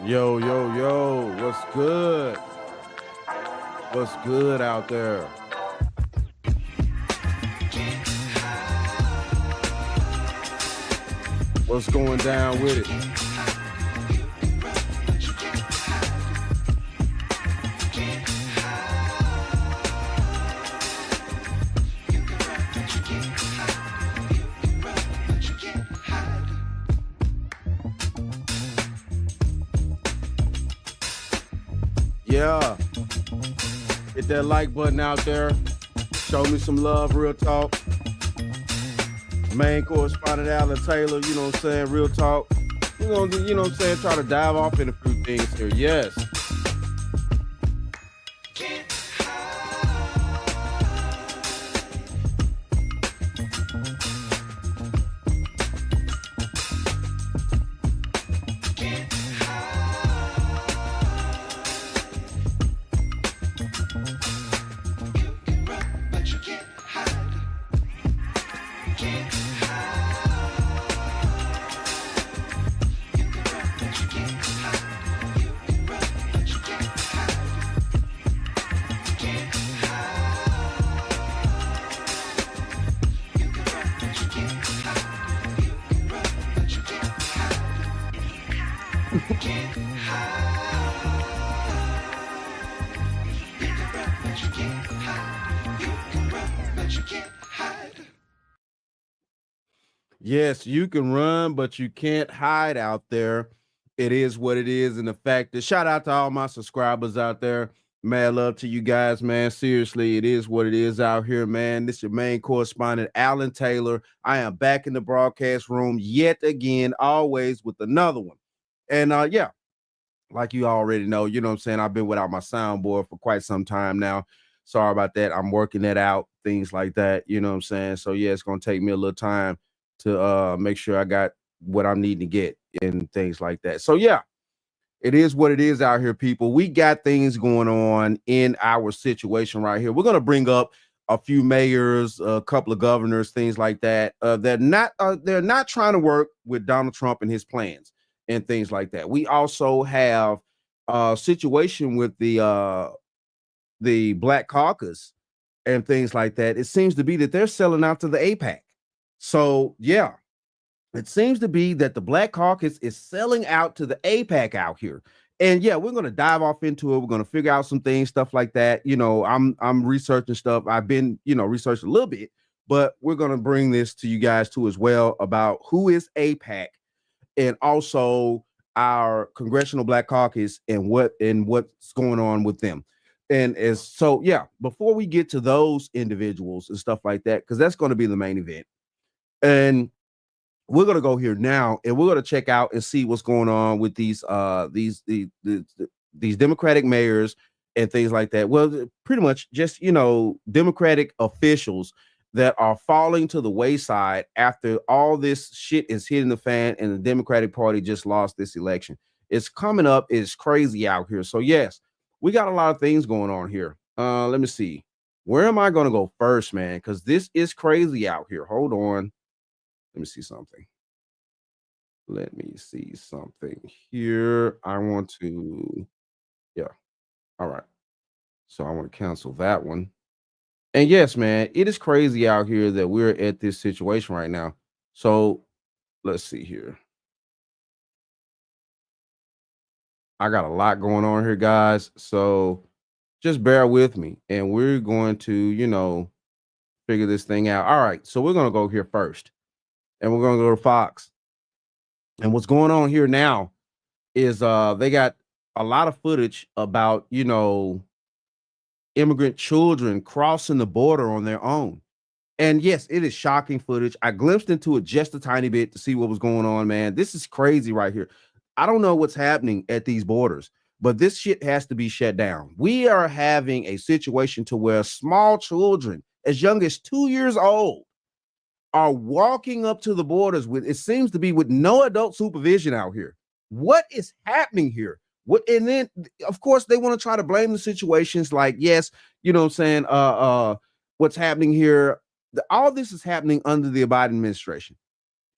Yo, yo, yo, what's good? What's good out there? What's going down with it? Yeah, hit that like button out there. Show me some love, real talk. Main correspondent Alan Taylor, you know what I'm saying? Real talk. We're gonna do, you know what I'm saying? Try to dive off in a few things here. Yes. Yes, you can run, but you can't hide out there. It is what it is. And the fact that shout out to all my subscribers out there. Mad love to you guys, man. Seriously, it is what it is out here, man. This is your main correspondent, Alan Taylor. I am back in the broadcast room yet again, always with another one. And yeah, like you already know, you know what I'm saying? I've been without my soundboard for quite some time now. Sorry about that. I'm working that out, things like that. You know what I'm saying? So yeah, it's gonna take me a little time to make sure I got what I'm needing to get and things like that. So yeah, it is what it is out here, people. We got things going on in our situation right here. We're gonna bring up a few mayors, a couple of governors, things like that. They're not trying to work with Donald Trump and his plans and things like that. We also have a situation with the Black Caucus and things like that. It seems to be that they're selling out to the APAC. So yeah, it seems to be that the Black Caucus is selling out to the APAC out here. And yeah, we're going to dive off into it. We're going to figure out some things, stuff like that. You know, I'm researching stuff. I've been, researching a little bit, but we're going to bring this to you guys too as well about who is APAC and also our Congressional Black Caucus and what's going on with them. And as so, yeah, before we get to those individuals and stuff like that, because that's going to be the main event. And we're gonna go here now and we're gonna check out and see what's going on with these Democratic mayors and things like that. Well, pretty much just Democratic officials that are falling to the wayside after all this shit is hitting the fan and the Democratic Party just lost this election. It's coming up, it's crazy out here. So yes, we got a lot of things going on here. Let me see. Where am I gonna go first, man? Because this is crazy out here. Hold on. Let me see something. Let me see something here. I want to, yeah. All right. So I want to cancel that one. And yes, man, it is crazy out here that we're at this situation right now. So let's see here. I got a lot going on here, guys. So just bear with me and we're going to, figure this thing out. All right. So we're going to go here first and we're going to go to Fox. And what's going on here now is they got a lot of footage about, immigrant children crossing the border on their own. And yes, it is shocking footage. I glimpsed into it just a tiny bit to see what was going on, man. This is crazy right here. I don't know what's happening at these borders, but this shit has to be shut down. We are having a situation to where small children as young as 2 years old are walking up to the borders with, it seems to be with no adult supervision out here. What is happening here? What, and then of course they want to try to blame the situations like, yes, you know what I'm saying, what's happening here, all this is happening under the Biden administration.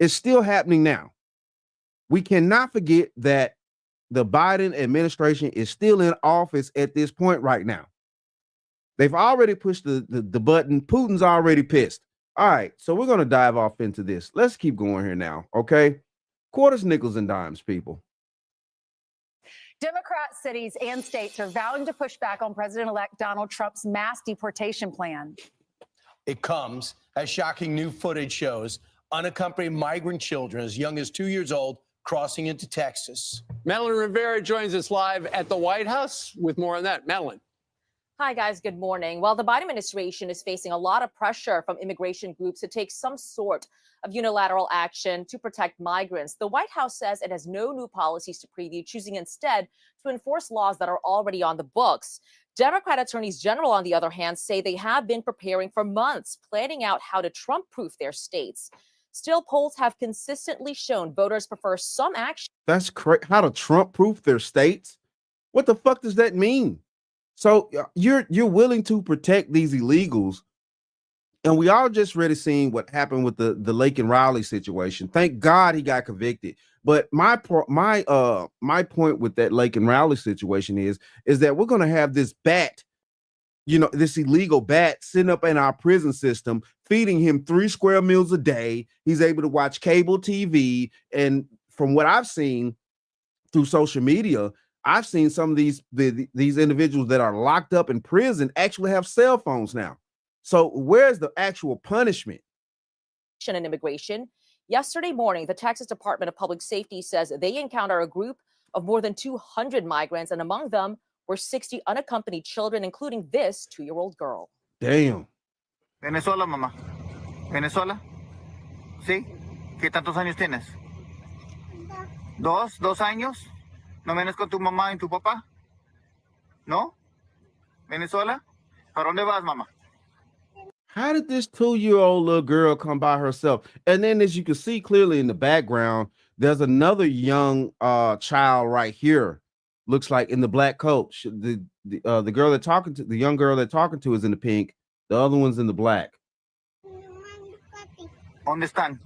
It's still happening now. We cannot forget that the Biden administration is still in office at this point right now. They've already pushed the button. Putin's already pissed. All right, so we're going to dive off into this. Let's keep going here now, okay? Quarters, nickels, and dimes, people. Democrat cities and states are vowing to push back on President-elect Donald Trump's mass deportation plan. It comes as shocking new footage shows unaccompanied migrant children as young as 2 years old crossing into Texas. Madeline Rivera joins us live at the White House with more on that. Madeline. Hi, guys. Good morning. Well, the Biden administration is facing a lot of pressure from immigration groups to take some sort of unilateral action to protect migrants. The White House says it has no new policies to preview, choosing instead to enforce laws that are already on the books. Democrat attorneys general, on the other hand, say they have been preparing for months, planning out how to Trump-proof their states. Still, polls have consistently shown voters prefer some action. That's correct. How to Trump-proof their states? What the fuck does that mean? So you're willing to protect these illegals, and we all just ready seeing what happened with the Lake and Raleigh situation. Thank God he got convicted. But my point with that Lake and Raleigh situation is that we're gonna have this bat, this illegal bat sitting up in our prison system, feeding him 3 square meals a day. He's able to watch cable TV, and from what I've seen through social media, I've seen some of these individuals that are locked up in prison actually have cell phones now. So where's the actual punishment? And immigration. Yesterday morning, the Texas Department of Public Safety says they encounter a group of more than 200 migrants, and among them were 60 unaccompanied children, including this 2-year-old girl. Damn. Venezuela, mamá. Venezuela. ¿Sí? ¿Qué tantos años tienes? 2 años. ¿No vienes con tu mamá y tu papá? ¿No? ¿Venezuela? ¿Para dónde vas, mamá? How did this 2-year-old little girl come by herself? And then, as you can see clearly in the background, there's another young child right here. Looks like in the black coat. The girl they're talking to, the young girl they're talking to, is in the pink. The other one's in the black. ¿Dónde están?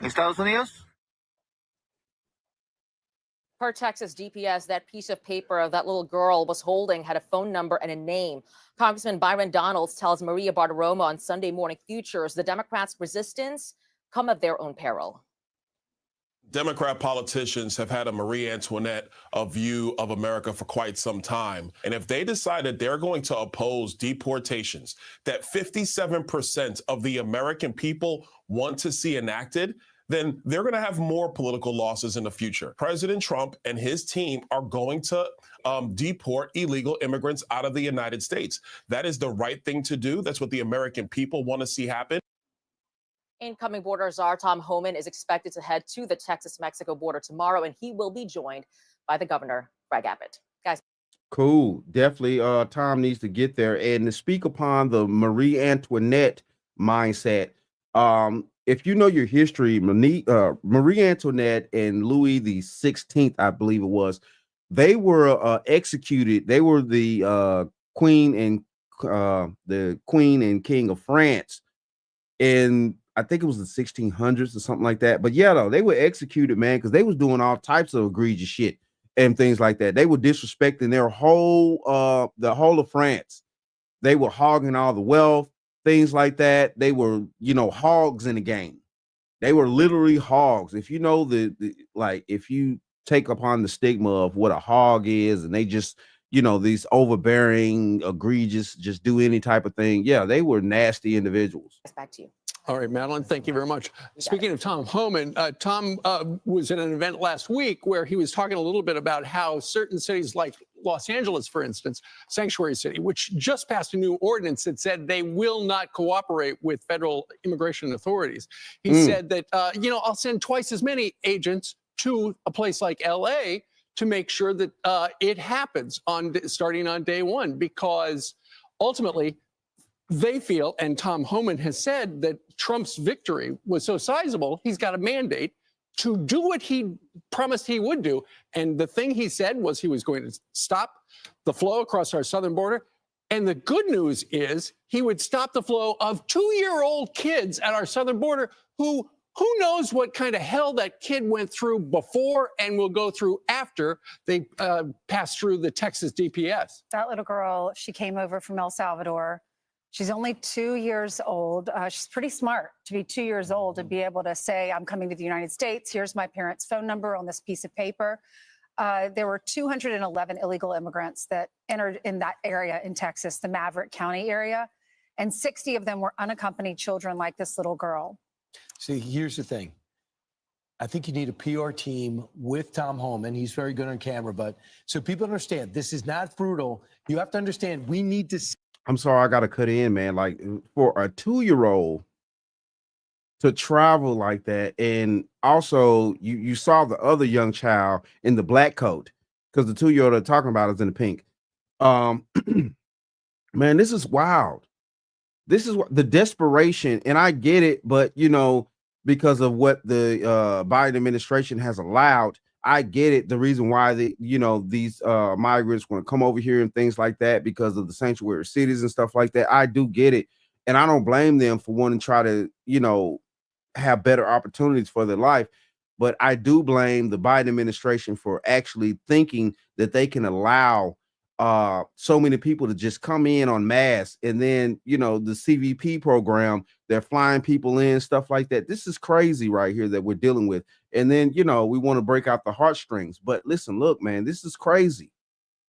Estados Unidos. Per Texas DPS, that piece of paper that little girl was holding had a phone number and a name. Congressman Byron Donalds tells Maria Bartiromo on Sunday Morning Futures the Democrats' resistance come at their own peril. Democrat politicians have had a Marie Antoinette view of America for quite some time. And if they decide that they're going to oppose deportations that 57% of the American people want to see enacted, then they're going to have more political losses in the future. President Trump and his team are going to deport illegal immigrants out of the United States. That is the right thing to do. That's what the American people want to see happen. Incoming border czar Tom Homan is expected to head to the Texas-Mexico border tomorrow, and he will be joined by the governor, Greg Abbott. Guys. Cool. Definitely Tom needs to get there. And to speak upon the Marie Antoinette mindset, if you know your history, Marie Antoinette and Louis the 16th, I believe it was, they were executed. They were the queen and king of France, and I think it was the 1600s or something like that. But yeah, though, they were executed, man, because they was doing all types of egregious shit and things like that. They were disrespecting their whole the whole of France. They were hogging all the wealth. Things like that. They were, hogs in the game. They were literally hogs. If you know if you take upon the stigma of what a hog is, and they just, these overbearing, egregious, just do any type of thing. Yeah, they were nasty individuals. Back to you. All right, Madeline, thank you very much. Speaking of Tom Homan, Tom was at an event last week where he was talking a little bit about how certain cities like Los Angeles, for instance, sanctuary city, which just passed a new ordinance that said they will not cooperate with federal immigration authorities. He said that, I'll send twice as many agents to a place like L.A. to make sure that it happens starting on day one, because ultimately, they feel, and Tom Homan has said, that Trump's victory was so sizable, he's got a mandate to do what he promised he would do. And the thing he said was he was going to stop the flow across our southern border. And the good news is he would stop the flow of 2-year-old kids at our southern border who Who knows what kind of hell that kid went through before and will go through after they pass through the Texas DPS. That little girl, she came over from El Salvador. She's only 2 years old. She's pretty smart to be 2 years old to be able to say, I'm coming to the United States. Here's my parents' phone number on this piece of paper. There were 211 illegal immigrants that entered in that area in Texas, the Maverick County area, and 60 of them were unaccompanied children like this little girl. See, here's the thing. I think you need a PR team with Tom Homan. He's very good on camera, but so people understand this is not brutal. You have to understand we need to. I'm sorry, I got to cut in, man. Like for a 2-year-old to travel like that, and also you saw the other young child in the black coat because the 2-year-old they're talking about is in the pink. Man, this is wild. This is what the desperation, and I get it, but you know, because of what the Biden administration has allowed, I get it. The reason why these migrants want to come over here and things like that because of the sanctuary cities and stuff like that. I do get it, and I don't blame them for wanting to try to have better opportunities for their life. But I do blame the Biden administration for actually thinking that they can allow so many people to just come in en masse, and then the CVP program, they're flying people in, stuff like that. This is crazy right here that we're dealing with. And then we want to break out the heartstrings. But listen, look, man, this is crazy.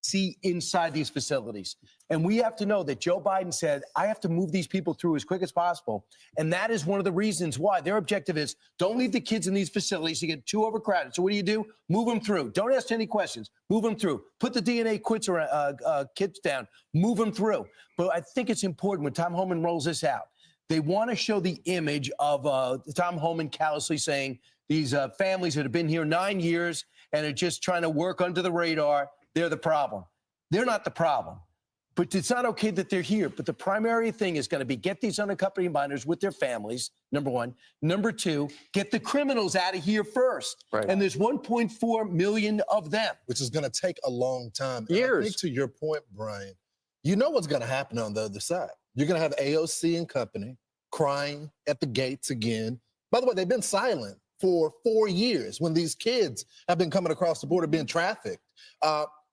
See inside these facilities. And we have to know that Joe Biden said, I have to move these people through as quick as possible. And that is one of the reasons why their objective is don't leave the kids in these facilities to get too overcrowded. So what do? Move them through. Don't ask any questions. Move them through. Put the DNA kits down. Move them through. But I think it's important when Tom Homan rolls this out, they want to show the image of Tom Homan callously saying these families that have been here 9 years and are just trying to work under the radar, they're the problem. They're not the problem. But it's not okay that they're here. But the primary thing is going to be get these unaccompanied minors with their families, number one. Number two, get the criminals out of here first. Right. And there's 1.4 million of them. Which is going to take a long time. Years. And I think to your point, Brian, you know what's going to happen on the other side. You're going to have AOC and company crying at the gates again. By the way, they've been silent for 4 years when these kids have been coming across the border being trafficked.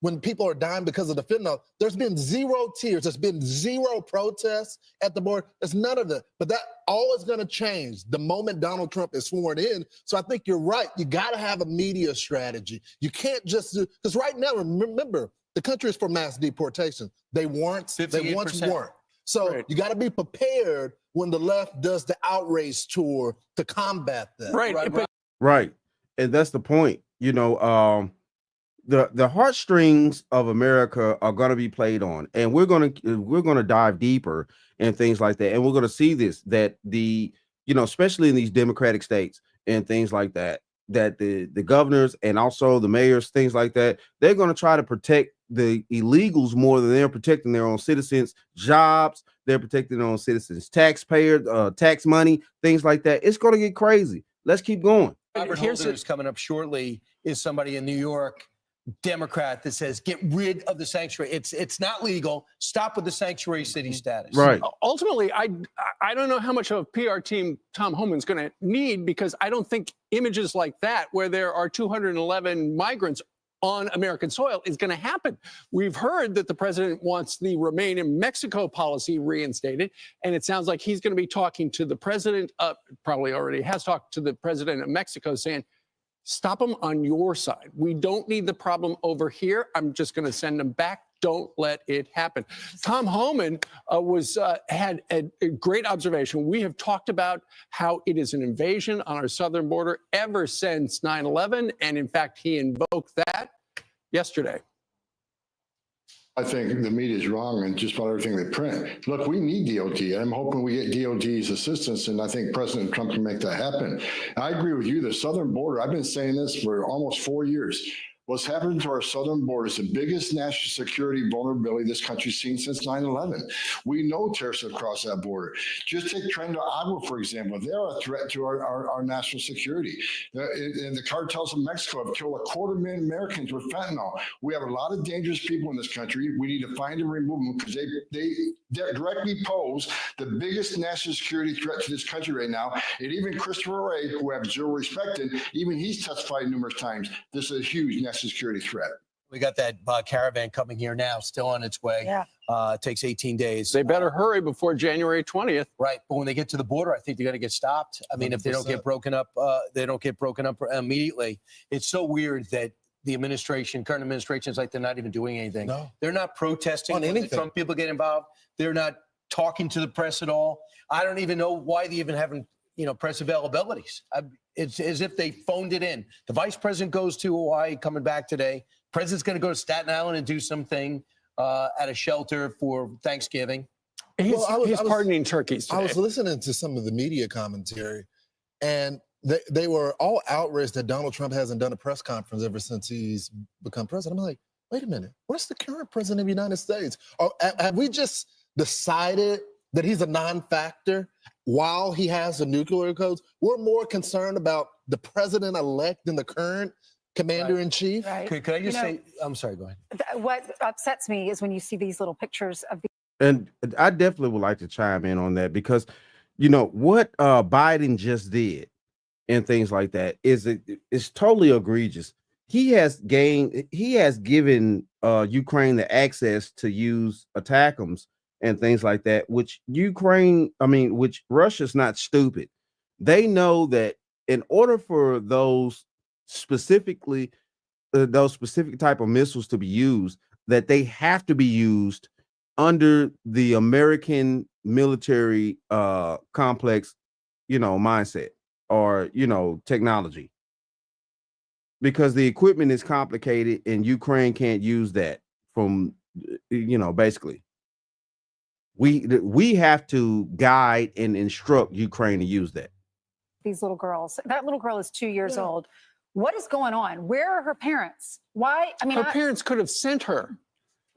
When people are dying because of the fentanyl, there's been zero tears. There's been zero protests at the border. There's none of that. But that all is going to change the moment Donald Trump is sworn in. So I think you're right. You got to have a media strategy. You can't just do, because right now, remember, the country is for mass deportation. They once weren't. So Right. you got to be prepared when the left does the outrage tour to combat that. Right. And that's the point. The heartstrings of America are going to be played on, and we're going to dive deeper and things like that. And we're going to see this, that especially in these Democratic states and things like that, that the governors and also the mayors, things like that, they're going to try to protect the illegals more than they're protecting their own citizens' jobs. They're protecting their own citizens' taxpayer, tax money, things like that. It's going to get crazy. Let's keep going. Robert Holder is coming up shortly, is somebody in New York, Democrat, that says get rid of the sanctuary. It's not legal. Stop with the sanctuary city status. Right. Ultimately, I don't know how much of a PR team Tom Homan's going to need, because I don't think images like that, where there are 211 migrants on American soil, is going to happen. We've heard that the president wants the Remain in Mexico policy reinstated, and it sounds like he's going to be talking to the president, probably already has talked to the president of Mexico, saying, stop them on your side. We don't need the problem over here. I'm just going to send them back. Don't let it happen. Tom Homan had a great observation. We have talked about how it is an invasion on our southern border ever since 9/11, and in fact, he invoked that yesterday. I think the media is wrong and just about everything they print. Look, we need DOT. I'm hoping we get DOT's assistance, and I think President Trump can make that happen. I agree with you. The southern border, I've been saying this for almost 4 years. What's happened to our southern border is the biggest national security vulnerability this country's seen since 9/11. We know terrorists have crossed that border. Just take Tren Agua, for example. They're a threat to our national security. And the cartels of Mexico have killed 250,000 Americans with fentanyl. We have a lot of dangerous people in this country. We need to find and remove them because they directly pose the biggest national security threat to this country right now. And even Christopher Wray, who I have zero respect in, even he's testified numerous times, this is a huge national security threat. We got that caravan coming here now, still on its way. Yeah. It takes 18 days. They better hurry before January 20th. Right, but when they get to the border, I think they're going to get stopped. I mean, if they don't get broken up, immediately. It's so weird that the current administration is like they're not even doing anything. No. They're not protesting On when the anything. Trump people get involved. They're not talking to the press at all. I don't even know why they even haven't, press availabilities. It's as if they phoned it in. The vice president goes to Hawaii, coming back today. President's going to go to Staten Island and do something at a shelter for Thanksgiving. He's pardoning turkeys today. I was listening to some of the media commentary, and they were all outraged that Donald Trump hasn't done a press conference ever since he's become president. I'm like, wait a minute, where's the current president of the United States? Or have we just decided that he's a non-factor while he has the nuclear codes? We're more concerned about the president-elect than the current commander-in-chief. Right. Could I just say, I'm sorry, go ahead. What upsets me is when you see these little pictures of the And I definitely would like to chime in on that because, what Biden just did and things like that is totally egregious. He has given Ukraine the access to use ATACMS and things like that, which Russia's not stupid. They know that in order for those specific type of missiles to be used, that they have to be used under the American military complex, mindset or, technology, because the equipment is complicated and Ukraine can't use that from, basically. We have to guide and instruct Ukraine to use that. these little girls. That little girl is 2 years old. What is going on? Where are her parents? Why? I mean, Her parents could have sent her.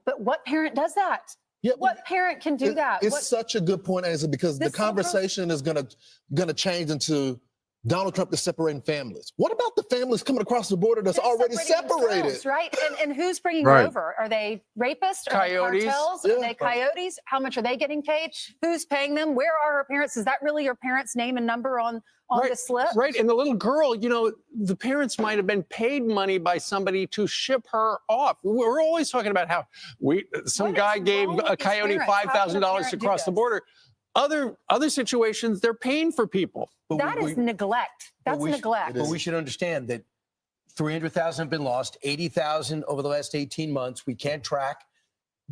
but what parent does that? Yeah, What parent can do that? It's What- such a good point, Asa, because the This little girl- conversation is gonna change into Donald Trump is separating families. What about the families coming across the border that's They're already separating separated? themselves, right? And who's bringing Right. them over? Are they rapists? Are Coyotes. they cartels? Yeah. Are they coyotes? How much are they getting paid? Who's paying them? Where are her parents? Is that really your parents' name and number on Right, the slip? Right. And the little girl, the parents might have been paid money by somebody to ship her off. We're always talking about how some What guy is gave wrong with a these coyote parents? How can a $5,000 to parent do cross the this? border. Other situations, they're paying for people. But That is neglect. That's neglect. But we should understand that 300,000 have been lost, 80,000 over the last 18 months. We can't track.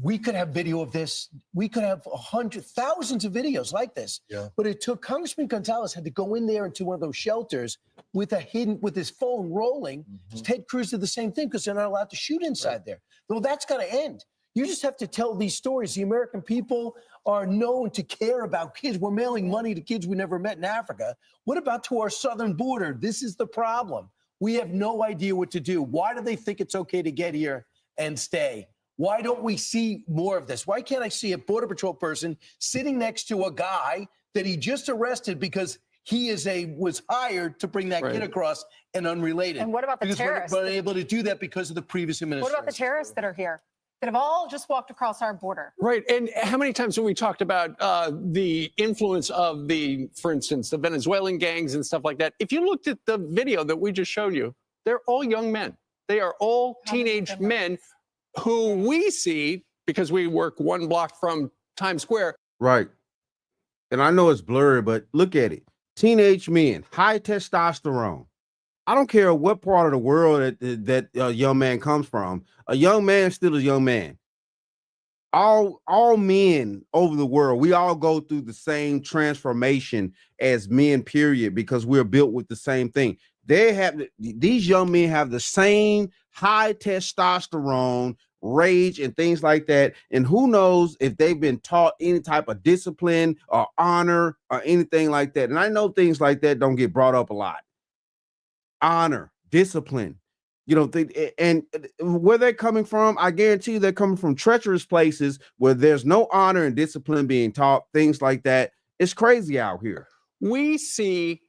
We could have video of this. We could have thousands of videos like this. Yeah. But it took Congressman Gonzalez had to go in there into one of those shelters with his phone rolling. Ted Cruz did the same thing because they're not allowed to shoot inside there. Well, that's got to end. You just have to tell these stories. The American people are known to care about kids. We're mailing money to kids we never met in Africa. What about to our southern border? This is the problem. We have no idea what to do. Why do they think it's okay to get here and stay? Why don't we see more of this? Why can't I see a Border Patrol person sitting next to a guy that he just arrested because he was hired to bring that kid across and unrelated? And what about the because terrorists? We're unable to do that because of the previous administration. What about the terrorists that are here that have all just walked across our border? Right. And how many times have we talked about the influence of for instance, the Venezuelan gangs and stuff like that? If you looked at the video that we just showed you, they're all young men. They are all How many of teenage them are- men who we see because we work one block from Times Square. Right. And I know it's blurry, but look at it. Teenage men, high testosterone. I don't care what part of the world that a young man comes from. A young man is still a young man. All men over the world, we all go through the same transformation as men, period, because we're built with the same thing. These young men have the same high testosterone, rage, and things like that. And who knows if they've been taught any type of discipline or honor or anything like that. And I know things like that don't get brought up a lot. Honor, discipline. You know, and where they're coming from, I guarantee you they're coming from treacherous places where there's no honor and discipline being taught, things like that. It's crazy out here. We see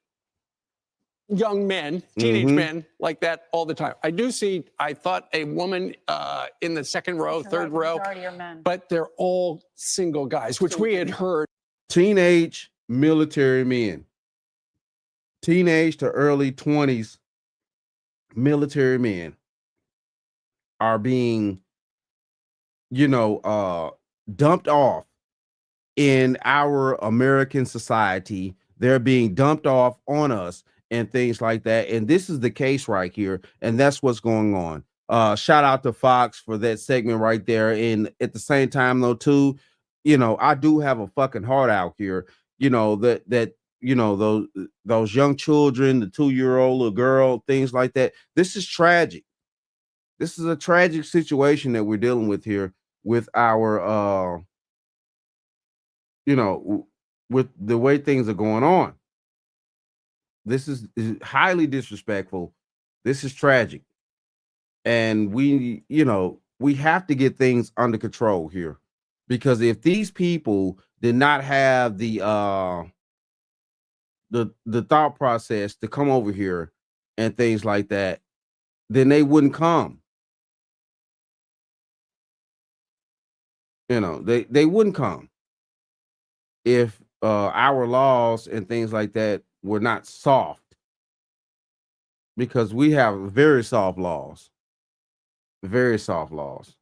young men, teenage men like that all the time. I thought a woman in the second row, third row, but they're all single guys, which we had heard. Teenage military men, teenage to early 20s military men are being, dumped off in our American society. They're being dumped off on us and things like that. And this is the case right here. And that's what's going on. Shout out to Fox for that segment right there. And at the same time, though, too, I do have a fucking heart out here, those young children, the 2-year-old little girl, things like that. This is tragic. This is a tragic situation that we're dealing with here with our, with the way things are going on. This is highly disrespectful. This is tragic. And we have to get things under control here, because if these people did not have the thought process to come over here and things like that, then they wouldn't come. They wouldn't come if our laws and things like that were not soft, because we have very soft laws. Very soft laws.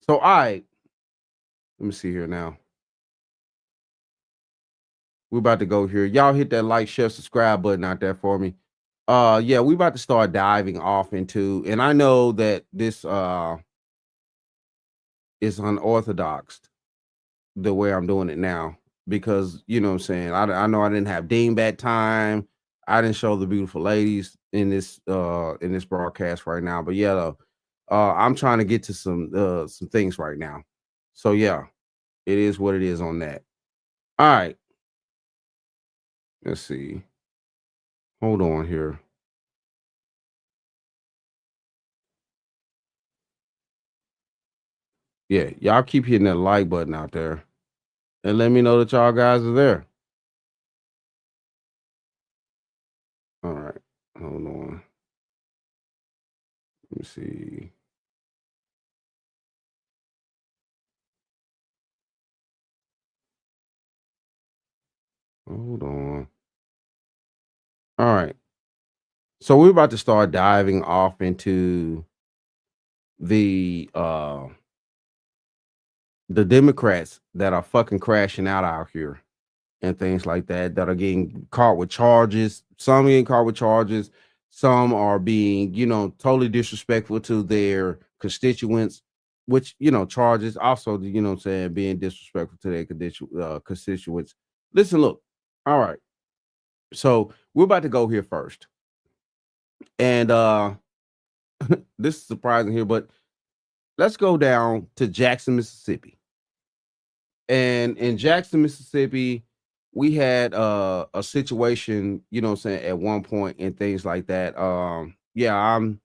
So, all right, let me see here now. We're about to go here. Y'all hit that like, share, subscribe button out there for me. Yeah, we about to start diving off into, and I know that this is unorthodox the way I'm doing it now, because you know what I'm saying, I know I didn't have dingbat time. I didn't show the beautiful ladies in this broadcast right now, but yeah, I'm trying to get to some things right now. So yeah, it is what it is on that. All right. Let's see. Hold on here. Yeah, y'all keep hitting that like button out there and let me know that y'all guys are there. All right. Hold on. Let me see. Hold on. All right. So we're about to start diving off into the Democrats that are fucking crashing out here and things like that are getting caught with charges. Some getting caught with charges. Some are being, totally disrespectful to their constituents, which, charges also, being disrespectful to their constituents. Listen, look. All right. So we're about to go here first. And this is surprising here, but let's go down to Jackson, Mississippi. And in Jackson, Mississippi, we had a situation, at one point and things like that. Yeah, I'm,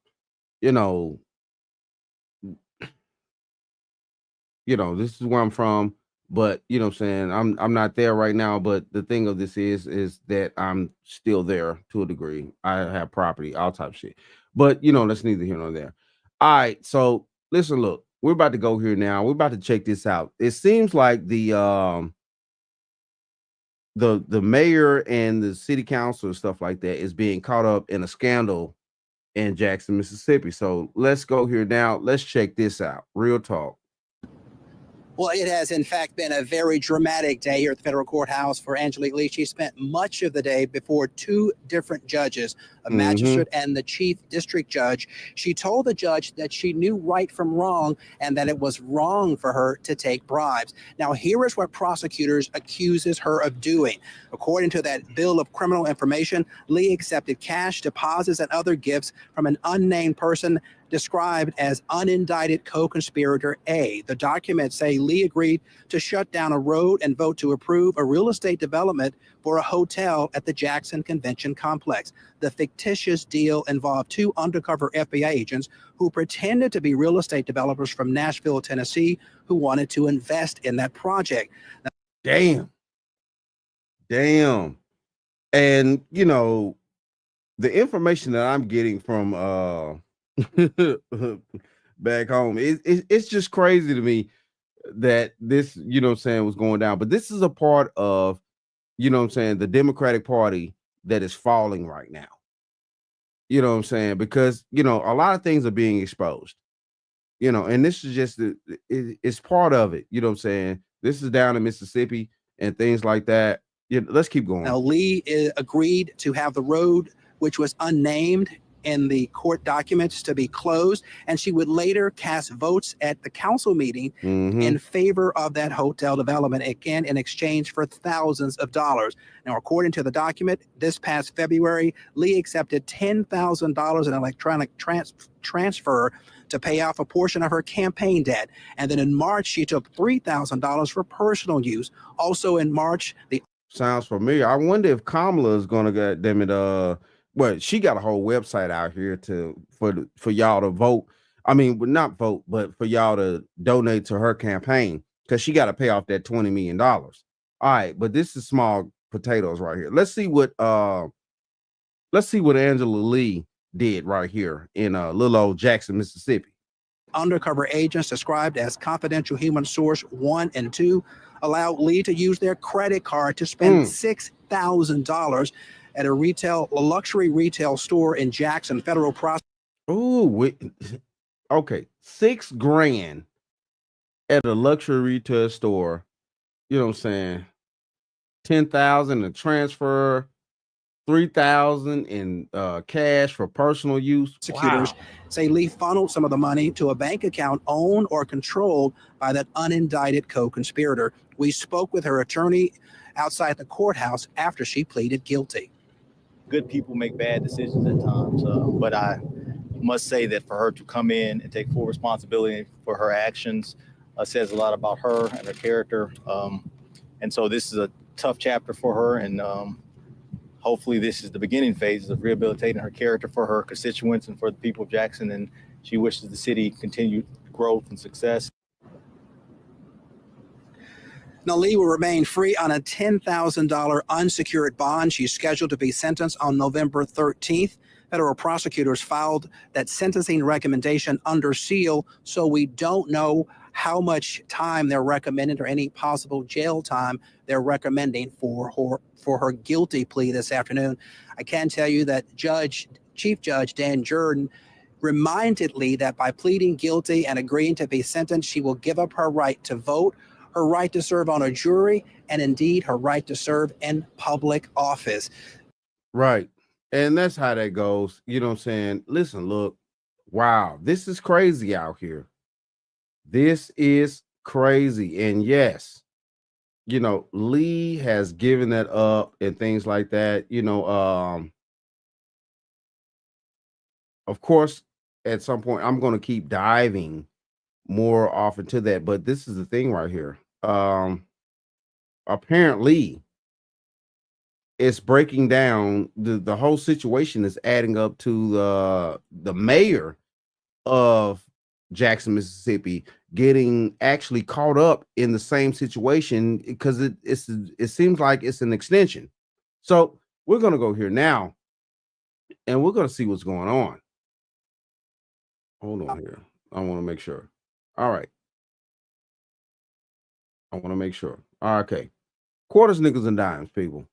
this is where I'm from, but I'm not there right now. But the thing of this is that I'm still there to a degree. I have property, all type of shit. But that's neither here nor there. All right, so listen, look, we're about to go here now. We're about to check this out. It seems like the mayor and the city council and stuff like that is being caught up in a scandal in Jackson, Mississippi. So let's go here now. Let's check this out. Real talk. Well, it has, in fact, been a very dramatic day here at the federal courthouse for Angelique Lee. She spent much of the day before two different judges, a magistrate and the chief district judge. She told the judge that she knew right from wrong and that it was wrong for her to take bribes. Now, here is what prosecutors accuses her of doing. According to that bill of criminal information, Lee accepted cash, deposits, and other gifts from an unnamed person described as unindicted co-conspirator A. The documents say Lee agreed to shut down a road and vote to approve a real estate development for a hotel at the Jackson Convention Complex. The fictitious deal involved two undercover FBI agents who pretended to be real estate developers from Nashville, Tennessee, who wanted to invest in that project. Damn. And, you know, the information that I'm getting from back home, it's just crazy to me that this, you know what I'm saying, was going down. But this is a part of, you know what I'm saying, the Democratic Party that is falling right now. You know what I'm saying? Because, you know, a lot of things are being exposed, you know, and this is just, it's part of it. You know what I'm saying? This is down in Mississippi and things like that. Yeah, let's keep going. Now, Lee agreed to have the road, which was unnamed in the court documents, to be closed, and she would later cast votes at the council meeting in favor of that hotel development, again in exchange for thousands of dollars. Now, according to the document, this past February, Lee accepted $10,000 in electronic transfer to pay off a portion of her campaign debt. And then in March, she took $3,000 for personal use. Also in March, the sounds familiar. I wonder if Kamala is gonna get them it. Well, she got a whole website out here for y'all to vote. I mean, not vote, but for y'all to donate to her campaign because she got to pay off that $20 million. All right, but this is small potatoes right here. Let's see what Angela Lee did right here in little old Jackson, Mississippi. Undercover agents described as confidential human source 1 and 2 allowed Lee to use their credit card to spend $6,000 at a luxury retail store in Jackson. Federal prosecutors. Okay, $6,000 at a luxury retail store. You know what I'm saying? $10,000 in transfer, $3,000 in cash for personal use. Prosecutors say Lee funneled some of the money to a bank account owned or controlled by that unindicted co-conspirator. We spoke with her attorney outside the courthouse after she pleaded guilty. Good people make bad decisions at times, but I must say that for her to come in and take full responsibility for her actions says a lot about her and her character. And so this is a tough chapter for her, and hopefully this is the beginning phases of rehabilitating her character for her constituents and for the people of Jackson, and she wishes the city continued growth and success. Now, Lee will remain free on a $10,000 unsecured bond. She's scheduled to be sentenced on November 13th. Federal prosecutors filed that sentencing recommendation under seal, so we don't know how much time they're recommending or any possible jail time they're recommending for her guilty plea this afternoon. I can tell you that Chief Judge Dan Jordan reminded Lee that by pleading guilty and agreeing to be sentenced, she will give up her right to vote, her right to serve on a jury, and indeed her right to serve in public office. Right. And that's how that goes. You know what I'm saying? Listen, look, wow, this is crazy out here. This is crazy. And yes, you know, Lee has given that up and things like that. You know, of course, at some point, I'm going to keep diving more often to that. But this is the thing right here. Apparently, it's breaking down. The whole situation is adding up to the mayor of Jackson, Mississippi, getting actually caught up in the same situation because it seems like it's an extension. So we're gonna go here now, and we're gonna see what's going on. Hold on here. I want to make sure. All right. I want to make sure. Okay. Quarters, nickels, and dimes, people.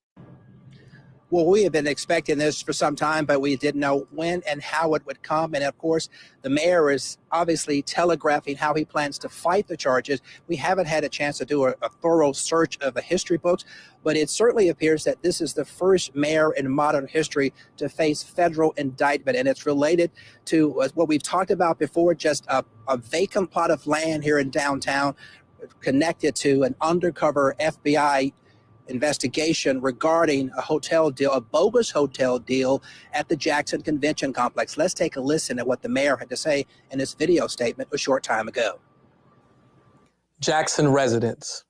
Well, we have been expecting this for some time, but we didn't know when and how it would come. And of course, the mayor is obviously telegraphing how he plans to fight the charges. We haven't had a chance to do a thorough search of the history books, but it certainly appears that this is the first mayor in modern history to face federal indictment. And it's related to what we've talked about before, just a vacant plot of land here in downtown connected to an undercover FBI investigation regarding a hotel deal, a bogus hotel deal at the Jackson Convention Complex. Let's take a listen at what the mayor had to say in his video statement a short time ago. Jackson residents,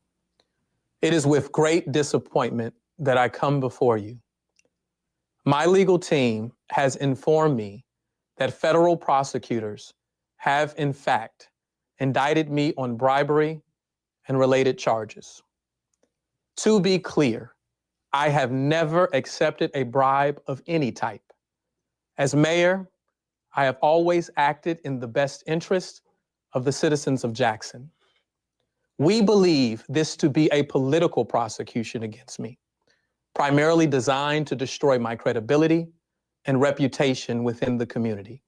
it is with great disappointment that I come before you. My legal team has informed me that federal prosecutors have, in fact, indicted me on bribery and related charges. To be clear, I have never accepted a bribe of any type. As mayor, I have always acted in the best interest of the citizens of Jackson. We believe this to be a political prosecution against me, primarily designed to destroy my credibility and reputation within the community.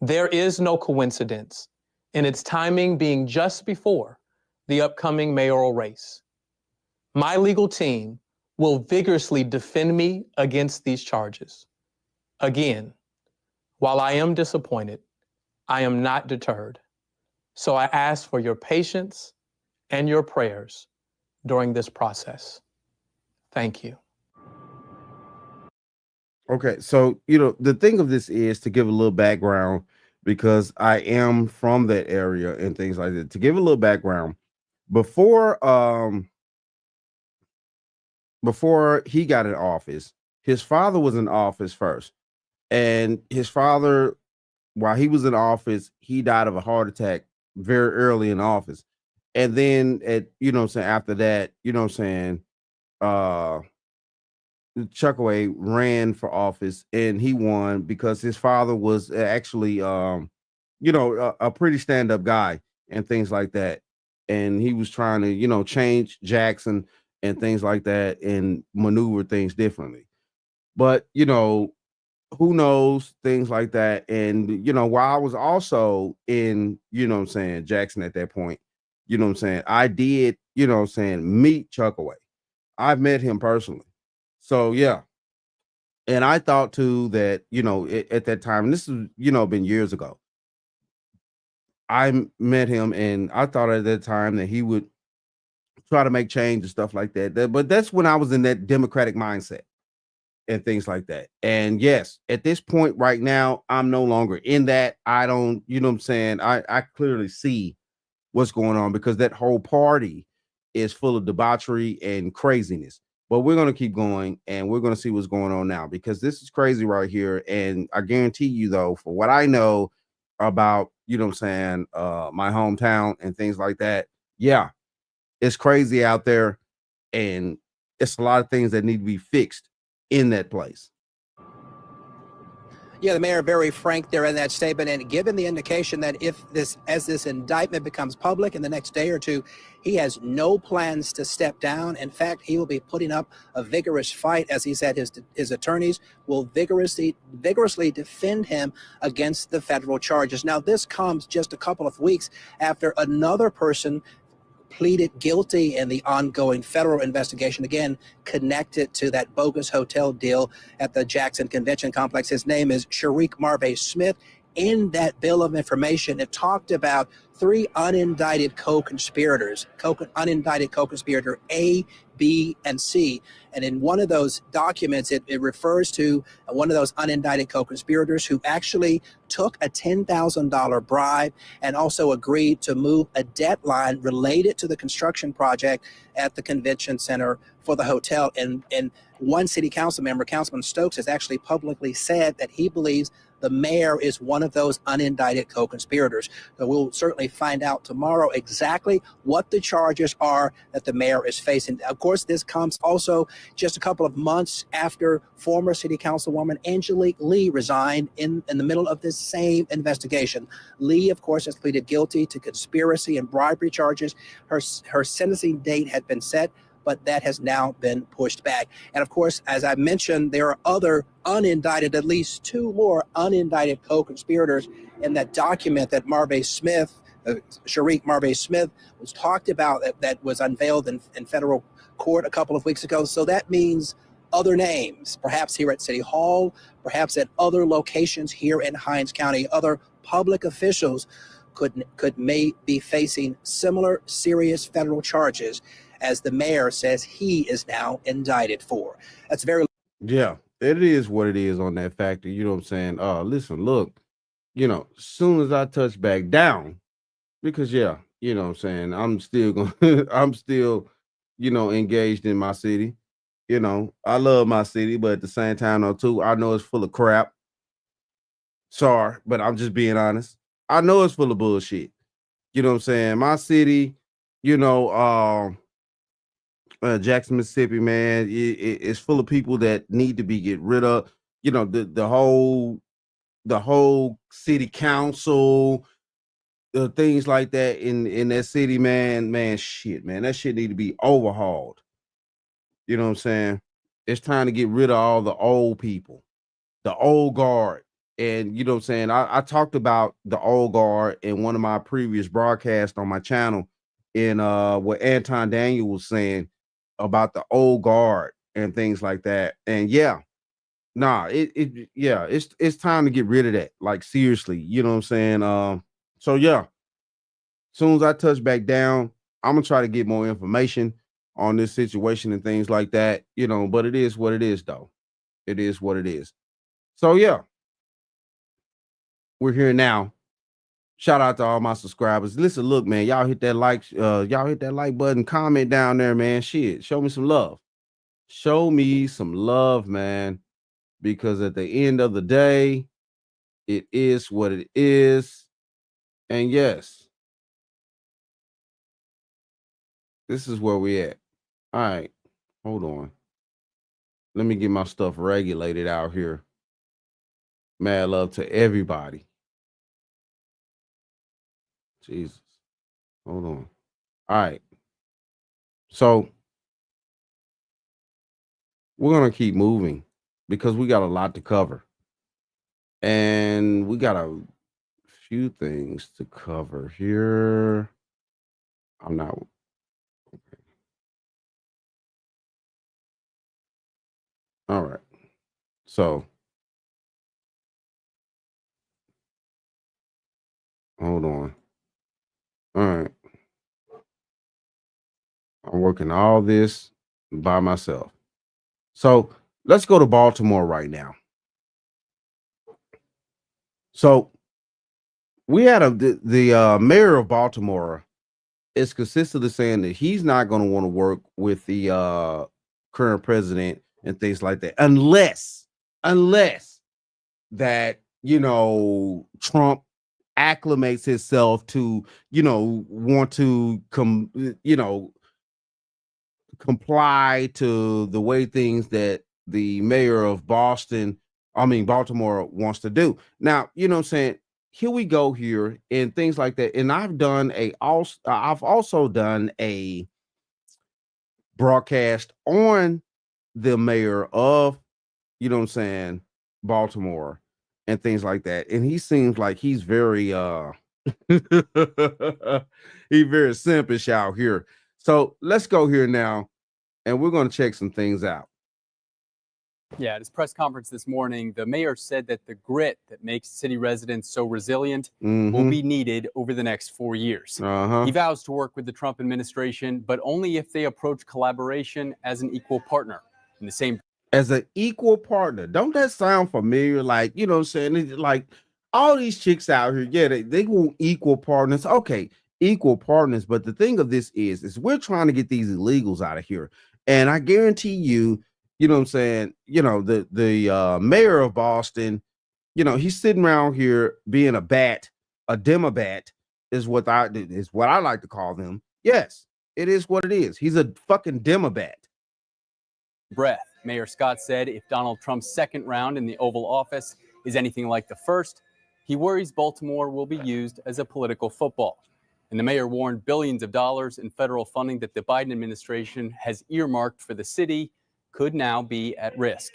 There is no coincidence in its timing being just before the upcoming mayoral race. My legal team will vigorously defend me against these charges. Again, while I am disappointed, I am not deterred. So I ask for your patience and your prayers during this process. Thank you. Okay, so the thing of this is to give a little background because I am from that area and things like that. To give a little background, before he got in office, his father was in office first. And his father, while he was in office, he died of a heart attack very early in office. And then after that, Chuckaway ran for office and he won because his father was actually a pretty stand-up guy and things like that. And he was trying to, change Jackson and things like that and maneuver things differently. But, who knows, things like that. And, while I was also in, Jackson at that point, I did, meet Chuckaway. I've met him personally. So, yeah. And I thought too that, at that time, and this is, been years ago, I met him and I thought at that time that he would try to make change and stuff like that. But that's when I was in that Democratic mindset and things like that. And yes, at this point right now, I'm no longer in that. I don't, I clearly see what's going on because that whole party is full of debauchery and craziness. But we're going to keep going and we're going to see what's going on now because this is crazy right here. And I guarantee you, though, for what I know about, my hometown and things like that, yeah, it's crazy out there. And it's a lot of things that need to be fixed in that place. Yeah, the mayor very frank there in that statement, and given the indication that as this indictment becomes public in the next day or two, he has no plans to step down. In fact, he will be putting up a vigorous fight. As he said, his attorneys will vigorously defend him against the federal charges. Now, this comes just a couple of weeks after another person pleaded guilty in the ongoing federal investigation, again, connected to that bogus hotel deal at the Jackson Convention Complex. His name is Sharik Marve Smith. In that bill of information, it talked about three unindicted co-conspirators, unindicted co-conspirator A, B, and C. And in one of those documents, it refers to one of those unindicted co-conspirators who actually took a $10,000 bribe and also agreed to move a deadline related to the construction project at the convention center for the hotel. And one city council member, Councilman Stokes, has actually publicly said that he believes the mayor is one of those unindicted co-conspirators. So we'll certainly find out tomorrow exactly what the charges are that the mayor is facing. Of course, this comes also just a couple of months after former city councilwoman Angelique Lee resigned in the middle of this same investigation. Lee, of course, has pleaded guilty to conspiracy and bribery charges. Her sentencing date had been set, but that has now been pushed back. And of course, as I mentioned, there are other unindicted, at least two more unindicted co-conspirators in that document that Sharik Marve Smith was talked about that was unveiled in federal court a couple of weeks ago. So that means other names, perhaps here at City Hall, perhaps at other locations here in Hinds County, other public officials may be facing similar serious federal charges as the mayor says he is now indicted for. That's very Yeah, it is what it is on that factor. You know what I'm saying? Listen, look, as soon as I touch back down, because yeah, you know what I'm saying, I'm still gonna I'm still, engaged in my city. I love my city, but at the same time, though, too, I know it's full of crap. Sorry, but I'm just being honest. I know it's full of bullshit. You know what I'm saying? My city, you know, Jackson, Mississippi, man, it's full of people that need to be get rid of. The whole city council, things like that in that city, man, shit, man, that shit need to be overhauled. You know what I'm saying? It's time to get rid of all the old people, the old guard. And you know what I'm saying? I talked about the old guard in one of my previous broadcasts on my channel in what Anton Daniel was saying about the old guard and things like that. And yeah, it's time to get rid of that. Like seriously, you know what I'm saying? So yeah, soon as I touch back down, I'm gonna try to get more information on this situation and things like that, but it is what it is though. It is what it is. So yeah, we're here now. Shout out to all my subscribers. Listen, look, man, y'all hit that like button, comment down there, man. Shit, show me some love. Show me some love, man, because at the end of the day, it is what it is. And yes, this is where we at. All right, hold on. Let me get my stuff regulated out here. Mad love to everybody. Jesus. Hold on. All right. So we're going to keep moving because we got a lot to cover. And we got a few things to cover here. I'm not. Okay. All right. So hold on. All right. I'm working all this by myself. So let's go to Baltimore right now. So we had the mayor of Baltimore is consistently saying that he's not going to want to work with the current president and things like that unless that Trump acclimates himself to want to comply to the way things that the mayor of Baltimore wants to do. Now, you know what I'm saying? Here we go here and things like that. And I've also done a broadcast on the mayor of, Baltimore and things like that. And he seems like he's very he's very simpish out here. So let's go here now and we're going to check some things out. Yeah, at his press conference this morning, the mayor said that the grit that makes city residents so resilient will be needed over the next 4 years. He vows to work with the Trump administration, but only if they approach collaboration as an equal partner. In the same as an equal partner. Don't that sound familiar? Like, you know what I'm saying? Like all these chicks out here, yeah, they want equal partners. Okay, equal partners. But the thing of this is we're trying to get these illegals out of here. And I guarantee you, you know what I'm saying? The mayor of Boston, he's sitting around here being a Democrat is what I like to call them. Yes, it is what it is. He's a fucking Democrat. breath. Mayor Scott said if Donald Trump's second round in the Oval Office is anything like the first, he worries Baltimore will be used as a political football. And the mayor warned billions of dollars in federal funding that the Biden administration has earmarked for the city could now be at risk.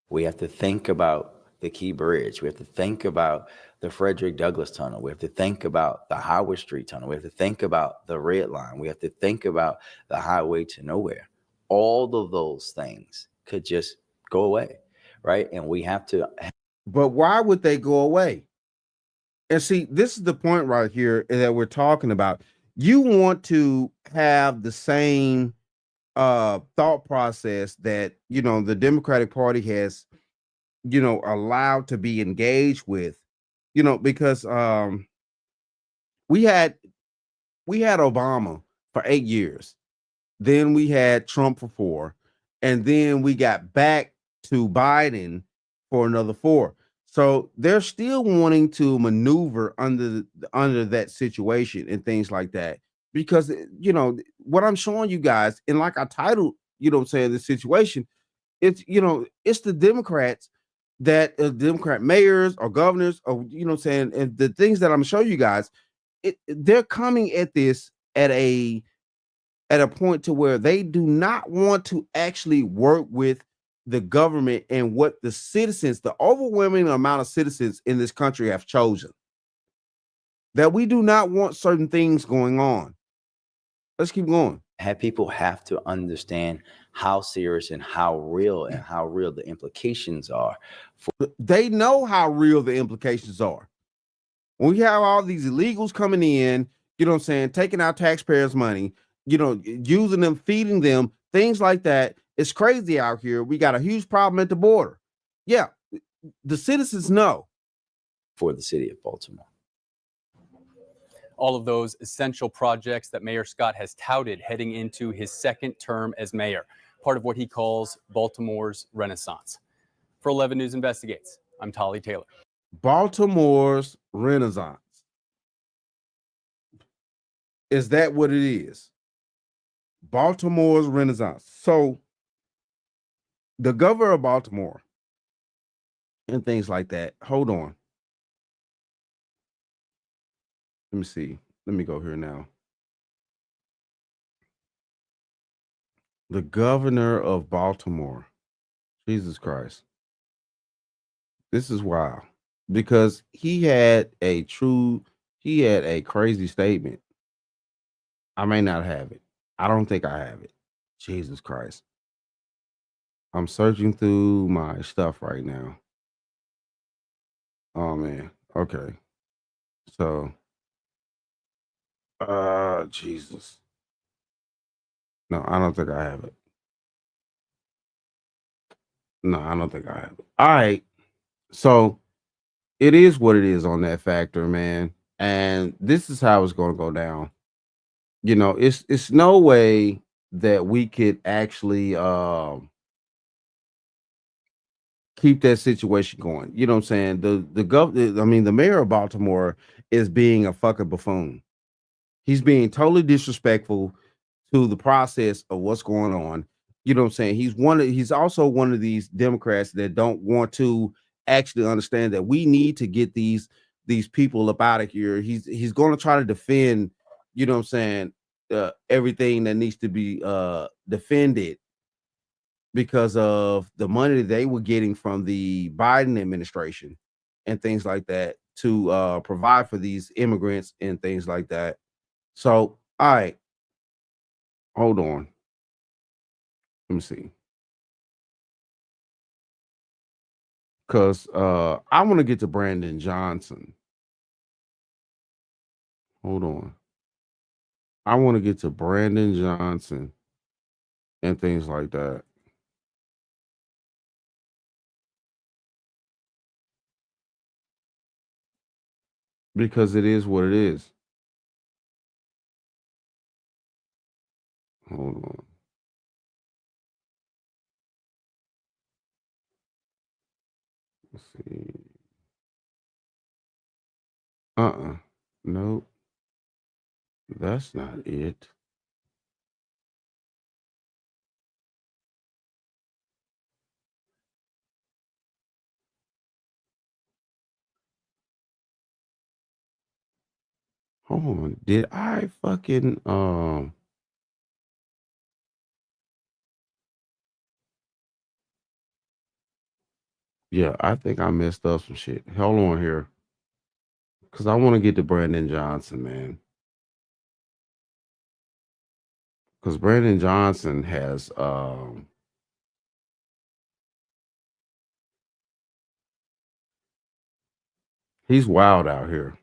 We have to think about the Key Bridge. We have to think about the Frederick Douglass Tunnel. We have to think about the Howard Street Tunnel. We have to think about the Red Line. We have to think about the highway to nowhere. All of those things could just go away, right? And we have to. But why would they go away? And see, this is the point right here that we're talking about. you want to have the same thought process that the Democratic Party has allowed to be engaged with, because we had Obama for 8 years, then we had Trump for 4, and then we got back to Biden for another 4. So they're still wanting to maneuver under that situation and things like that, because what I'm showing you guys, and like I titled, saying the situation, it's it's the Democrats that Democrat mayors or governors, or saying, and the things that I'm showing you guys, they're coming at this at a point to where they do not want to actually work with the government and what the citizens, the overwhelming amount of citizens in this country have chosen. That we do not want certain things going on. Let's keep going. People have to understand how serious and how real the implications are. They know how real the implications are. When we have all these illegals coming in, taking our taxpayers' money, using them, feeding them, things like that. It's crazy out here. We got a huge problem at the border. Yeah, the citizens know. For the city of Baltimore. All of those essential projects that Mayor Scott has touted heading into his second term as mayor, part of what he calls Baltimore's Renaissance. For 11 News Investigates, I'm Tolly Taylor. Baltimore's Renaissance. Is that what it is? Baltimore's Renaissance. So the governor of Baltimore and things like that. Hold on. Let me see. Let me go here now. The governor of Baltimore. Jesus Christ. This is wild. Because he had a crazy statement. I may not have it. I don't think I have it. Jesus Christ. I'm searching through my stuff right now. Oh man. Okay. So Jesus. No, I don't think I have it. No, I don't think I have it. All right. So it is what it is on that factor, man. And this is how it's going to go down. It's no way that we could actually keep that situation going. You know what I'm saying? The mayor of Baltimore is being a fucking buffoon. He's being totally disrespectful to the process of what's going on. You know what I'm saying? He's also one of these Democrats that don't want to actually understand that we need to get these people up out of here. He's going to try to defend, you know what I'm saying, everything that needs to be defended because of the money they were getting from the Biden administration and things like that to provide for these immigrants and things like that. So, all right, hold on. Let me see. Because I want to get to Brandon Johnson. Hold on. I want to get to Brandon Johnson and things like that. Because it is what it is. Hold on. Let's see. Nope. That's not it. Hold on. Did I fucking yeah, I think I messed up some shit. Hold on here. Cause I want to get to Brandon Johnson, man. Because Brandon Johnson has he's wild out here.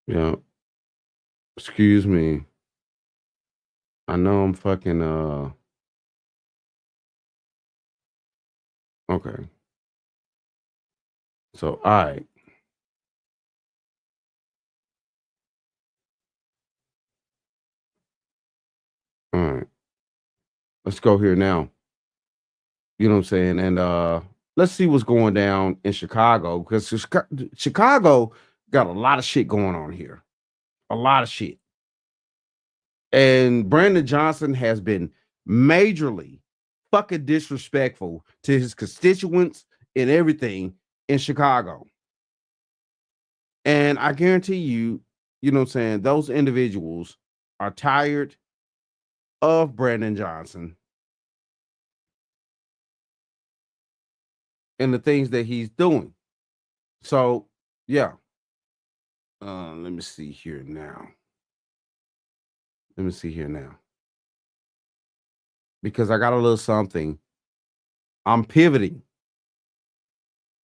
Yeah. Excuse me. I know I'm fucking okay. So all right. All right. Let's go here now. You know what I'm saying? And let's see what's going down in Chicago, because Chicago got a lot of shit going on here. A lot of shit. And Brandon Johnson has been majorly fucking disrespectful to his constituents and everything in Chicago. And I guarantee you, you know what I'm saying, those individuals are tired of Brandon Johnson and the things that he's doing. So, yeah. Let me see here now. Because I got a little something. I'm pivoting.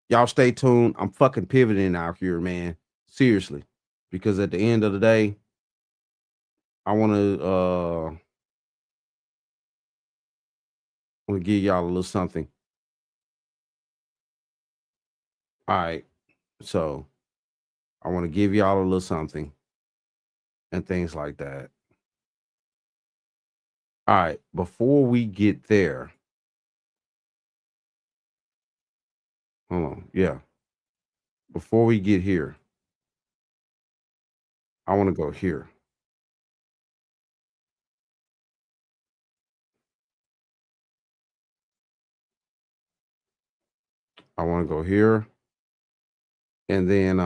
Y'all stay tuned. I'm fucking pivoting out here, man. Seriously. Because at the end of the day, I want to give y'all a little something. All right. So I want to give y'all a little something and things like that. All right. Before we get there, hold on. Yeah. Before we get here, I want to go here. I want to go here. And then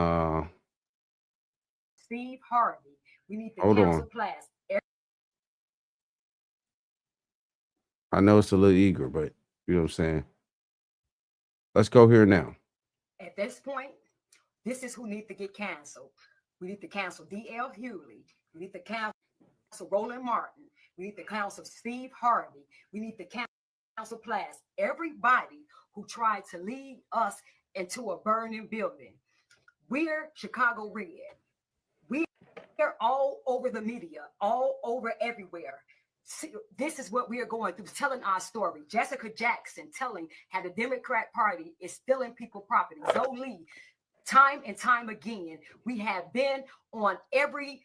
Steve Harvey. We need the hold council on. class. I know it's a little eager, but you know what I'm saying? Let's go here now. At this point, this is who needs to get canceled. We need to cancel D.L. Hewley. We need to cancel Roland Martin. We need to cancel Steve Harvey. We need to cancel Plass. Everybody who tried to lead us into a burning building. We're Chicago Red. We're all over the media, all over everywhere. See, this is what we are going through, telling our story. Jessica Jackson telling how the Democrat Party is stealing people's property. Zoe Lee, time and time again, we have been on every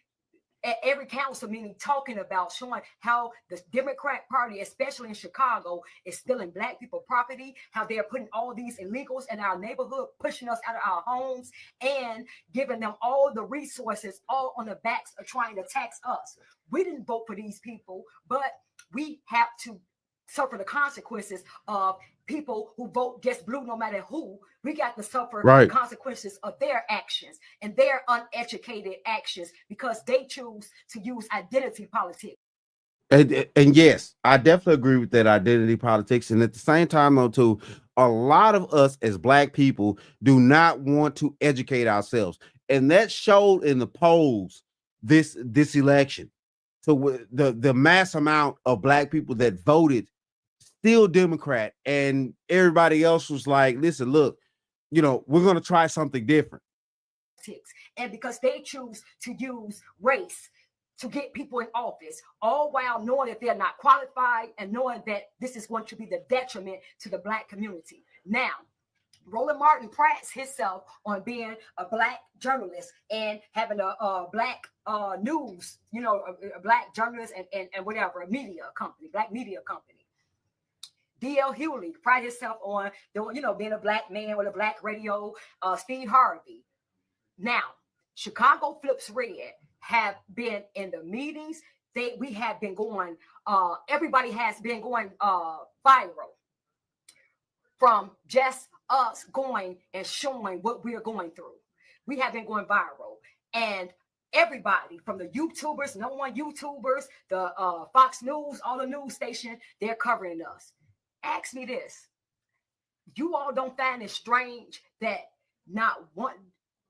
council meeting talking about showing how the Democrat Party, especially in Chicago, is stealing Black people property, how they're putting all these illegals in our neighborhood, pushing us out of our homes, and giving them all the resources, all on the backs of trying to tax us. We didn't vote for these people, but we have to suffer the consequences of people who vote just blue no matter who. We got to suffer the consequences of their actions and their uneducated actions because they choose to use identity politics. And yes, I definitely agree with that identity politics. And at the same time, though, too, a lot of us as Black people do not want to educate ourselves. And that showed in the polls this election. So the mass amount of Black people that voted still Democrat, and everybody else was like, listen, look, you know, we're going to try something different. And because they choose to use race to get people in office, all while knowing that they're not qualified and knowing that this is going to be the detriment to the Black community. Now, Roland Martin prides himself on being a Black journalist and having a Black news, you know, a Black journalist and whatever, a media company, Black media company. D.L. Hewley pride himself on, you know, being a Black man with a Black radio. Steve Harvey. Now, Chicago Flips Red have been in the meetings. We have been going, everybody has been going viral from just us going and showing what we're going through. We have been going viral. And everybody from the YouTubers, no one YouTubers, the Fox News, all the news station, they're covering us. Ask me this. You all don't find it strange that not one,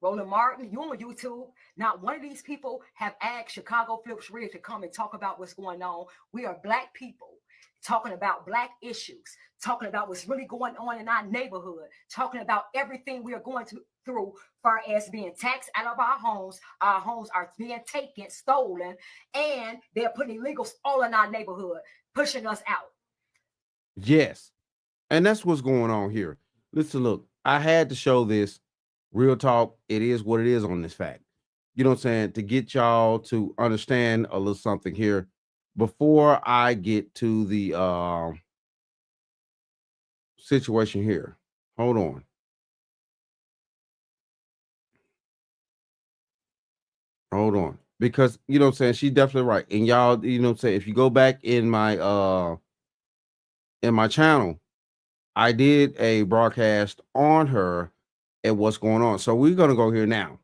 Roland Martin, you on YouTube, not one of these people have asked Chicago Flips Red to come and talk about what's going on. We are Black people. talking about Black issues, talking about what's really going on in our neighborhood, talking about everything we are going through far as being taxed out of our homes are being taken, stolen, and they're putting illegals all in our neighborhood, pushing us out. Yes. And that's what's going on here. Listen, look, I had to show this. Real talk, it is what it is on this fact. You know what I'm saying? To get y'all to understand a little something here before I get to the situation here. Hold on. Hold on. Because you know what I'm saying, she's definitely right. And y'all, you know what I'm saying, if you go back in my channel, I did a broadcast on her and what's going on. So we're gonna go here now.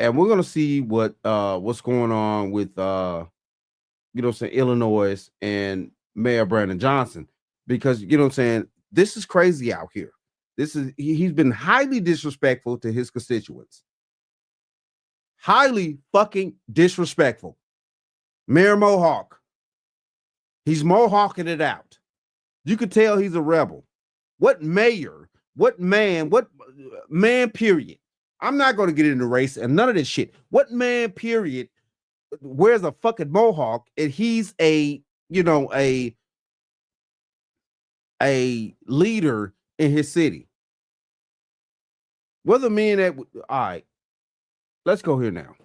And we're gonna see what's going on with you know what I'm saying, Illinois and Mayor Brandon Johnson. Because you know what I'm saying, this is crazy out here. He's been highly disrespectful to his constituents. Highly fucking disrespectful. Mayor Mohawk. He's Mohawking it out. You could tell he's a rebel. What mayor, what man, period. I'm not going to get into race and none of this shit. What man, period, wears a fucking mohawk and he's a leader in his city? Whether men that, all right, let's go here now.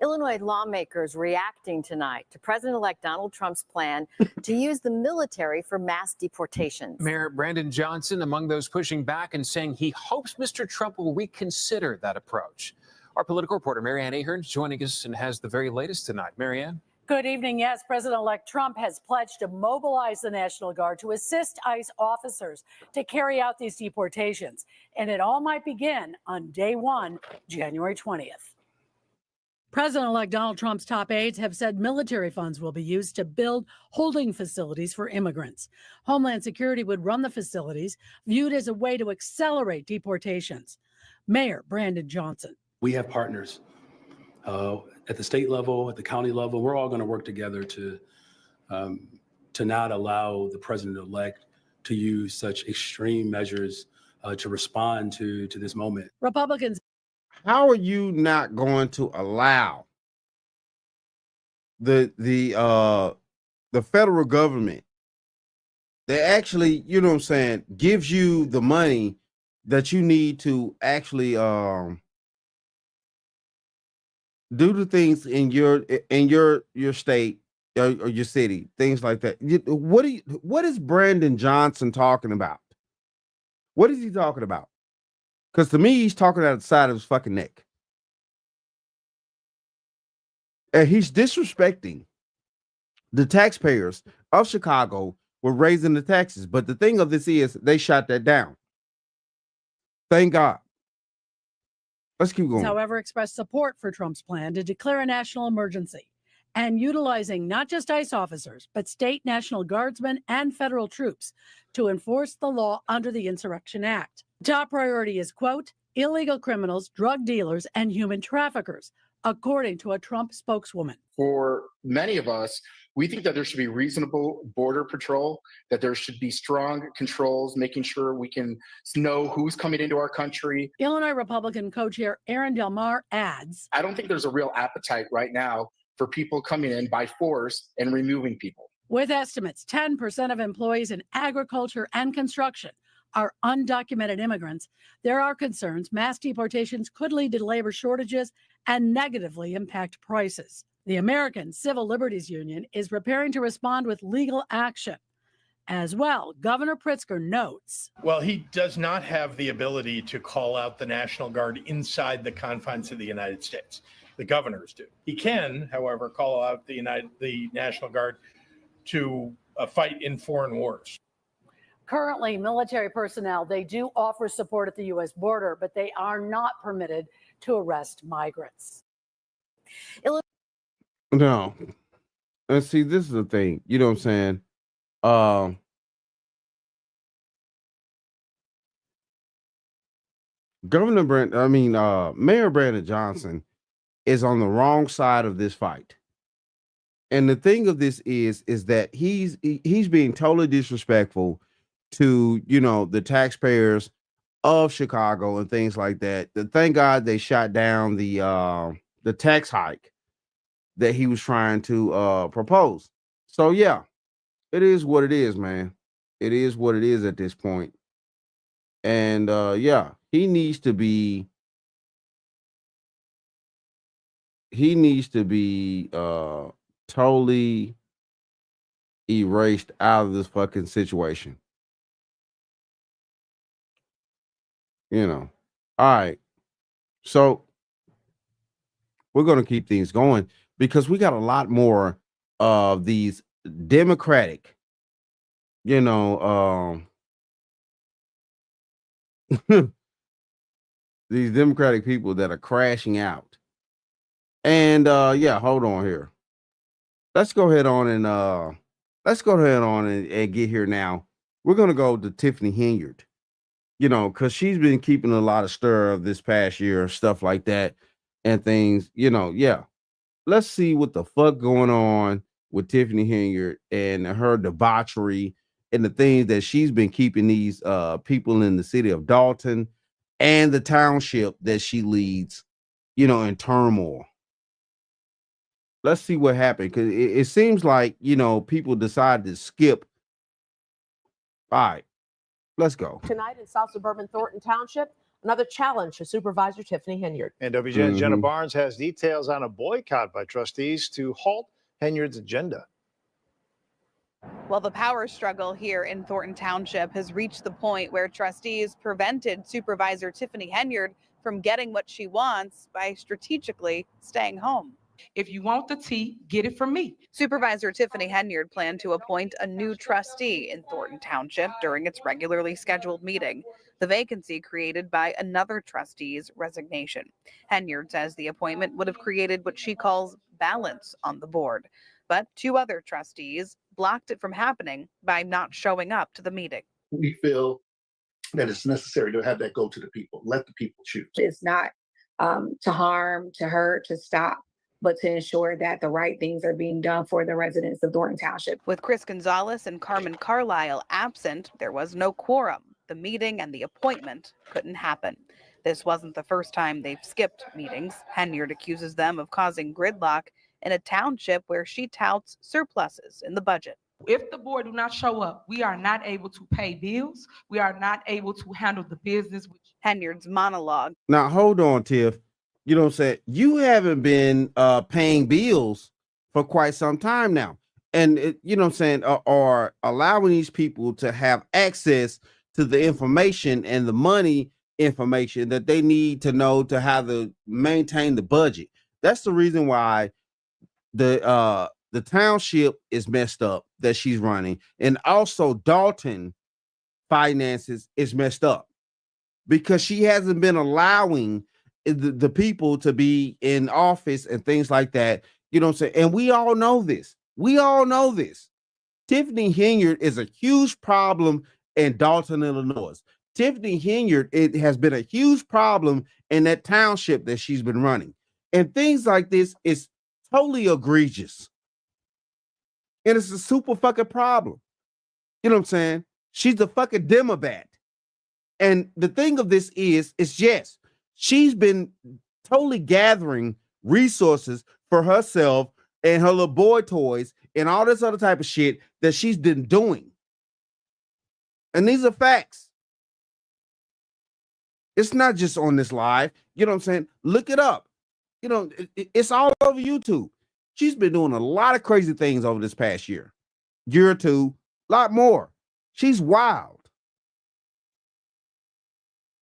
Illinois lawmakers reacting tonight to President-elect Donald Trump's plan to use the military for mass deportations. Mayor Brandon Johnson among those pushing back and saying he hopes Mr. Trump will reconsider that approach. Our political reporter, Marianne Ahern, joining us and has the very latest tonight. Marianne? Good evening. Yes, President-elect Trump has pledged to mobilize the National Guard to assist ICE officers to carry out these deportations. And it all might begin on day one, January 20th. President-elect Donald Trump's top aides have said military funds will be used to build holding facilities for immigrants. Homeland Security would run the facilities, viewed as a way to accelerate deportations. Mayor Brandon Johnson. We have partners at the state level, at the county level. We're all going to work together to not allow the president-elect to use such extreme measures to respond to this moment. Republicans. How are you not going to allow the federal government that actually, you know what I'm saying, gives you the money that you need to actually do the things in your state or your city, things like that? What is Brandon Johnson talking about? What is he talking about? Because to me, he's talking out the side of his fucking neck. And he's disrespecting the taxpayers of Chicago with raising the taxes. But the thing of this is, they shot that down. Thank God. Let's keep going. However, expressed support for Trump's plan to declare a national emergency and utilizing not just ICE officers, but state National Guardsmen and federal troops to enforce the law under the Insurrection Act. Top priority is, quote, illegal criminals, drug dealers, and human traffickers, according to a Trump spokeswoman. For many of us, we think that there should be reasonable border patrol, that there should be strong controls, making sure we can know who's coming into our country. Illinois Republican co-chair Aaron Del Mar adds, I don't think there's a real appetite right now for people coming in by force and removing people. With estimates, 10% of employees in agriculture and construction are undocumented immigrants, there are concerns mass deportations could lead to labor shortages and negatively impact prices. The American Civil Liberties Union is preparing to respond with legal action. As well, Governor Pritzker notes. Well, he does not have the ability to call out the National Guard inside the confines of the United States. The governors do. He can, however, call out the National Guard to fight in foreign wars. Currently, military personnel, they do offer support at the U.S. border, but they are not permitted to arrest migrants. No. And see, this is the thing. You know what I'm saying? Mayor Brandon Johnson is on the wrong side of this fight. And the thing of this is that he's being totally disrespectful to, you know, the taxpayers of Chicago and things like that. Thank God they shot down the tax hike that he was trying to propose. So yeah, it is what it is, man. It is what it is at this point. And yeah, he needs to be totally erased out of this fucking situation. You know. All right. So we're going to keep things going because we got a lot more of these Democratic, you know, these Democratic people that are crashing out. And yeah, hold on here. Let's go ahead on and get here now. We're going to go to Tiffany Henyard, you know, because she's been keeping a lot of stir of this past year, stuff like that and things, you know. Yeah. Let's see what the fuck going on with Tiffany Henyard and her debauchery and the things that she's been keeping these people in the city of Dalton and the township that she leads, you know, in turmoil. Let's see what happened, because it seems like, you know, people decided to skip. All right, let's go. Tonight in South Suburban Thornton Township, another challenge to Supervisor Tiffany Henyard. And WGN's Jenna Barnes has details on a boycott by trustees to halt Henyard's agenda. Well, the power struggle here in Thornton Township has reached the point where trustees prevented Supervisor Tiffany Henyard from getting what she wants by strategically staying home. If you want the tea, get it from me. Supervisor Tiffany Henyard planned to appoint a new trustee in Thornton Township during its regularly scheduled meeting. The vacancy created by another trustee's resignation. Henyard says the appointment would have created what she calls balance on the board. But two other trustees blocked it from happening by not showing up to the meeting. We feel that it's necessary to have that go to the people. Let the people choose. It's not to harm, to hurt, to stop, but to ensure that the right things are being done for the residents of Thornton Township. With Chris Gonzalez and Carmen Carlisle absent, there was no quorum. The meeting and the appointment couldn't happen. This wasn't the first time they've skipped meetings. Henyard accuses them of causing gridlock in a township where she touts surpluses in the budget. If the board do not show up, we are not able to pay bills. We are not able to handle the business. Henyard's monologue. Now, hold on, Tiff. You know what I'm saying? You haven't been paying bills for quite some time now. And, you know what I'm saying, are allowing these people to have access to the information and the money information that they need to know to how to maintain the budget. That's the reason why the township is messed up that she's running. And also Dalton finances is messed up because she hasn't been allowing the people to be in office and things like that. You know what I'm saying? And we all know this. We all know this. Tiffany Henyard is a huge problem in Dalton, Illinois. Tiffany Henyard, it has been a huge problem in that township that she's been running. And things like this is totally egregious. And it's a super fucking problem. You know what I'm saying? She's a fucking Democrat. And the thing of this is yes, she's been totally gathering resources for herself and her little boy toys and all this other type of shit that she's been doing. And these are facts. It's not just on this live. You know what I'm saying? Look it up. You know, it's all over YouTube. She's been doing a lot of crazy things over this past year or two, a lot more. She's wild.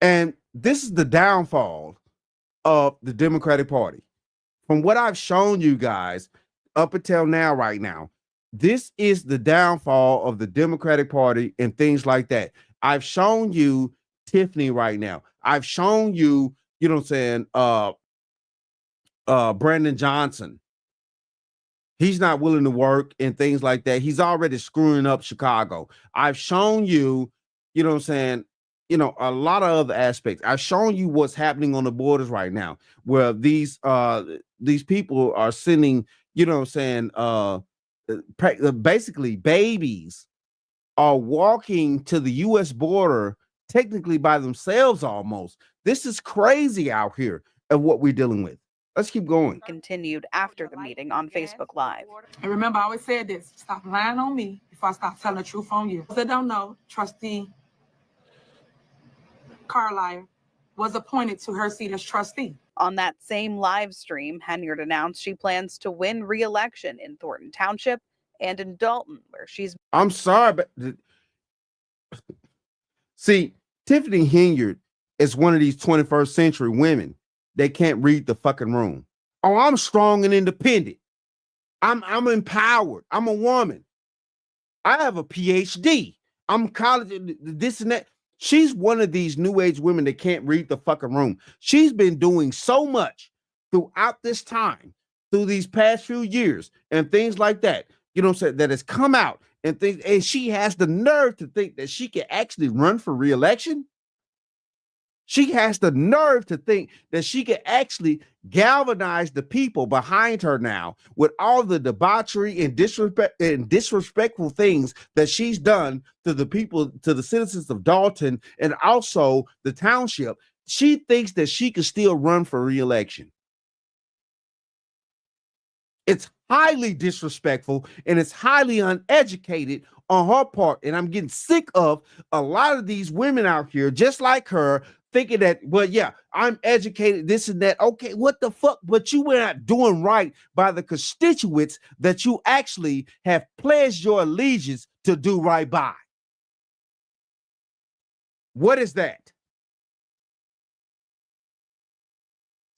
And this is the downfall of the Democratic Party. From what I've shown you guys up until now, right now, this is the downfall of the Democratic Party and things like that. I've shown you Tiffany right now. I've shown you, you know what I'm saying, Brandon Johnson. He's not willing to work and things like that. He's already screwing up Chicago. I've shown you, you know what I'm saying, you know, a lot of other aspects. I've shown you what's happening on the borders right now, where these people are sending, you know what I'm saying, basically babies are walking to the U.S. border technically by themselves almost. This is crazy out here of what we're dealing with. Let's keep going. Continued after the meeting on Facebook Live. And remember, I always said this: stop lying on me before I start telling the truth on you. Those that don't know, Trustee Carlisle was appointed to her seat as trustee. On that same live stream, Henyard announced she plans to win re-election in Thornton Township and in Dalton, where she's. I'm sorry, but see, Tiffany Henyard is one of these 21st century women. They can't read the fucking room. Oh, I'm strong and independent. I'm empowered. I'm a woman. I have a PhD. I'm college, this and that. She's one of these new age women that can't read the fucking room. She's been doing so much throughout this time, through these past few years and things like that, you know what I'm saying, that has come out and things, and she has the nerve to think that she can actually run for re-election. She has the nerve to think that she can actually galvanize the people behind her now with all the debauchery and disrespectful things that she's done to the people, to the citizens of Dalton and also the township. She thinks that she can still run for re-election. It's highly disrespectful and it's highly uneducated on her part. And I'm getting sick of a lot of these women out here, just like her, thinking that, well, yeah, I'm educated, this and that. Okay, what the fuck? But you were not doing right by the constituents that you actually have pledged your allegiance to do right by. What is that?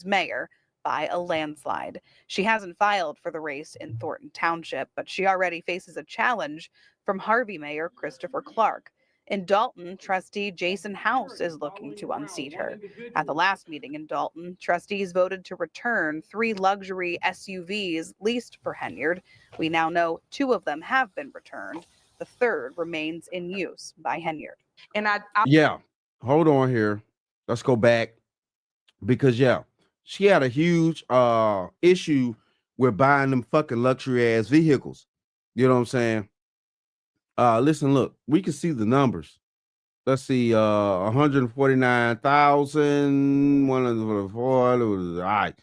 Mayor by a landslide. She hasn't filed for the race in Thornton Township, but she already faces a challenge from Harvey Mayor Christopher Clark. In Dalton, trustee Jason House is looking to unseat her. At the last meeting in Dalton, trustees voted to return 3 luxury SUVs leased for Henyard. We now know 2 of them have been returned. The 3rd remains in use by Henyard. And Yeah, hold on here. Let's go back because she had a huge issue with buying them fucking luxury ass vehicles. You know what I'm saying? Listen, look, we can see the numbers. Let's see, 149,000, 104. All right.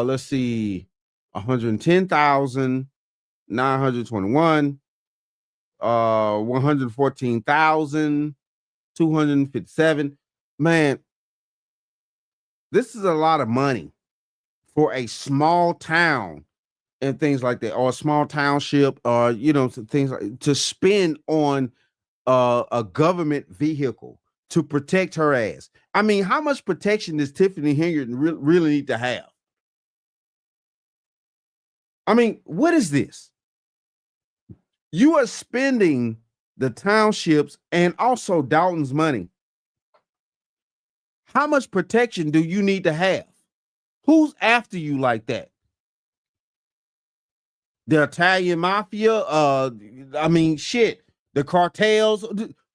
Let's see, 110,921, 114,257. Man, this is a lot of money for a small town and things like that, or a small township, or you know, things like to spend on a government vehicle to protect her ass. I mean, how much protection does Tiffany Henyard really need to have? I mean, what is this? You are spending the townships and also Dalton's money. How much protection do you need to have? Who's after you like that? The Italian mafia, I mean, shit, the cartels.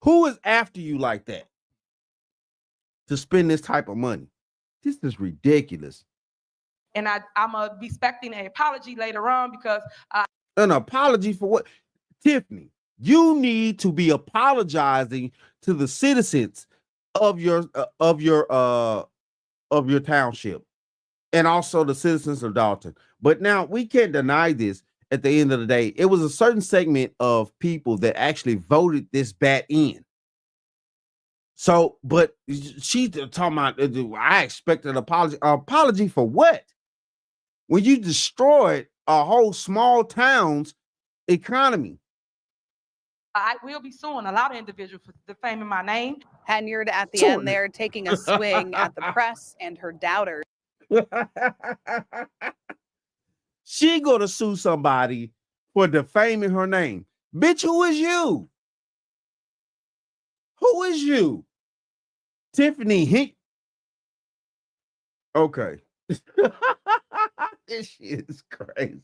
Who is after you like that to spend this type of money? This is ridiculous. And I'm going to be expecting an apology later on because an apology for what? Tiffany, you need to be apologizing to the citizens of your township and also the citizens of Dalton. But now we can't deny this. At the end of the day, it was a certain segment of people that actually voted this bat in. So, but she's talking about, I expect an apology. Apology for what? When you destroyed a whole small town's economy. I will be suing a lot of individuals for defaming my name. Henyard at the end there taking a swing at the press and her doubters. She gonna sue somebody for defaming her name. Bitch, who is you? Who is you? Tiffany Okay. This shit is crazy.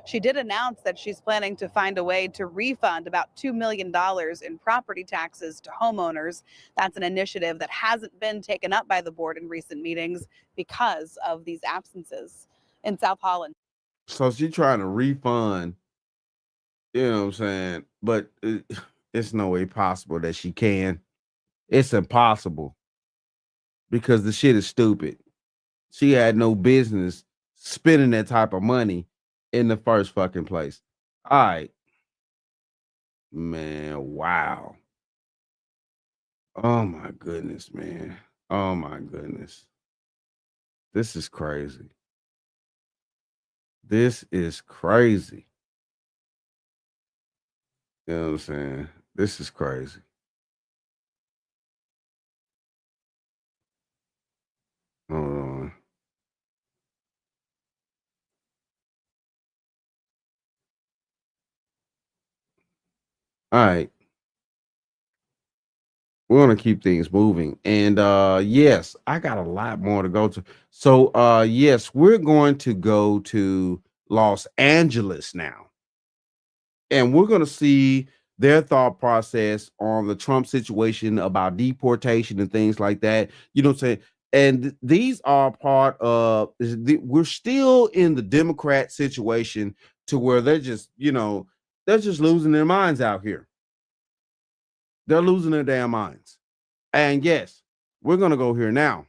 She did announce that she's planning to find a way to refund about $2 million in property taxes to homeowners. That's an initiative that hasn't been taken up by the board in recent meetings because of these absences. In South Holland. So she's trying to refund, you know what I'm saying? But it's no way possible that she can. It's impossible because the shit is stupid. She had no business spending that type of money in the first fucking place. All right. Man, wow. Oh my goodness, man. Oh my goodness. This is crazy. This is crazy. You know what I'm saying? This is crazy. Hold on. All right. We're gonna keep things moving. And yes, I got a lot more to go to. So yes, we're going to go to Los Angeles now. And we're going to see their thought process on the Trump situation about deportation and things like that. You know what I'm saying? And these are part of we're still in the Democrat situation to where they're just, they're just losing their minds out here. They're losing their damn minds. And yes, we're going to go here now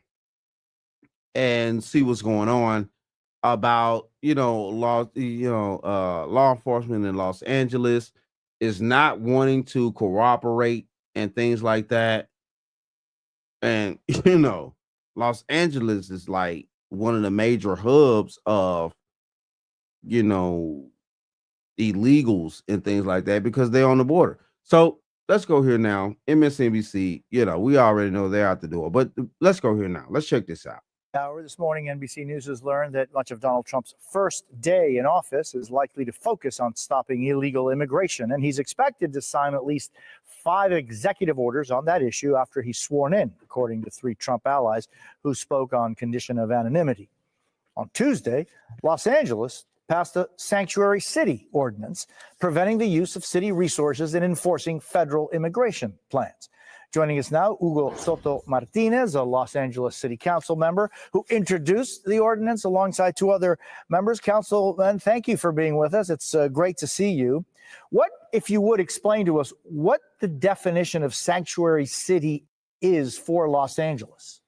and see what's going on about law enforcement in Los Angeles is not wanting to cooperate and things like that. And Los Angeles is like one of the major hubs of illegals and things like that because they're on the border. So let's go here now. MSNBC, we already know they're out the door, but let's go here now. Let's check this out. Hour this morning, NBC News has learned that much of Donald Trump's first day in office is likely to focus on stopping illegal immigration, and he's expected to sign at least 5 executive orders on that issue after he's sworn in, according to 3 Trump allies who spoke on condition of anonymity. On Tuesday, Los Angeles passed a sanctuary city ordinance preventing the use of city resources in enforcing federal immigration plans. Joining us now, Hugo Soto Martinez, a Los Angeles City Council member who introduced the ordinance alongside 2 other members. Councilman, thank you for being with us. It's great to see you. What, if you would explain to us, what the definition of sanctuary city is for Los Angeles?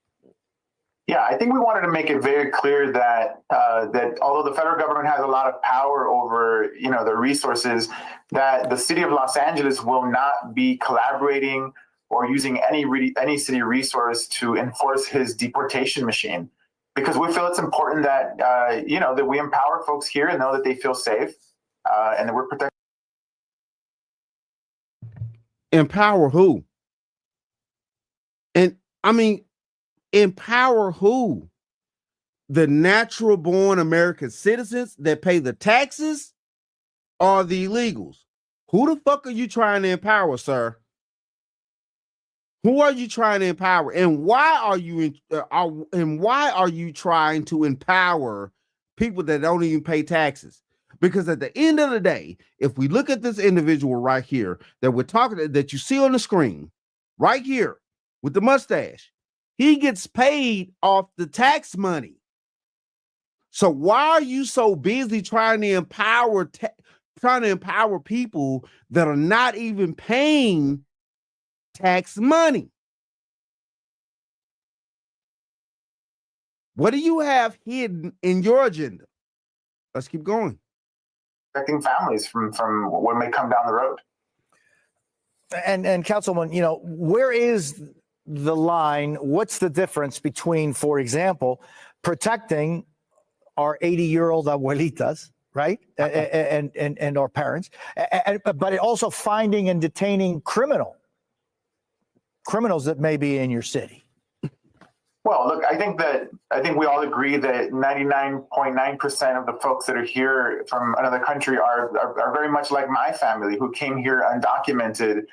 Yeah, I think we wanted to make it very clear that that although the federal government has a lot of power over, the resources, that the city of Los Angeles will not be collaborating or using any city resource to enforce his deportation machine, because we feel it's important that that we empower folks here and know that they feel safe and that we're protecting. Empower who? And I mean, empower who? The natural born American citizens that pay the taxes or the illegals? Who the fuck are you trying to empower, sir? Who are you trying to empower, and why are you trying to empower people that don't even pay taxes? Because at the end of the day, if we look at this individual right here that you see on the screen, right here with the mustache, he gets paid off the tax money. So why are you so busy trying to empower people that are not even paying tax money? What do you have hidden in your agenda? Let's keep going. Protecting families from what may come down the road. And Councilman, where is the line? What's the difference between, for example, protecting our 80-year-old abuelitas, right, and our parents, but also finding and detaining criminals that may be in your city? Well, look, I think we all agree that 99.9% of the folks that are here from another country are very much like my family, who came here undocumented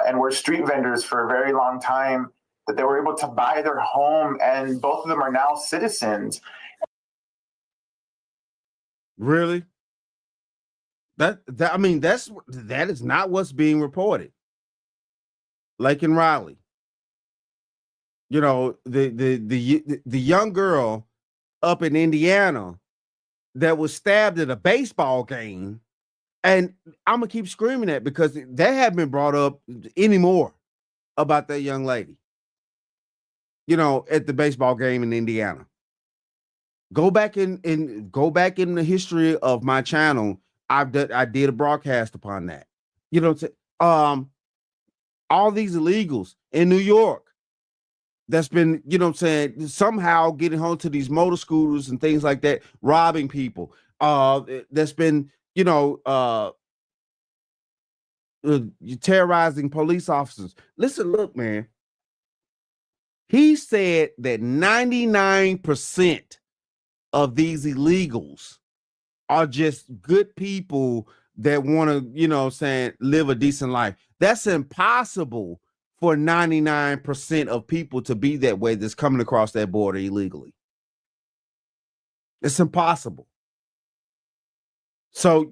and were street vendors for a very long time, that they were able to buy their home, and both of them are now citizens. Really? That is not what's being reported. Like in Raleigh, the young girl up in Indiana that was stabbed at a baseball game. And I'm gonna keep screaming that because that haven't been brought up anymore about that young lady, at the baseball game in Indiana. Go back in the history of my channel. I did a broadcast upon that. All these illegals in New York that's been, somehow getting home to these motor scooters and things like that, robbing people. That's been, terrorizing police officers. Listen, look, man. He said that 99% of these illegals are just good people that want to, live a decent life. That's impossible for 99% of people to be that way that's coming across that border illegally. It's impossible. So,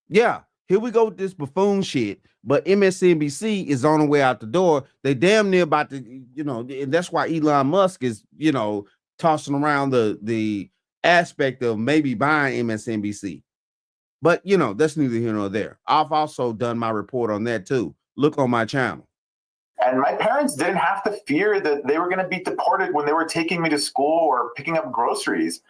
yeah, here we go with this buffoon shit, but MSNBC is on the way out the door. They damn near about to, and that's why Elon Musk is, tossing around the aspect of maybe buying MSNBC. But, that's neither here nor there. I've also done my report on that too. Look on my channel. And my parents didn't have to fear that they were going to be deported when they were taking me to school or picking up groceries.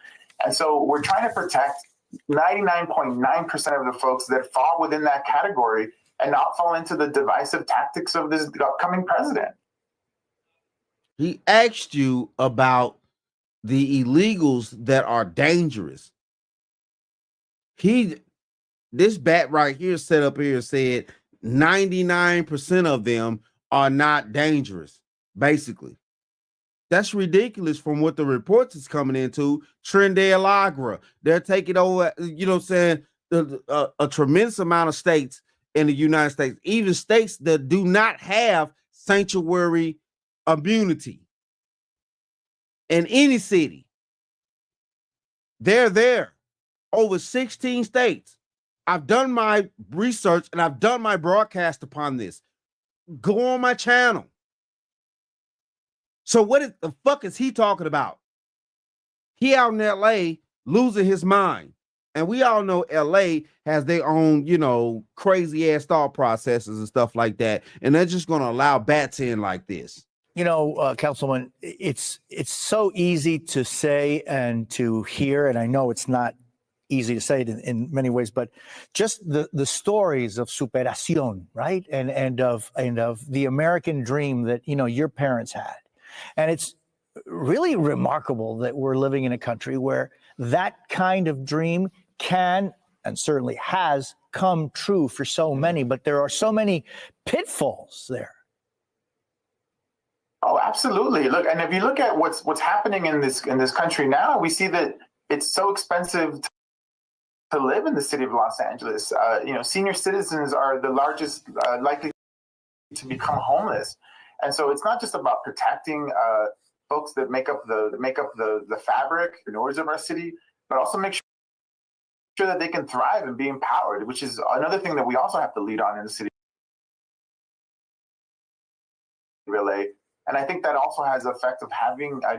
And so we're trying to protect 99.9% of the folks that fall within that category and not fall into the divisive tactics of this upcoming president. He asked you about the illegals that are dangerous. This bat right here set up here said 99% of them are not dangerous, basically. That's ridiculous from what the reports is coming into. Trinidad Lagra, they're taking over, a tremendous amount of states in the United States, even states that do not have sanctuary immunity. In any city, they're there. Over 16 states. I've done my research and I've done my broadcast upon this. Go on my channel. So what the fuck is he talking about? He out in LA losing his mind. And we all know LA has their own, crazy ass thought processes and stuff like that. And they're just going to allow bats in like this. Councilman, it's so easy to say and to hear, and I know it's not easy to say it in many ways, but just the stories of superación, right, and of the American dream that your parents had, and it's really remarkable that we're living in a country where that kind of dream can and certainly has come true for so many, but there are so many pitfalls there. Oh, absolutely. Look, and if you look at what's happening in this country now, we see that it's so expensive to live in the city of Los Angeles. Senior citizens are the largest likely to become homeless, and so it's not just about protecting folks that make up the fabric, the noise of our city, but also make sure that they can thrive and be empowered, which is another thing that we also have to lead on in the city of LA. And I think that also has the effect of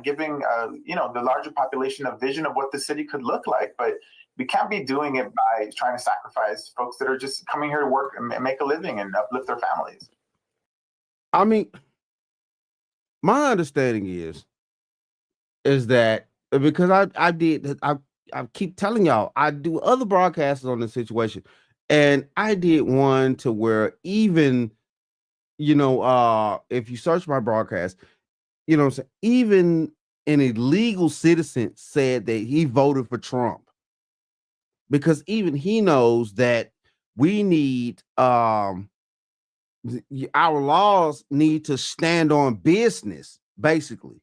giving the larger population a vision of what the city could look like. But we can't be doing it by trying to sacrifice folks that are just coming here to work and make a living and uplift their families. I mean, my understanding is that because I keep telling y'all, I do other broadcasts on this situation, and I did one to where even, if you search my broadcast, even an illegal citizen said that he voted for Trump because even he knows that we need our laws need to stand on business, basically.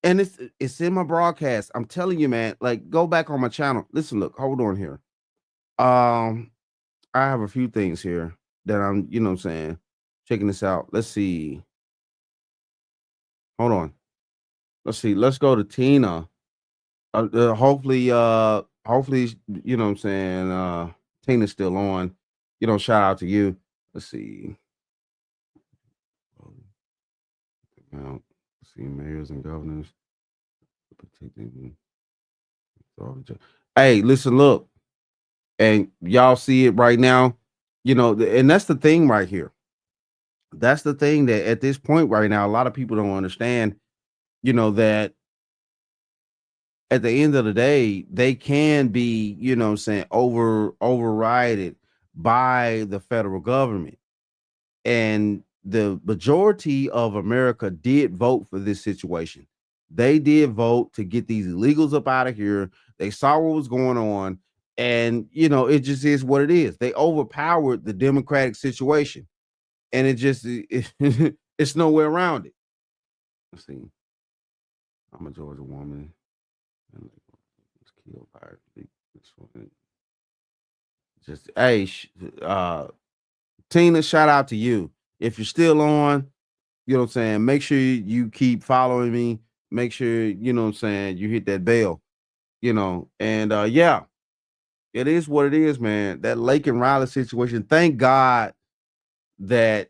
And it's in my broadcast. I'm telling you, man, like, go back on my channel. Listen, look, hold on here. I have a few things here that I'm, checking this out. Let's see. Hold on. Let's see. Let's go to Tina. Hopefully, Tina's still on. Shout out to you. Let's see. Let's see, mayors and governors protecting Hey, listen, look, and y'all see it right now, and that's the thing right here. That's the thing that at this point right now, a lot of people don't understand, that at the end of the day, they can be, overridden by the federal government. And the majority of America did vote for this situation. They did vote to get these illegals up out of here. They saw what was going on. And, it just is what it is. They overpowered the democratic situation. And it's nowhere around it. Let's see. I'm a Georgia woman. Killed by just hey, Tina, shout out to you. If you're still on, make sure you keep following me. Make sure, you hit that bell, and yeah, it is what it is, man. That Lake and Riley situation, thank God that,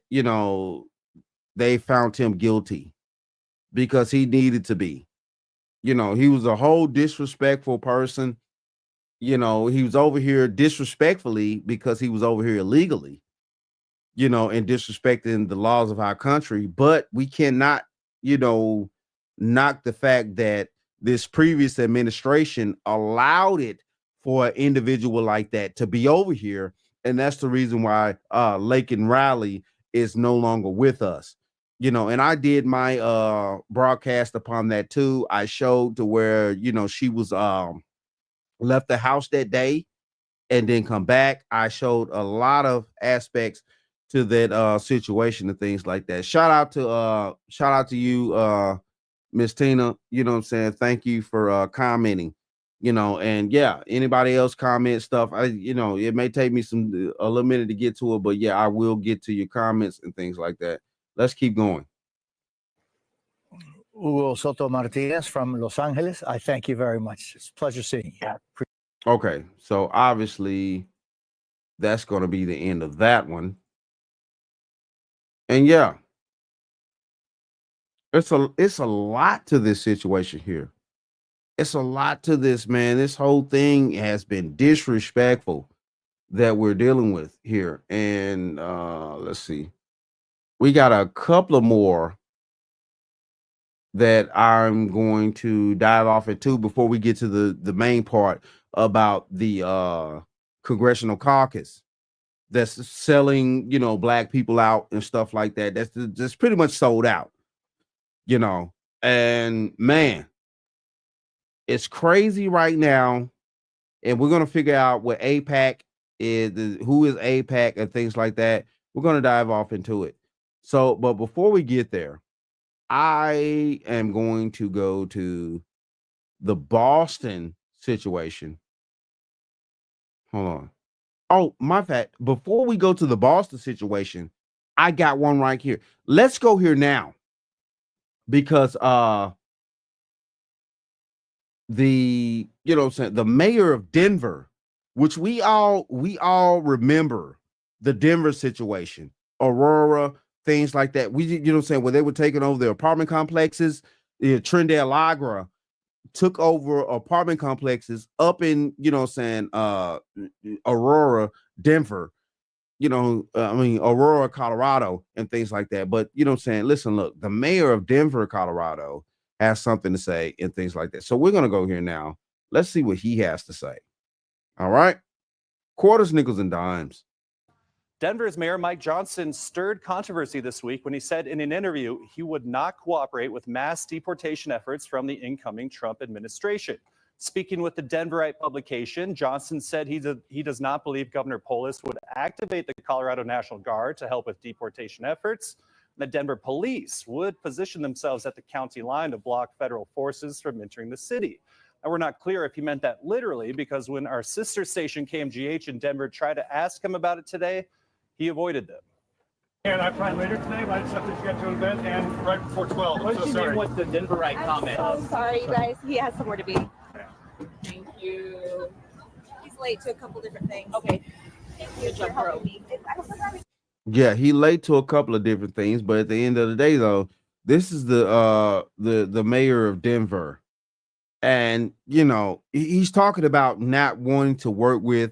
they found him guilty because he needed to be. He was a whole disrespectful person. He was over here disrespectfully because he was over here illegally, and disrespecting the laws of our country. But we cannot, knock the fact that this previous administration allowed it for an individual like that to be over here. And that's the reason why Lake and Riley is no longer with us. And I did my broadcast upon that too. I showed to where, she was left the house that day and then come back. I showed a lot of aspects to that situation and things like that. Shout out to you, Miss Tina. You know what I'm saying? Thank you for commenting. And yeah, anybody else comment stuff. It may take me a little minute to get to it, but yeah, I will get to your comments and things like that. Let's keep going. Hugo Soto Martinez from Los Angeles. I thank you very much. It's a pleasure seeing you. Okay, so obviously that's going to be the end of that one. And yeah, it's a lot to this situation here. It's a lot to this, man. This whole thing has been disrespectful that we're dealing with here. And let's see. We got a couple of more that I'm going to dive off into before we get to the main part about the Congressional Caucus that's selling, black people out and stuff like that. That's pretty much sold out, and man, it's crazy right now. And we're going to figure out what AIPAC is, who is AIPAC and things like that. We're going to dive off into it. So, but before we get there, I am going to go to the Boston situation. Hold on. Oh, my bad. Before we go to the Boston situation, I got one right here. Let's go here now. Because the mayor of Denver, which we all remember the Denver situation, Aurora, things like that. We where they were taking over the apartment complexes. Trindale Agra took over apartment complexes up in Aurora, Denver, Aurora, Colorado, and things like that. But listen, look, the mayor of Denver, Colorado has something to say and things like that. So we're going to go here now. Let's see what he has to say. All right. Quarters, nickels, and dimes. Denver's Mayor Mike Johnson stirred controversy this week when he said in an interview he would not cooperate with mass deportation efforts from the incoming Trump administration. Speaking with the Denverite publication, Johnson said he does not believe Governor Polis would activate the Colorado National Guard to help with deportation efforts. The Denver police would position themselves at the county line to block federal forces from entering the city. And we're not clear if he meant that literally, because when our sister station KMGH in Denver tried to ask him about it today, he avoided them. And I plan later today, but I just have to get to an event and right before 12. What did you mean with the Denverite comment? I'm so sorry, you guys. He has somewhere to be. Thank you. He's late to a couple different things. Okay. Thank you for helping me. Yeah, he late to a couple of different things, but at the end of the day, though, this is the mayor of Denver, And, you know, he's talking about not wanting to work with,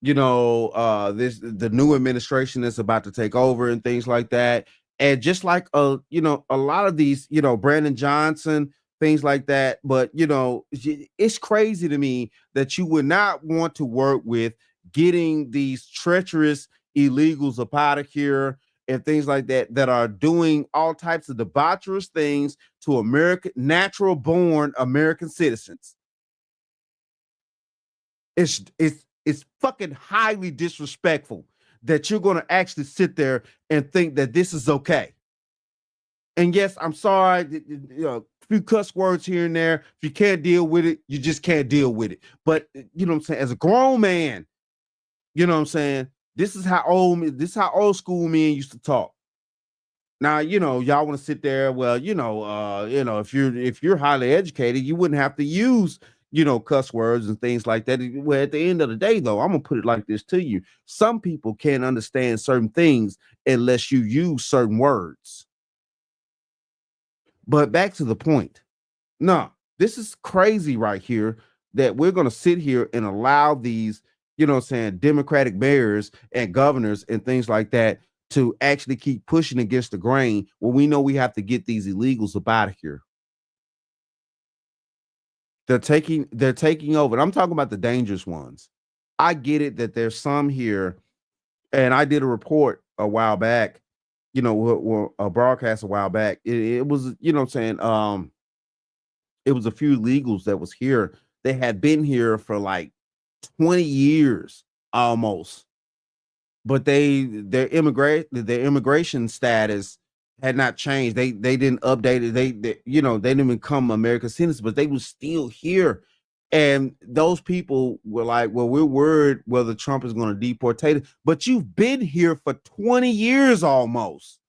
you know, the new administration that's about to take over and things like that. And just like, you know, a lot of these, you know, Brandon Johnson, things like that. But, you know, it's crazy to me that you would not want to work with getting these treacherous illegals up out of here and things like that, that are doing all types of debaucherous things to American, natural born American citizens. It's fucking highly disrespectful that you're going to actually sit there and think that this is okay. And yes, I'm sorry, you know, a few cuss words here and there. If you can't deal with it, you just can't deal with it. But you know what I'm saying? As a grown man, you know what I'm saying? This is how old school men used to talk. Now, you know, y'all want to sit there. Well, you know, if you're highly educated, you wouldn't have to use, you know, cuss words and things like that. Well, at the end of the day, though, I'm gonna put it like this to you: some people can't understand certain things unless you use certain words. But back to the point. No, this is crazy right here that we're gonna sit here and allow these, you know what I'm saying, Democratic mayors and governors and things like that to actually keep pushing against the grain when we know we have to get these illegals up out of here. They're taking over. And I'm talking about the dangerous ones. I get it that there's some here, and I did a report a while back, you know, a broadcast a while back. It was, you know what I'm saying, it was a few illegals that was here. They had been here for like 20 years almost. But their immigration status had not changed. They didn't update it. They you know, they didn't become American citizens, but they were still here. And those people were like, well, we're worried whether Trump is going to deportate it. But you've been here for 20 years almost.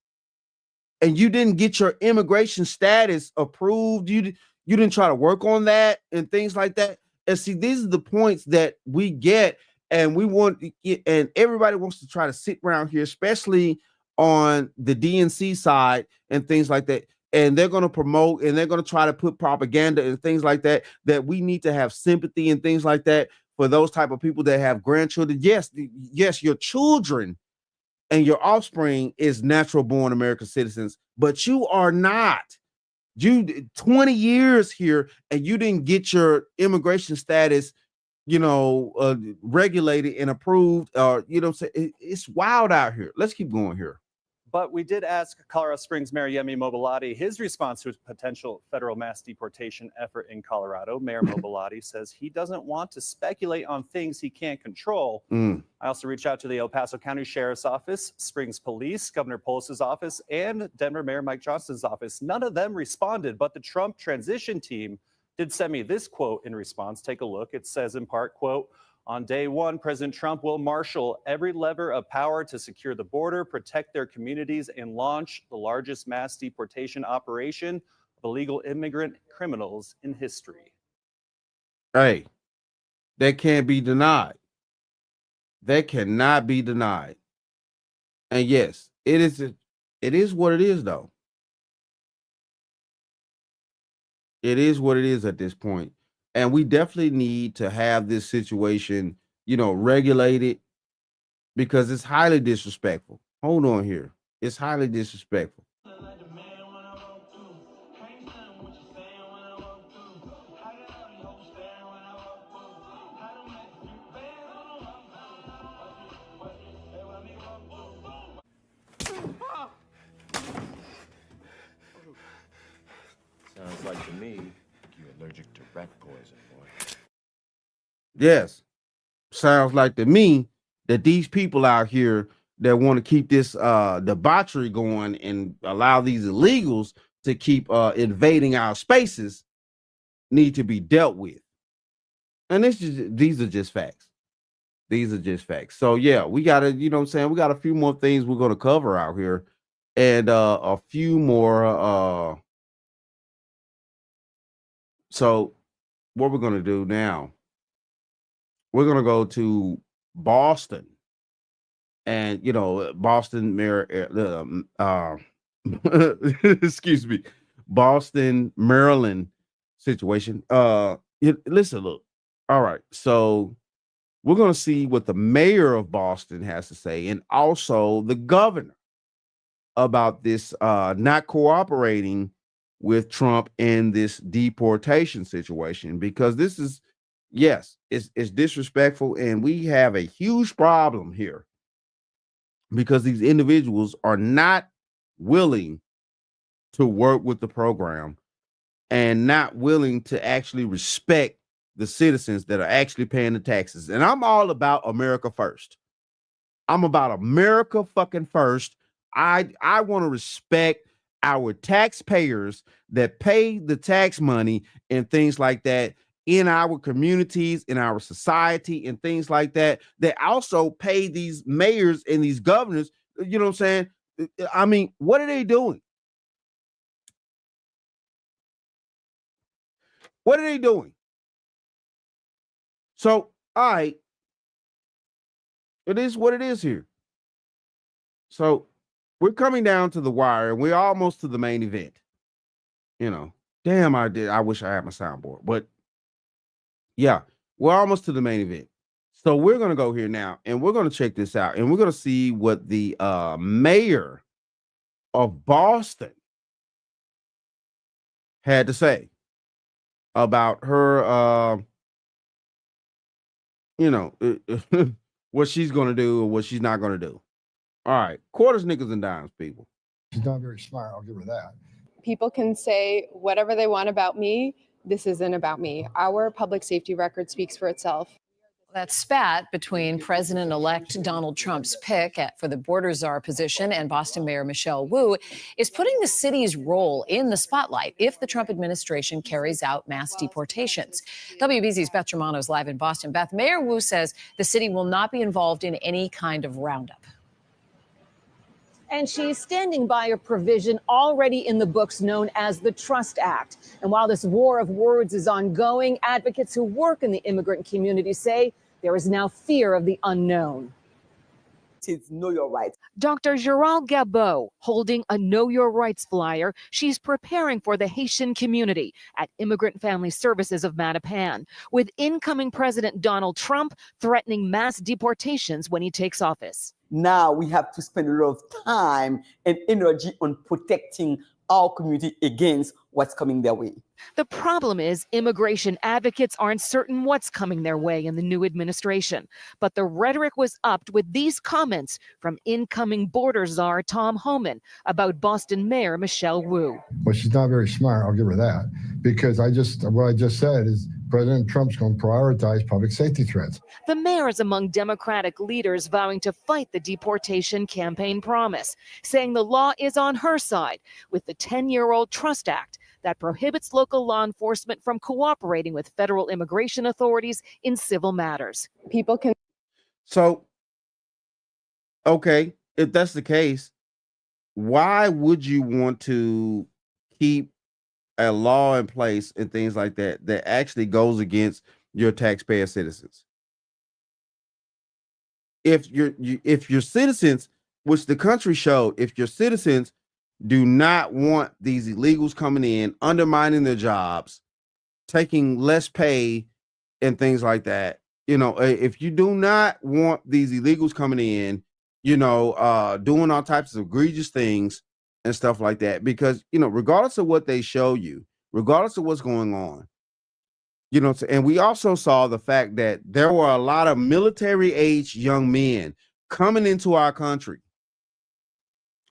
And you didn't get your immigration status approved. You didn't try to work on that and things like that. And see, these are the points that we get. And we want, and everybody wants to try to sit around here, especially on the DNC side and things like that. And they're going to promote and they're going to try to put propaganda and things like that, that we need to have sympathy and things like that for those type of people that have grandchildren. Yes, your children and your offspring is natural born American citizens, but you are not. You 20 years here and you didn't get your immigration status, you know, regulated and approved, you know, it's wild out here. Let's keep going here. But we did ask Colorado Springs Mayor Yemi Mobilotti his response to a potential federal mass deportation effort in Colorado. Mayor Mobilotti says he doesn't want to speculate on things he can't control. I also reached out to the El Paso County Sheriff's Office, Springs Police, Governor Polis's office, and Denver Mayor Mike Johnson's office. None of them responded, but the Trump transition team did send me this quote in response. Take a look. It says in part, quote, on day one, President Trump will marshal every lever of power to secure the border, protect their communities, and launch the largest mass deportation operation of illegal immigrant criminals in history. Hey, that can't be denied. That cannot be denied. And yes, it is what it is, though. It is what it is at this point. And we definitely need to have this situation, you know, regulated because it's highly disrespectful. Hold on here. It's highly disrespectful. Sounds like to me you're allergic to rat poison, boy. Yes. Sounds like to me that these people out here that want to keep this debauchery going and allow these illegals to keep invading our spaces need to be dealt with. And these are just facts. These are just facts. So yeah, we gotta, you know what I'm saying, we got a few more things we're gonna cover out here, and a few more so what we're gonna do now, we're gonna go to Boston. And you know, Boston Mayor, excuse me, Boston, Maryland situation. Listen, look. All right, so we're going to see what the mayor of Boston has to say, and also the governor about this not cooperating with Trump in this deportation situation, because this is, yes, it's disrespectful, and we have a huge problem here because these individuals are not willing to work with the program and not willing to actually respect the citizens that are actually paying the taxes. And I'm all about America first. I'm about America fucking first. I want to respect our taxpayers that pay the tax money and things like that in our communities, in our society, and things like that, that also pay these mayors and these governors. You know what I'm saying? I mean, what are they doing? What are they doing? So, all right, it is what it is here. So we're coming down to the wire, and we're almost to the main event. You know, damn, I wish I had my soundboard, but yeah, we're almost to the main event. So we're gonna go here now, and we're gonna check this out, and we're gonna see what the mayor of Boston had to say about her, what she's gonna do or what she's not gonna do. All right, quarters, nickels, and dimes, people. She's not very smart, I'll give her that. People can say whatever they want about me. This isn't about me. Our public safety record speaks for itself. That spat between President-elect Donald Trump's pick for the border czar position and Boston Mayor Michelle Wu is putting the city's role in the spotlight if the Trump administration carries out mass deportations. WBZ's Beth Germano is live in Boston. Beth, Mayor Wu says the city will not be involved in any kind of roundup. And she's standing by a provision already in the books known as the Trust Act. And while this war of words is ongoing, advocates who work in the immigrant community say there is now fear of the unknown. Know Your Rights. Dr. Gerald Gabot holding a Know Your Rights flyer. She's preparing for the Haitian community at Immigrant Family Services of Mattapan, with incoming President Donald Trump threatening mass deportations when he takes office. Now we have to spend a lot of time and energy on protecting our community against what's coming their way. The problem is immigration advocates aren't certain what's coming their way in the new administration. But the rhetoric was upped with these comments from incoming border czar Tom Homan about Boston Mayor Michelle Wu. Well, she's not very smart, I'll give her that, because what I just said is President Trump's going to prioritize public safety threats. The mayor is among Democratic leaders vowing to fight the deportation campaign promise, saying the law is on her side with the 10-year-old Trust Act that prohibits local law enforcement from cooperating with federal immigration authorities in civil matters. People can. So, okay, if that's the case, why would you want to keep a law in place and things like that that actually goes against your taxpayer citizens? If your citizens, which the country showed, if your citizens do not want these illegals coming in, undermining their jobs, taking less pay and things like that, if you do not want these illegals coming in, doing all types of egregious things and stuff like that, because, regardless of what they show you, regardless of what's going on, and we also saw the fact that there were a lot of military-age young men coming into our country,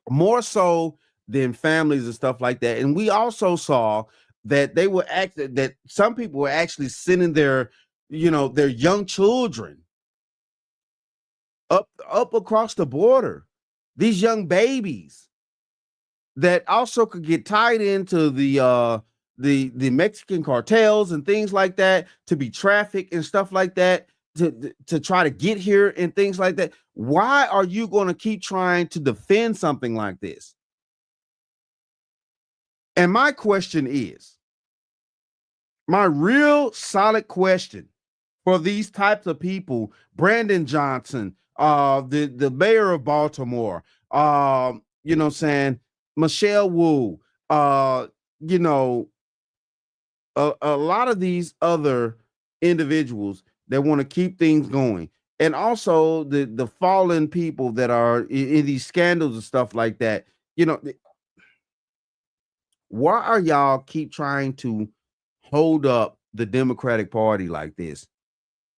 more so than families and stuff like that. And we also saw that that some people were actually sending their young children up across the border, these young babies that also could get tied into the Mexican cartels and things like that, to be trafficked and stuff like that, to try to get here and things like that. Why are you going to keep trying to defend something like this? And my question is, my real solid question for these types of people, Brandon Johnson, the mayor of Baltimore, Michelle Wu, a lot of these other individuals that want to keep things going, and also the fallen people that are in these scandals and stuff like that. You know, why are y'all keep trying to hold up the Democratic Party like this?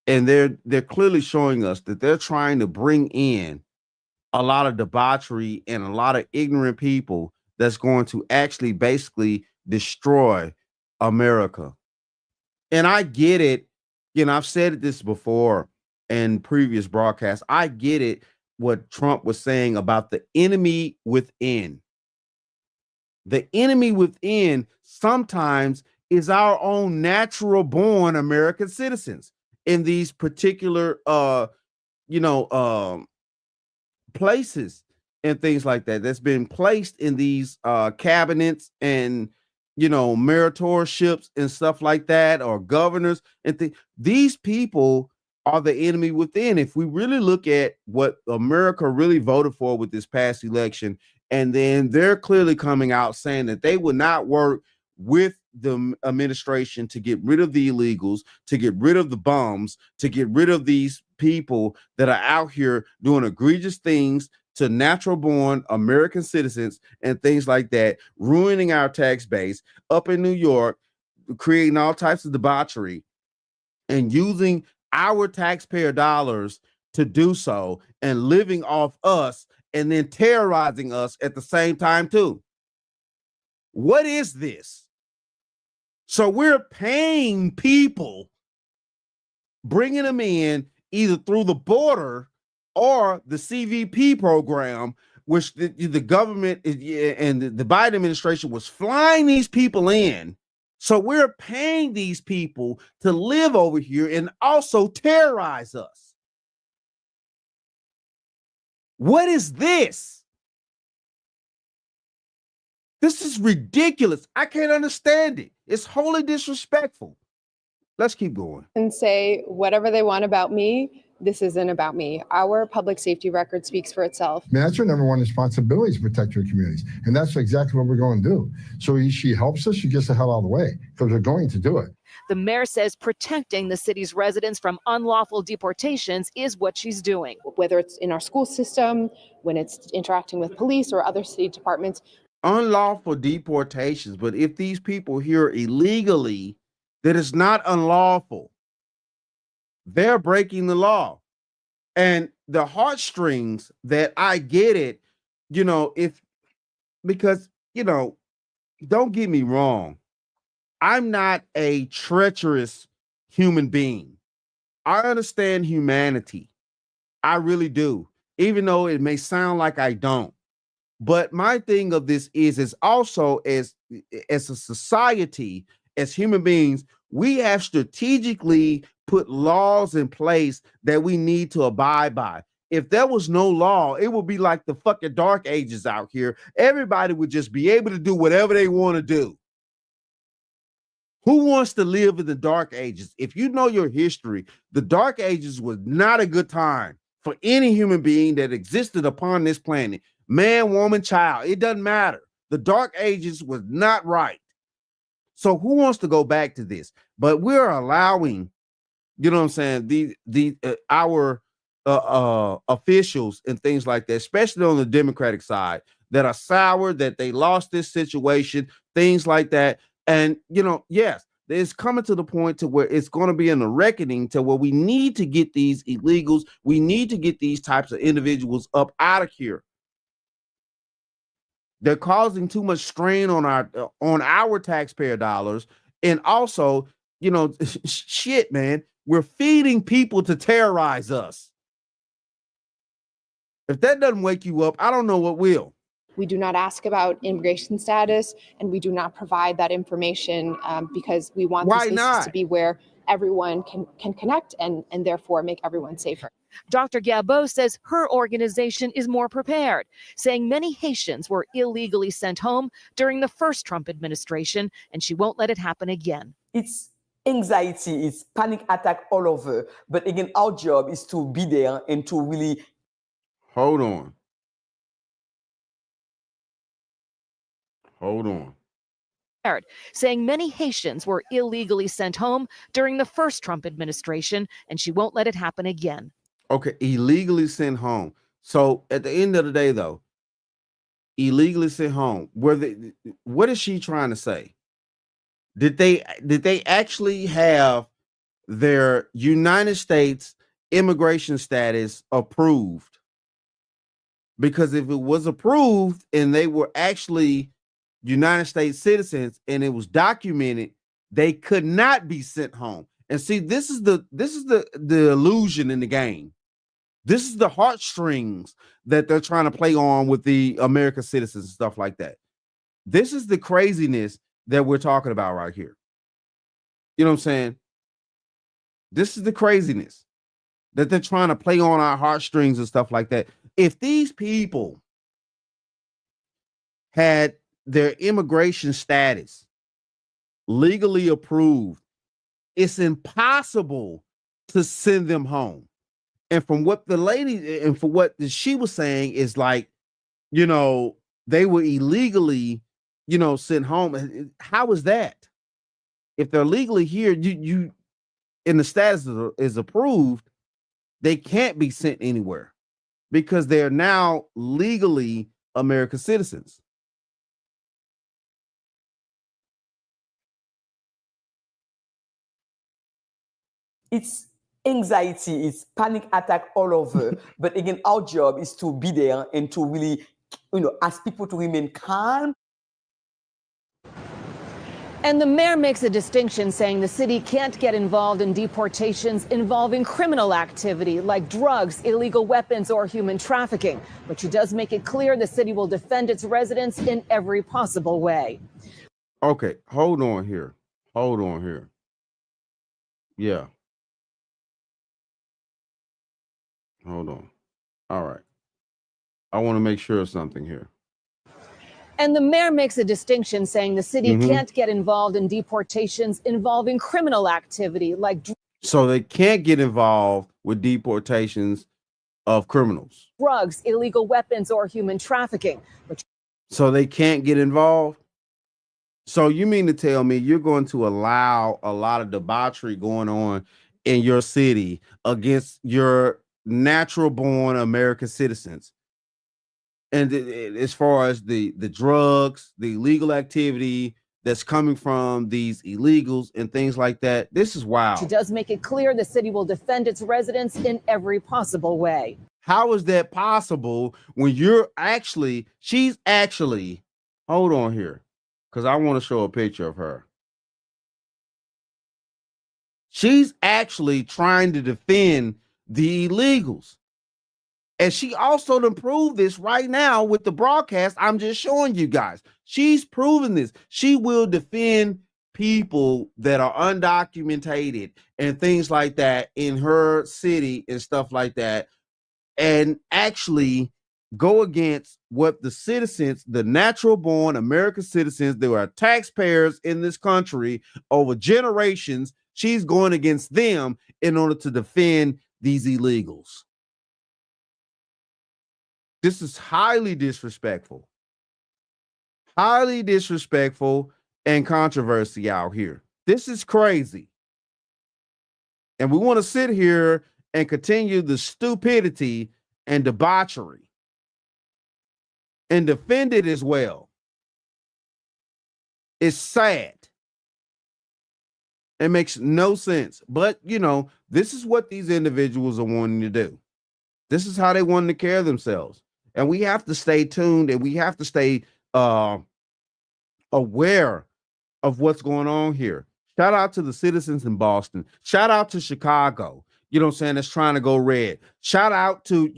And they're clearly showing us that they're trying to bring in a lot of debauchery and a lot of ignorant people that's going to actually basically destroy America. And I get it. You know, I've said this before in previous broadcasts. I get it what Trump was saying about the enemy within. The enemy within sometimes is our own natural born American citizens in these particular places and things like that that's been placed in these cabinets and mayorships and stuff like that, or governors and these people are the enemy within. If we really look at what America really voted for with this past election, and then they're clearly coming out saying that they would not work with the administration to get rid of the illegals, to get rid of the bums, to get rid of these people that are out here doing egregious things to natural born American citizens and things like that, ruining our tax base up in New York, creating all types of debauchery and using our taxpayer dollars to do so and living off us and then terrorizing us at the same time too. What is this? So we're paying people, bringing them in either through the border or the CVP program, which the government and the Biden administration was flying these people in. So we're paying these people to live over here and also terrorize us. What is this? This is ridiculous. I can't understand it. It's wholly disrespectful. Let's keep going. And say whatever they want about me. This isn't about me. Our public safety record speaks for itself. I mean, that's your number one responsibility, is protect your communities. And that's exactly what we're going to do. So she helps us, she gets the hell out of the way, because we're going to do it. The mayor says protecting the city's residents from unlawful deportations is what she's doing. Whether it's in our school system, when it's interacting with police or other city departments. Unlawful deportations, but if these people here illegally, that is not unlawful. They're breaking the law. And the heartstrings that I get it, because don't get me wrong. I'm not a treacherous human being. I understand humanity. I really do, even though it may sound like I don't. But my thing of this is also as a society, as human beings, we have strategically put laws in place that we need to abide by. If there was no law, it would be like the fucking dark ages out here. Everybody would just be able to do whatever they want to do. Who wants to live in the dark ages? If you know your history, the dark ages was not a good time for any human being that existed upon this planet. Man, woman, child, it doesn't matter. The dark ages was not right. So who wants to go back to this? But we're allowing, our officials and things like that, especially on the Democratic side, that are sour, that they lost this situation, things like that. And, yes, it's coming to the point to where it's going to be in a reckoning to where we need to get these illegals. We need to get these types of individuals up out of here. They're causing too much strain on our taxpayer dollars. And also, shit, man, we're feeding people to terrorize us. If that doesn't wake you up, I don't know what will. We do not ask about immigration status, and we do not provide that information because we want these spaces to be where everyone can connect and therefore make everyone safer. Dr. Gabot says her organization is more prepared, saying many Haitians were illegally sent home during the first Trump administration, and she won't let it happen again. It's anxiety, it's panic attack all over. But again, our job is to be there and to really... Hold on. saying many Haitians were illegally sent home during the first Trump administration, and she won't let it happen again. Okay, illegally sent home. So at the end of the day, though, illegally sent home. What is she trying to say? Did they actually have their United States immigration status approved? Because if it was approved and they were actually United States citizens and it was documented, they could not be sent home. And see, this is the illusion in the game. This is the heartstrings that they're trying to play on with the American citizens and stuff like that. This is the craziness that we're talking about right here. You know what I'm saying? This is the craziness that they're trying to play on our heartstrings and stuff like that. If these people had their immigration status legally approved, it's impossible to send them home. And from what the lady and for what she was saying is like, you know, they were illegally, you know, sent home. How is that? If they're legally here, you and the status is approved, they can't be sent anywhere because they're now legally American citizens. It's anxiety, it's panic attack all over. But again, our job is to be there and to really, ask people to remain calm. And the mayor makes a distinction, saying the city can't get involved in deportations involving criminal activity like drugs, illegal weapons, or human trafficking. But she does make it clear the city will defend its residents in every possible way. Okay, hold on here. Hold on here. Yeah. Hold on. All right. I want to make sure of something here. And the mayor makes a distinction, saying the city can't get involved in deportations involving criminal activity like so they can't get involved with deportations of criminals, drugs, illegal weapons, or human trafficking. So they can't get involved. So you mean to tell me you're going to allow a lot of debauchery going on in your city against your natural born American citizens? And as far as the drugs, the illegal activity that's coming from these illegals and things like that, this is wild. She does make it clear the city will defend its residents in every possible way. How is that possible when she's actually, hold on here, because I want to show a picture of her. She's actually trying to defend the illegals. And she also done proved this right now with the broadcast I'm just showing you guys. She's proven this. She will defend people that are undocumented and things like that in her city and stuff like that, and actually go against what the citizens, the natural born American citizens, there are taxpayers in this country over generations. She's going against them in order to defend these illegals. This is highly disrespectful and controversy out here. This is crazy. And we want to sit here and continue the stupidity and debauchery and defend it as well. It's sad. It makes no sense. But, this is what these individuals are wanting to do. This is how they want to care of themselves. And we have to stay tuned and we have to stay aware of what's going on here. Shout out to the citizens in Boston. Shout out to Chicago, that's trying to go red. Shout out to,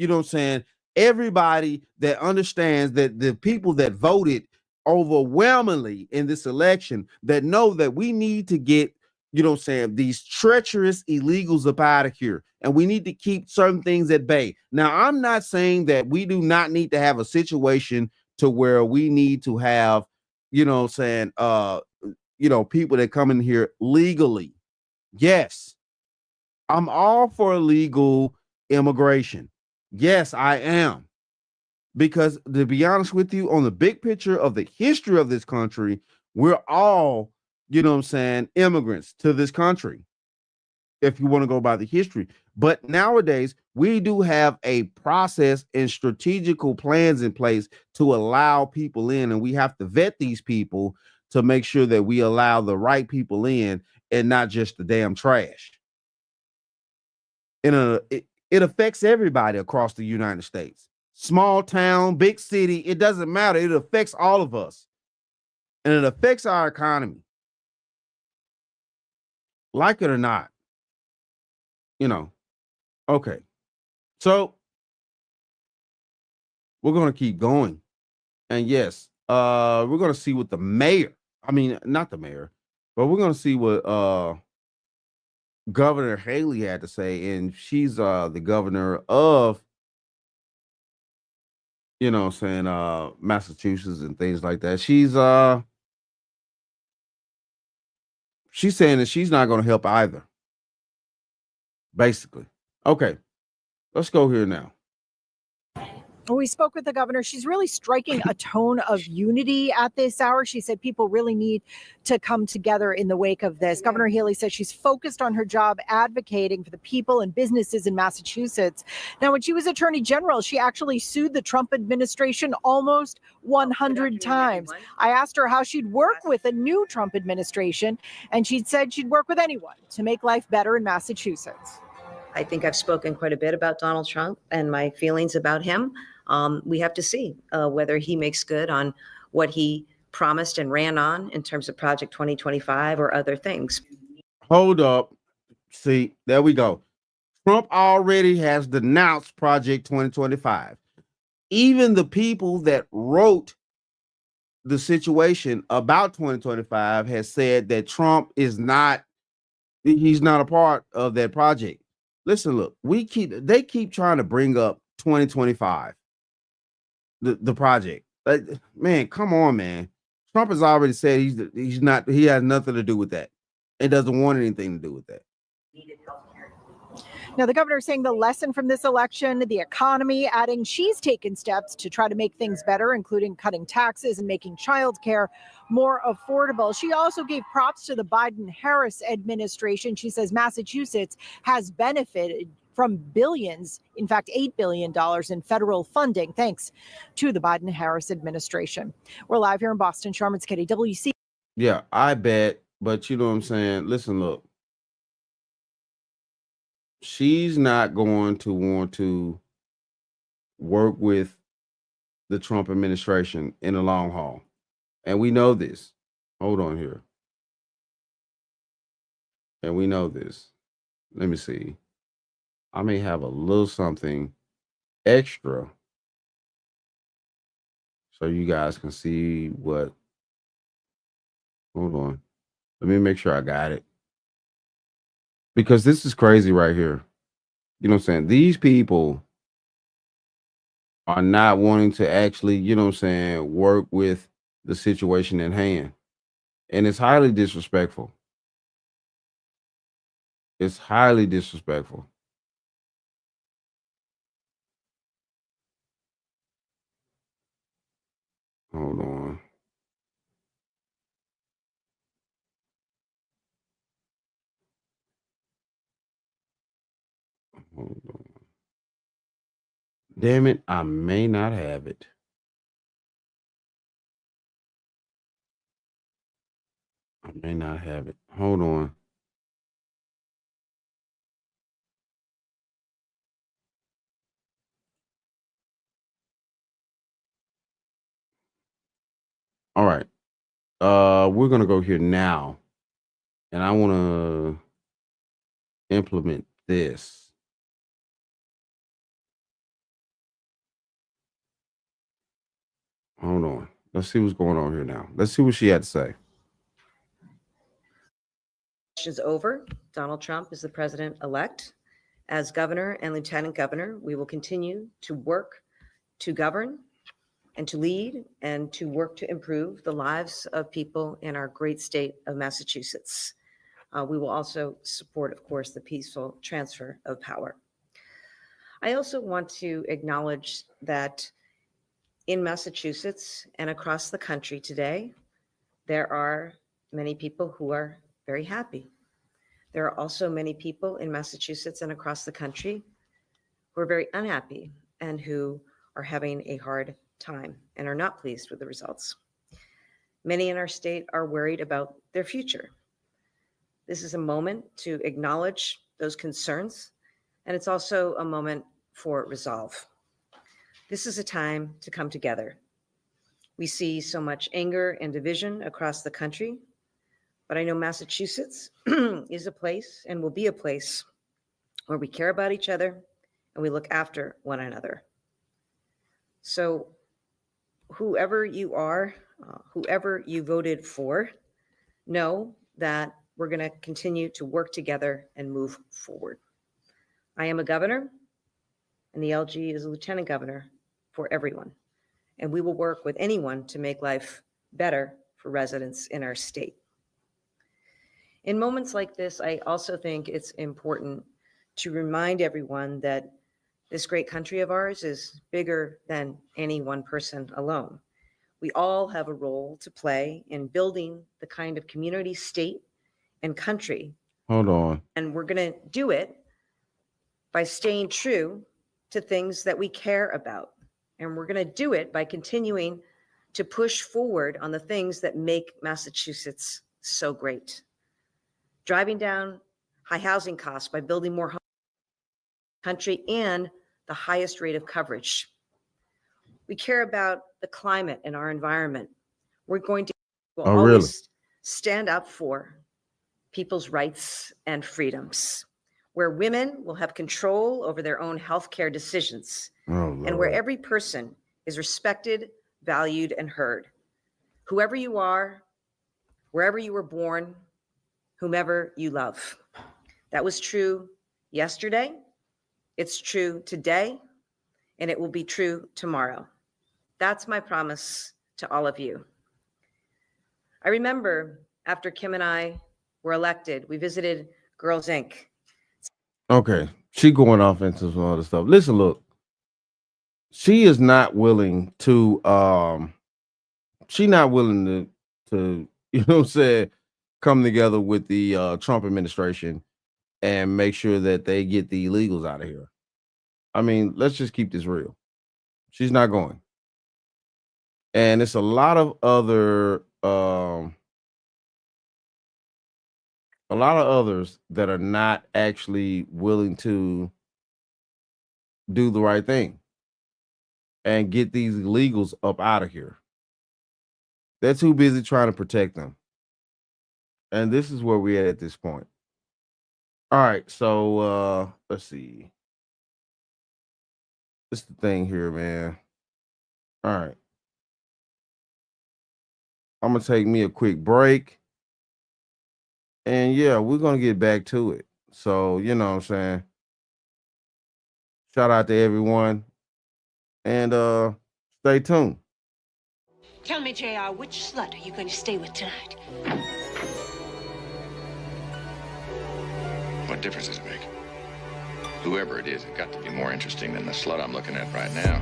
everybody that understands that the people that voted overwhelmingly in this election that know that we need to get, these treacherous illegals up out of here. And we need to keep certain things at bay. Now, I'm not saying that we do not need to have a situation to where we need to have, people that come in here legally. Yes, I'm all for legal immigration. Yes, I am. Because to be honest with you, on the big picture of the history of this country, We're all, you know what I'm saying, immigrants to this country, if you want to go by the history. But nowadays, we do have a process and strategical plans in place to allow people in, and we have to vet these people to make sure that we allow the right people in and not just the damn trash. It affects everybody across the United States. Small town, big city, it doesn't matter. It affects all of us. And it affects our economy. Like it or not. You know. Okay. So we're going to keep going. And yes, we're going to see what the mayor, I mean, not the mayor, but we're going to see what Governor Haley had to say. And she's the governor of, you know, saying Massachusetts and things like that. She's saying that she's not going to help either. Basically. Okay. Let's go here now. We spoke with the governor. She's really striking a tone of unity at this hour. She said people really need to come together in the wake of this. Governor Haley says she's focused on her job advocating for the people and businesses in Massachusetts. Now, when she was attorney general, she actually sued the Trump administration almost 100 times. I asked her how she'd work with a new Trump administration, and she said she'd work with anyone to make life better in Massachusetts. I think I've spoken quite a bit about Donald Trump and my feelings about him. We have to see whether he makes good on what he promised and ran on in terms of Project 2025 or other things. Hold up. See, there we go. Trump already has denounced Project 2025. Even the people that wrote the situation about 2025 has said that Trump is not, he's not a part of that project. Listen, look, they keep trying to bring up 2025, the project. Man, come on, man. Trump has already said he has nothing to do with that. It doesn't want anything to do with that. Now, the governor saying the lesson from this election, the economy, adding she's taken steps to try to make things better, including cutting taxes and making childcare more affordable. She also gave props to the Biden-Harris administration. She says Massachusetts has benefited from billions, in fact, $8 billion in federal funding, thanks to the Biden-Harris administration. We're live here in Boston. Sharman Skiddy, WC. Yeah, I bet. But you know what I'm saying? Listen, look. She's not going to want to work with the Trump administration in the long haul. And we know this. Hold on here. And we know this. Let me see. I may have a little something extra so you guys can see what. Hold on. Let me make sure I got it. Because this is crazy right here. You know what I'm saying? These people are not wanting to actually, you know what I'm saying, work with the situation at hand. And it's highly disrespectful. It's highly disrespectful. Hold on. Hold on. Damn it, I may not have it. I may not have it. Hold on. All right. We're gonna go here now, and I want to implement this. Hold on. Let's see what's going on here now. Let's see what she had to say. Is over. Donald Trump is the president-elect. As governor and lieutenant governor, we will continue to work to govern and to lead and to work to improve the lives of people in our great state of Massachusetts. We will also support, of course, the peaceful transfer of power. I also want to acknowledge that in Massachusetts and across the country today, There are many people who are very happy. There are also many people in Massachusetts and across the country who are very unhappy and who are having a hard time and are not pleased with the results. Many in our state are worried about their future. This is a moment to acknowledge those concerns, and it's also a moment for resolve. This is a time to come together. We see so much anger and division across the country, but I know Massachusetts is a place and will be a place where we care about each other and we look after one another. So whoever you are, whoever you voted for, know that we're going to continue to work together and move forward. I am a governor, and the LG is a lieutenant governor for everyone. And we will work with anyone to make life better for residents in our state. In moments like this, I also think it's important to remind everyone that this great country of ours is bigger than any one person alone. We all have a role to play in building the kind of community, state, and country. Hold on. And we're going to do it by staying true to things that we care about. And we're going to do it by continuing to push forward on the things that make Massachusetts so great. Driving down high housing costs by building more homes in the country and the highest rate of coverage. We care about the climate and our environment. We're going to always stand up for people's rights and freedoms, where women will have control over their own healthcare decisions, and where every person is respected, valued, and heard. Whoever you are, wherever you were born, whomever you love. That was true yesterday, it's true today, and it will be true tomorrow. That's my promise to all of you. I remember after Kim and I were elected, we visited Girls Inc. Okay, she going off into some other stuff. Listen, look, she is not willing to you know what I'm saying, come together with the Trump administration and make sure that they get the illegals out of here. I mean, let's just keep this real. She's not going. And it's a lot of other others that are not actually willing to do the right thing and get these illegals up out of here. They're too busy trying to protect them. And this is where we're at this point. All right, so let's see. This is the thing here, man. All right. I'm gonna take me a quick break. And yeah, we're gonna get back to it. So, you know what I'm saying? Shout out to everyone. And stay tuned. Tell me, JR, which slut are you going to stay with tonight? What difference does it make? Whoever it is, it's got to be more interesting than the slut I'm looking at right now.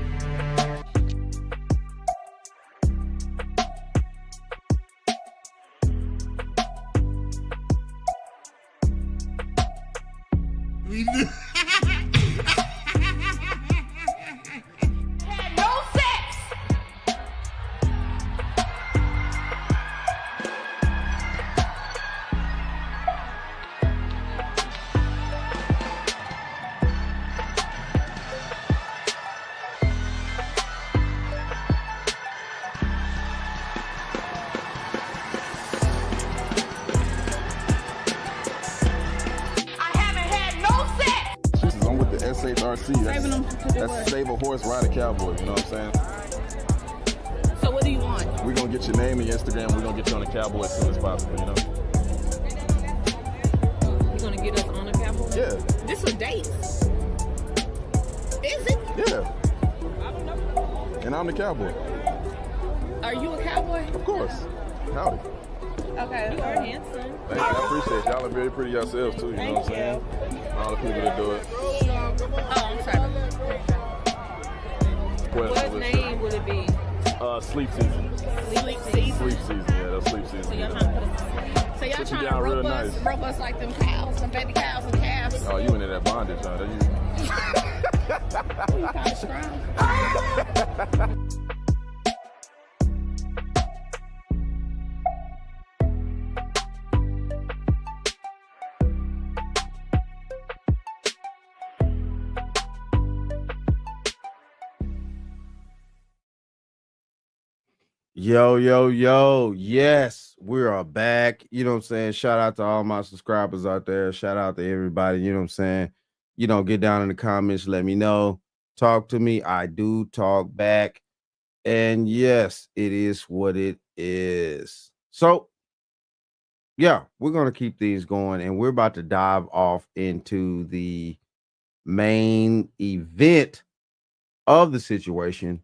That's Save a Horse, Ride a Cowboy, you know what I'm saying? So what do you want? We're going to get your name and your Instagram. We're going to get you on the Cowboy as soon as possible, you know? You're going to get us on a Cowboy? Yeah. This a date? Is it? Yeah. I don't know. And I'm the Cowboy. Are you a cowboy? Of course. Howdy. Okay, you are handsome. Thank you. I appreciate y'all. Are very pretty yourselves, too, you know what I'm saying? All the people that do it. Oh, I'm sorry. What name would it be? Sleep Season. Sleep Season? Sleep Season, yeah, that's Sleep Season. real nice. Robust like them cows, some baby cows and calves. Oh, you into that bondage, huh? You kind of strong. Yo, yo, yo. Yes, we are back. You know what I'm saying? Shout out to all my subscribers out there. Shout out to everybody. You know what I'm saying? You know, get down in the comments. Let me know. Talk to me. I do talk back. And yes, it is what it is. So, yeah, we're going to keep things going. And we're about to dive off into the main event of the situation,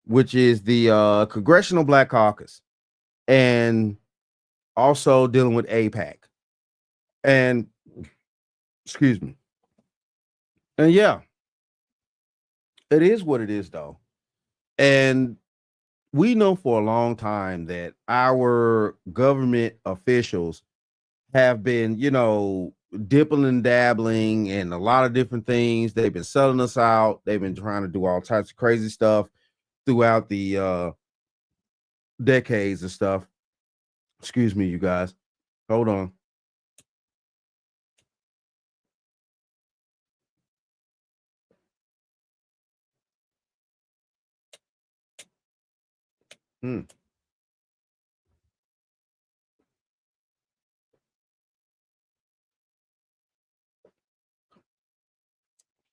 which is the Congressional Black Caucus, and also dealing with AIPAC. And excuse me. And yeah, it is what it is, though. And we know for a long time that our government officials have been, you know, dipping and dabbling in a lot of different things. They've been selling us out. They've been trying to do all types of crazy stuff throughout the decades and stuff. Excuse me, you guys. Hold on.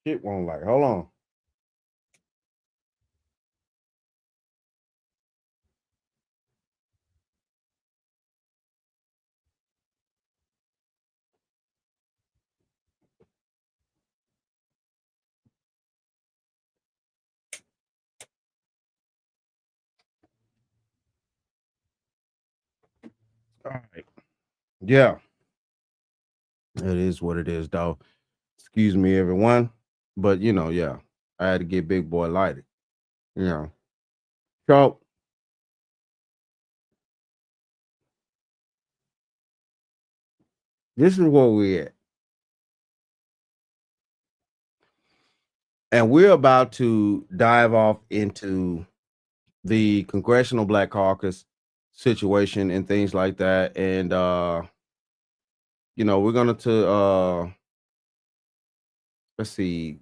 Shit won't like. Hold on. All right. Yeah. It is what it is, though. Excuse me, everyone. But, you know, yeah, I had to get big boy lighted. You know. So, this is where we're at. And we're about to dive off into the Congressional Black Caucus situation and things like that. And, you know, we're going to, let's see.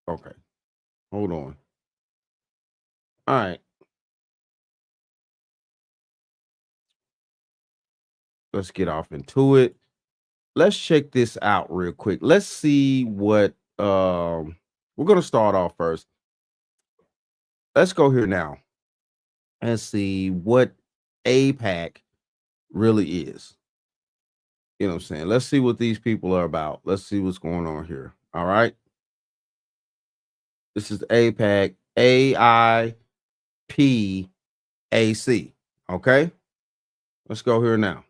Okay. Hold on. All right. Let's get off into it. Let's check this out real quick. Let's see what we're going to start off first. Let's go here now and see what AIPAC really is. You know what I'm saying? Let's see what these people are about. Let's see what's going on here. All right. This is AIPAC, AIPAC. Okay. Let's go here now.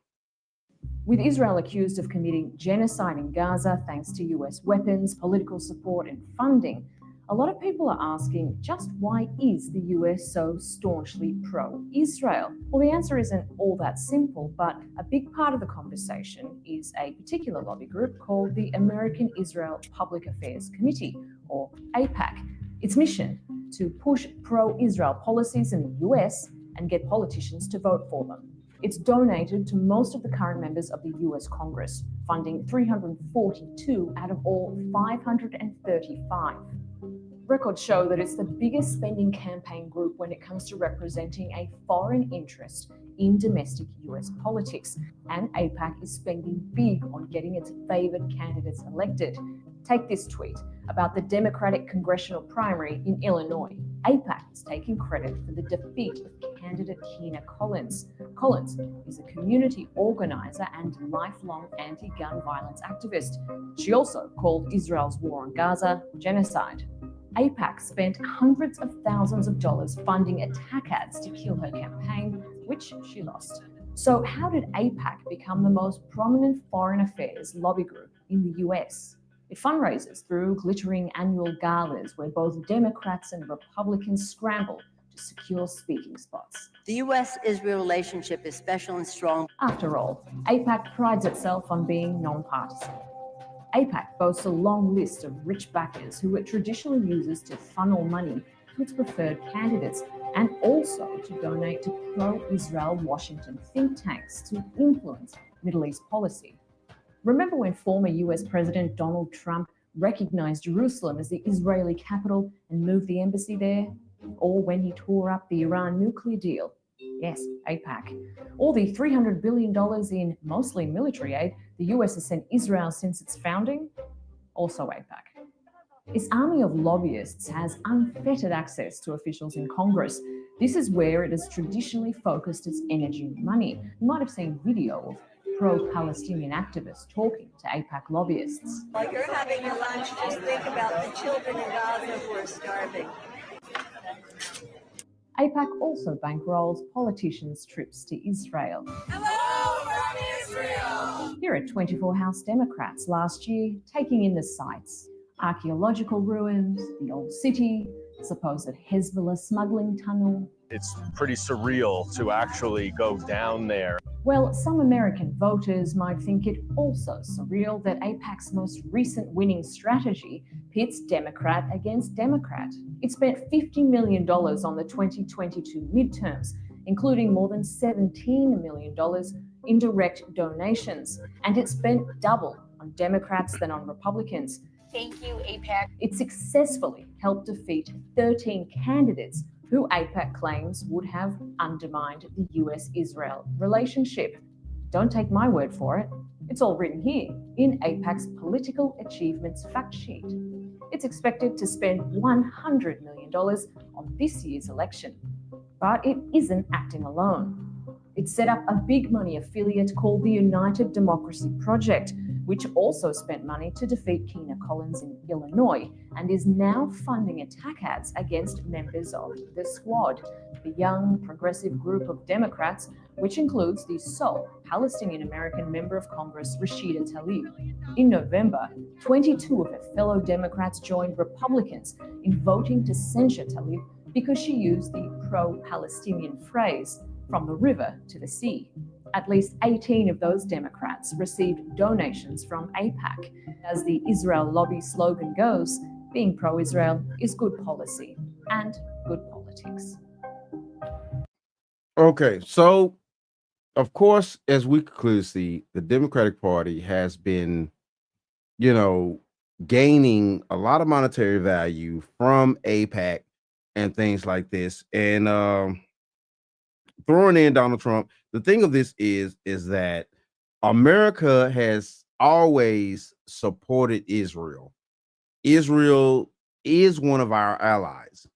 With Israel accused of committing genocide in Gaza thanks to US weapons, political support, and funding, a lot of people are asking, just why is the US so staunchly pro-Israel? Well, the answer isn't all that simple, but a big part of the conversation is a particular lobby group called the American Israel Public Affairs Committee, or AIPAC. Its mission: to push pro-Israel policies in the US and get politicians to vote for them. It's donated to most of the current members of the US Congress, funding 342 out of all 535. Records show that it's the biggest spending campaign group when it comes to representing a foreign interest in domestic US politics, and AIPAC is spending big on getting its favored candidates elected. Take this tweet about the Democratic congressional primary in Illinois. AIPAC is taking credit for the defeat of candidate Kina Collins. Collins is a community organizer and lifelong anti-gun violence activist. She also called Israel's war on Gaza genocide. AIPAC spent hundreds of thousands of dollars funding attack ads to kill her campaign, which she lost. So how did AIPAC become the most prominent foreign affairs lobby group in the US? It fundraises through glittering annual galas where both Democrats and Republicans scramble to secure speaking spots. The U.S.-Israel relationship is special and strong. After all, AIPAC prides itself on being non-partisan. AIPAC boasts a long list of rich backers who it traditionally uses to funnel money to its preferred candidates and also to donate to pro-Israel Washington think tanks to influence Middle East policy. Remember when former US President Donald Trump recognized Jerusalem as the Israeli capital and moved the embassy there? Or when he tore up the Iran nuclear deal? Yes, AIPAC. Or the $300 billion in mostly military aid the US has sent Israel since its founding? Also AIPAC. Its army of lobbyists has unfettered access to officials in Congress. This is where it has traditionally focused its energy and money. You might have seen video of pro-Palestinian activists talking to AIPAC lobbyists. While you're having your lunch, just think about the children in Gaza who are starving. AIPAC also bankrolls politicians' trips to Israel. Hello from Israel! Here are 24 House Democrats last year taking in the sights. Archaeological ruins, the old city, supposed Hezbollah smuggling tunnel. It's pretty surreal to actually go down there. Well, some American voters might think it also surreal that AIPAC's most recent winning strategy pits Democrat against Democrat. It spent $50 million on the 2022 midterms, including more than $17 million in direct donations, and it spent double on Democrats than on Republicans. Thank you, AIPAC. It successfully helped defeat 13 candidates who AIPAC claims would have undermined the US-Israel relationship. Don't take my word for it. It's all written here in AIPAC's Political Achievements fact sheet. It's expected to spend $100 million on this year's election. But it isn't acting alone. It set up a big money affiliate called the United Democracy Project, which also spent money to defeat Keena Collins in Illinois and is now funding attack ads against members of the Squad, the young progressive group of Democrats, which includes the sole Palestinian-American member of Congress, Rashida Tlaib. In November, 22 of her fellow Democrats joined Republicans in voting to censure Tlaib because she used the pro-Palestinian phrase, from the river to the sea. At least 18 of those Democrats received donations from AIPAC. As the Israel lobby slogan goes, being pro-Israel is good policy and good politics. Okay, so of course, as we clearly see, the Democratic Party has been, gaining a lot of monetary value from AIPAC and things like this, and throwing in Donald Trump. The thing of this is that America has always supported Israel. Israel is one of our allies.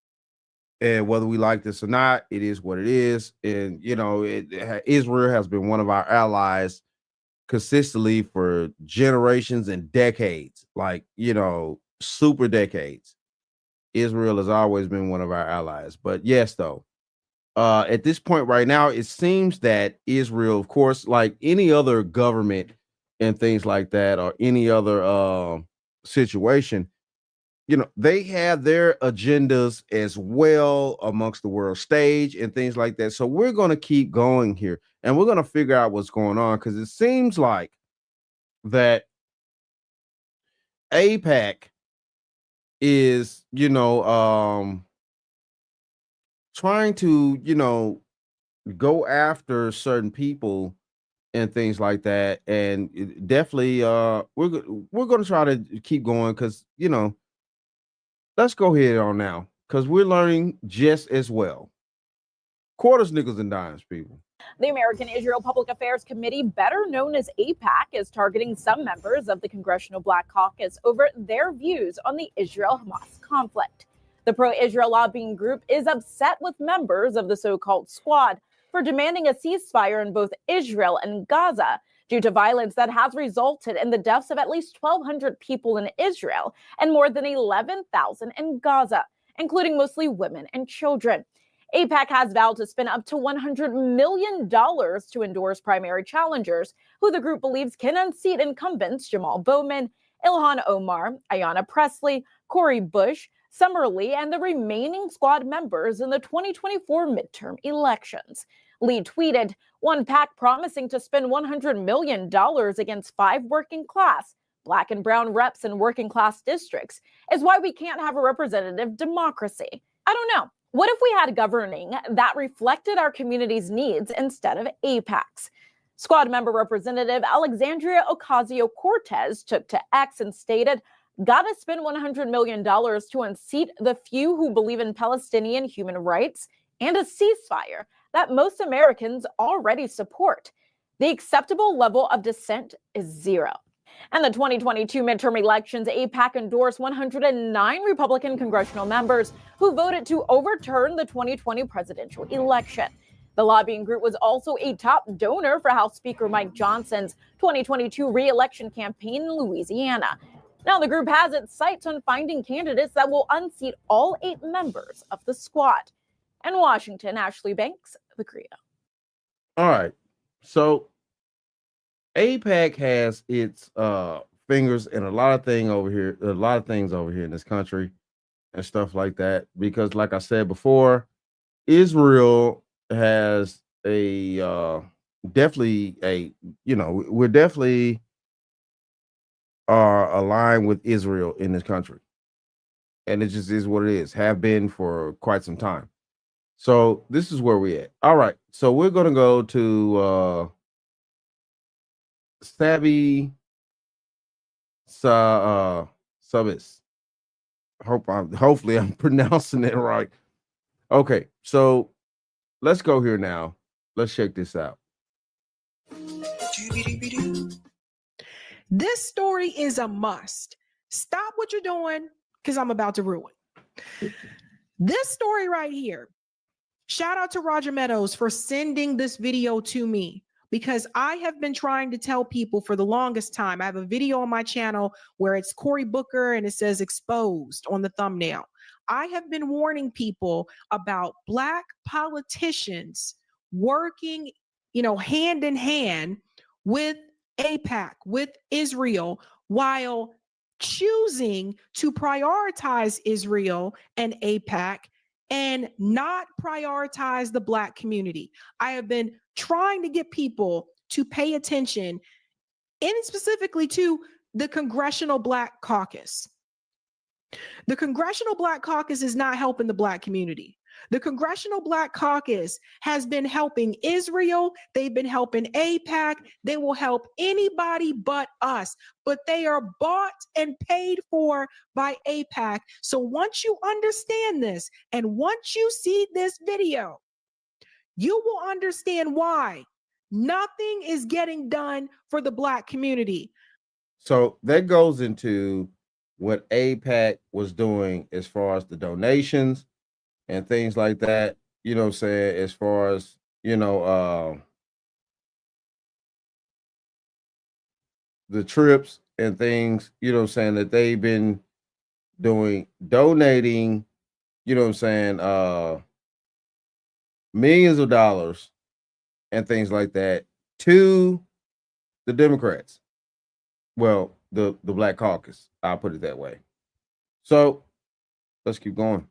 And whether we like this or not, it is what it is. And, Israel has been one of our allies consistently for generations and decades, super decades. Israel has always been one of our allies. But yes, though, at this point right now, it seems that Israel, of course, like any other government and things like that, or any other situation, they have their agendas as well amongst the world stage and things like that. So we're going to keep going here and we're going to figure out what's going on, because it seems like that AIPAC is, trying to, go after certain people and things like that. And definitely, we're going to try to keep going, because, let's go ahead on now, because we're learning just as well. Quarters, nickels, and dimes, people. The American Israel Public Affairs Committee, better known as AIPAC, is targeting some members of the Congressional Black Caucus over their views on the Israel-Hamas conflict. The pro-Israel lobbying group is upset with members of the so-called Squad for demanding a ceasefire in both Israel and Gaza due to violence that has resulted in the deaths of at least 1,200 people in Israel and more than 11,000 in Gaza, including mostly women and children. AIPAC has vowed to spend up to $100 million to endorse primary challengers, who the group believes can unseat incumbents Jamal Bowman, Ilhan Omar, Ayanna Pressley, Cori Bush, Summerlee and the remaining squad members in the 2024 midterm elections. Lee tweeted, one PAC promising to spend $100 million against 5 working class, Black and brown reps in working class districts is why we can't have a representative democracy. I don't know. What if we had governing that reflected our community's needs instead of AIPACs? Squad member Representative Alexandria Ocasio-Cortez took to X and stated, gotta spend $100 million to unseat the few who believe in Palestinian human rights and a ceasefire that most Americans already support. The acceptable level of dissent is 0. And the 2022 midterm elections, AIPAC endorsed 109 Republican congressional members who voted to overturn the 2020 presidential election. The lobbying group was also a top donor for House Speaker Mike Johnson's 2022 re-election campaign in Louisiana. Now, the group has its sights on finding candidates that will unseat all 8 members of the squad. In Washington, Ashley Banks, The Credo. All right. So AIPAC has its fingers in a lot of things over here in this country and stuff like that. Because like I said before, Israel has we're definitely are aligned with Israel in this country. And it just is what it is, have been for quite some time. So this is where we're at. All right. So we're going to go to Sabi Subis. Hopefully I'm pronouncing it right. Okay. So let's go here now. Let's check this out. This story is a must. Stop what you're doing because I'm about to ruin. This story right here. Shout out to Roger Meadows for sending this video to me because I have been trying to tell people for the longest time. I have a video on my channel where it's Cory Booker and it says exposed on the thumbnail. I have been warning people about Black politicians working, hand in hand with AIPAC, with Israel, while choosing to prioritize Israel and AIPAC and not prioritize the Black community. I have been trying to get people to pay attention, and specifically to the Congressional Black Caucus. The Congressional Black Caucus is not helping the Black community. The Congressional Black Caucus has been helping Israel. They've been helping AIPAC. They will help anybody but us. But they are bought and paid for by AIPAC. So once you understand this, and once you see this video, you will understand why nothing is getting done for the Black community. So that goes into what AIPAC was doing as far as the donations and things like that, as far as, the trips and things, that they've been donating, millions of dollars and things like that to the Democrats. Well, the Black Caucus, I'll put it that way. So let's keep going.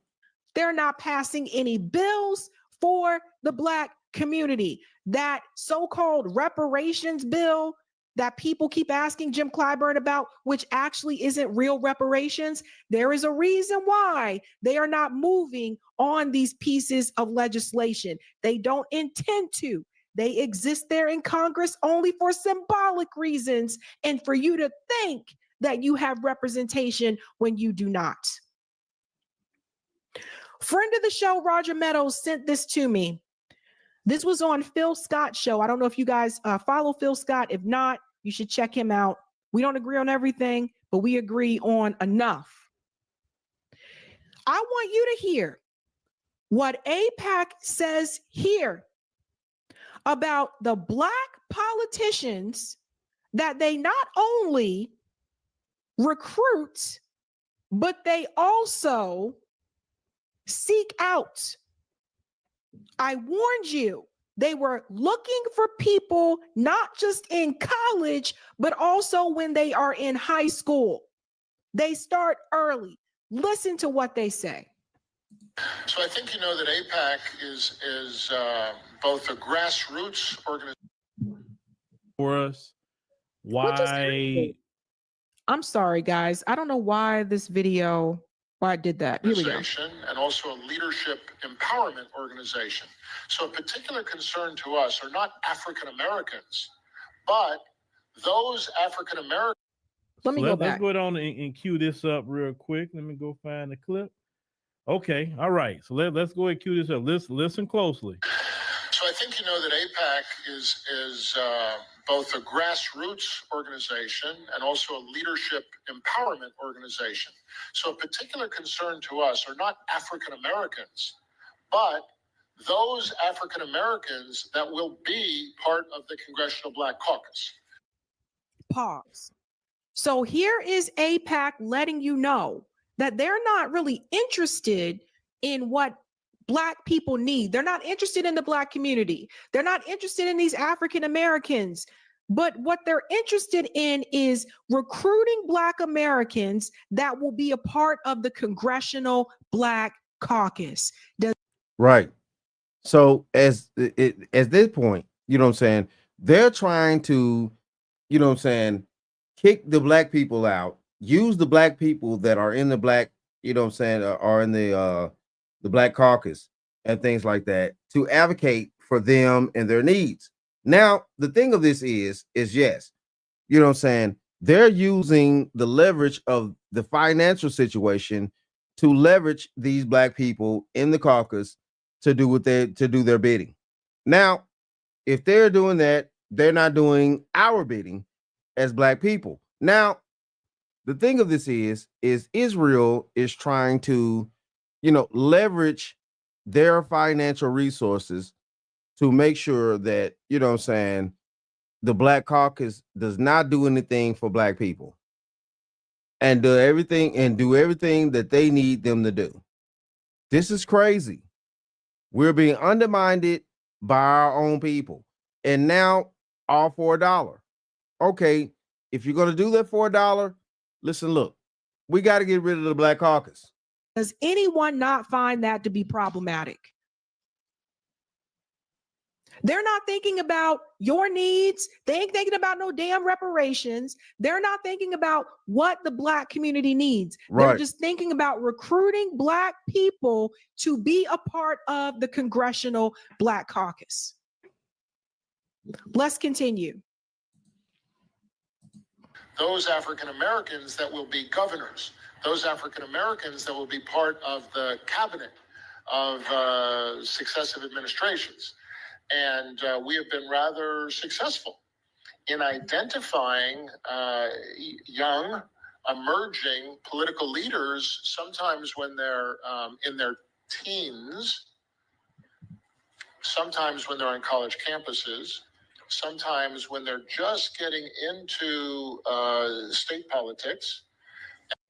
They're not passing any bills for the Black community. That so-called reparations bill that people keep asking Jim Clyburn about, which actually isn't real reparations, there is a reason why they are not moving on these pieces of legislation. They don't intend to. They exist there in Congress only for symbolic reasons and for you to think that you have representation when you do not. Friend of the show, Roger Meadows, sent this to me. This was on Phil Scott's show. I don't know if you guys follow Phil Scott. If not, you should check him out. We don't agree on everything, but we agree on enough. I want you to hear what AIPAC says here about the Black politicians that they not only recruit, but they also seek out. I warned you, they were looking for people not just in college, but also when they are in high school. They start early. Listen to what they say. So I think you know that AIPAC is both a grassroots organization for us. Why? I'm sorry, guys. I don't know why this video, why I did that. Here we go. And also a leadership empowerment organization. So a particular concern to us are not African Americans, but those African Americans. Let me go back. Let's go on and cue this up real quick. Let me go find the clip. Okay, all right. So let's go ahead and cue this up. Listen closely. So I think you know that AIPAC is both a grassroots organization and also a leadership empowerment organization. So a particular concern to us are not African Americans, but those African Americans that will be part of the Congressional Black Caucus. Pause. So here is AIPAC letting you know that they're not really interested in what Black people need. They're not interested in the Black community. They're not interested in these African Americans. But what they're interested in is recruiting Black Americans that will be a part of the Congressional Black Caucus. Right. So at this point, you know what I'm saying, they're trying to, you know what I'm saying, kick the Black people out, use the Black people that are in the Black, you know what I'm saying, are in the Black Caucus and things like that to advocate for them and their needs. Now, the thing of this is yes, you know what I'm saying, they're using the leverage of the financial situation to leverage these Black people in the caucus to do their bidding. Now, if they're doing that, they're not doing our bidding as Black people. Now, the thing of this is Israel is trying to, you know, leverage their financial resources to make sure that, you know what I'm saying, the Black Caucus does not do anything for Black people and do everything that they need them to do. This is crazy. We're being undermined by our own people. And now all for $1. Okay, if you're going to do that for $1, listen, look, we got to get rid of the Black Caucus. Does anyone not find that to be problematic? They're not thinking about your needs. They ain't thinking about no damn reparations. They're not thinking about what the Black community needs. Right. They're just thinking about recruiting Black people to be a part of the Congressional Black Caucus. Let's continue. Those African Americans that will be governors, those African Americans that will be part of the cabinet of successive administrations. And we have been rather successful in identifying young, emerging political leaders, sometimes when they're in their teens, sometimes when they're on college campuses, sometimes when they're just getting into state politics.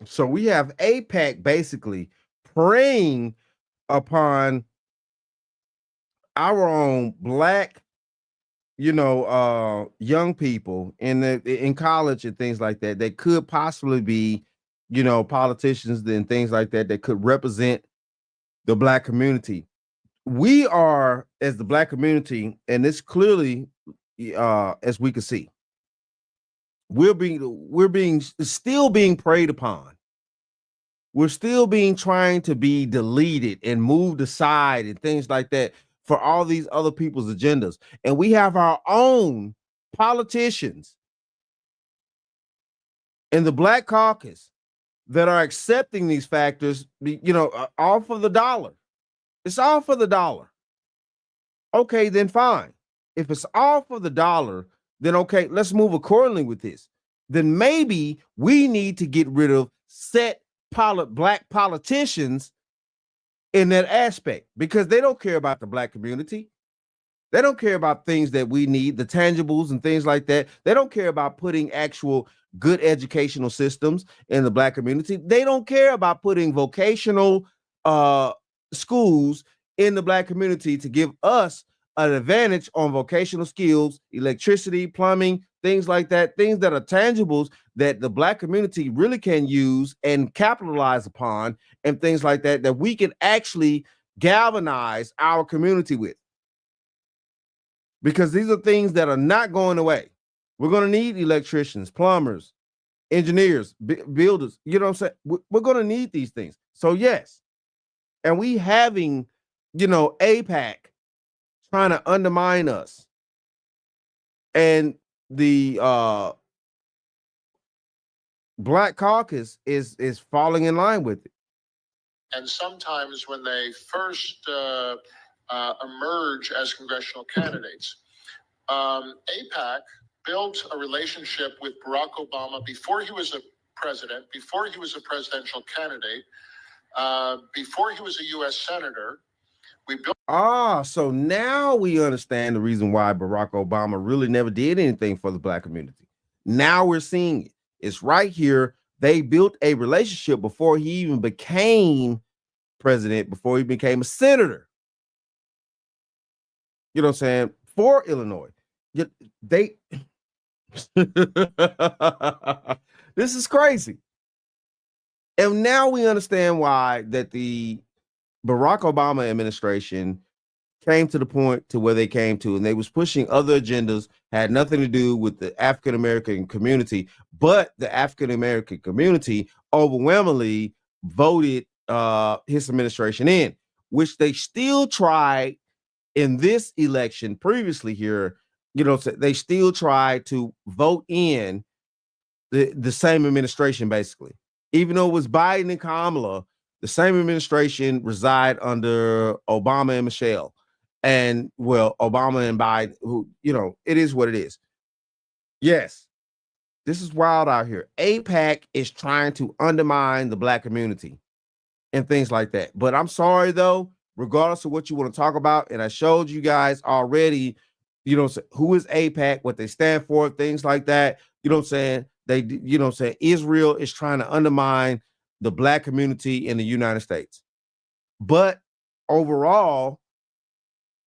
So we have AIPAC basically preying upon our own Black, you know, young people in college and things like that, that could possibly be, you know, politicians and things like that, that could represent the Black community. We are, as the Black community, and this clearly, as we can see, we're still being preyed upon. We're still trying to be deleted and moved aside and things like that for all these other people's agendas. And we have our own politicians in the Black Caucus that are accepting these factors, you know, all for the dollar. It's all for the dollar. Okay, then fine. If it's all for the dollar, then okay, let's move accordingly with this. Then maybe we need to get rid of set Black politicians in that aspect, because they don't care about the Black community. They don't care about things that we need, the tangibles and things like that. They don't care about putting actual good educational systems in the Black community. They don't care about putting vocational schools in the Black community to give us an advantage on vocational skills, electricity, plumbing, things like that, things that are tangibles that the Black community really can use and capitalize upon, and things like that, that we can actually galvanize our community with. Because these are things that are not going away. We're going to need electricians, plumbers, engineers, builders. You know what I'm saying? We're going to need these things. So yes. And we having, AIPAC trying to undermine us. And the Black Caucus is falling in line with it. And sometimes when they first emerge as congressional candidates, AIPAC built a relationship with Barack Obama before he was a president, before he was a presidential candidate, before he was a U.S. senator. So now we understand the reason why Barack Obama really never did anything for the Black community. Now we're seeing it. It's right here. They built a relationship before he even became president, before he became a senator. You know what I'm saying? For Illinois. This is crazy. And now we understand why that the Barack Obama administration came to the point to where they came to, and they was pushing other agendas, had nothing to do with the African-American community, but the African-American community overwhelmingly voted his administration in, which they still tried in this election previously here. They still tried to vote in the same administration, basically. Even though it was Biden and Kamala, the same administration reside under Obama and Michelle. And Obama and Biden, who, it is what it is. Yes, this is wild out here. AIPAC is trying to undermine the Black community and things like that. But I'm sorry, though, regardless of what you want to talk about, and I showed you guys already, who is AIPAC, what they stand for, things like that. You know what I'm saying? Israel is trying to undermine the Black community in the United States. But overall,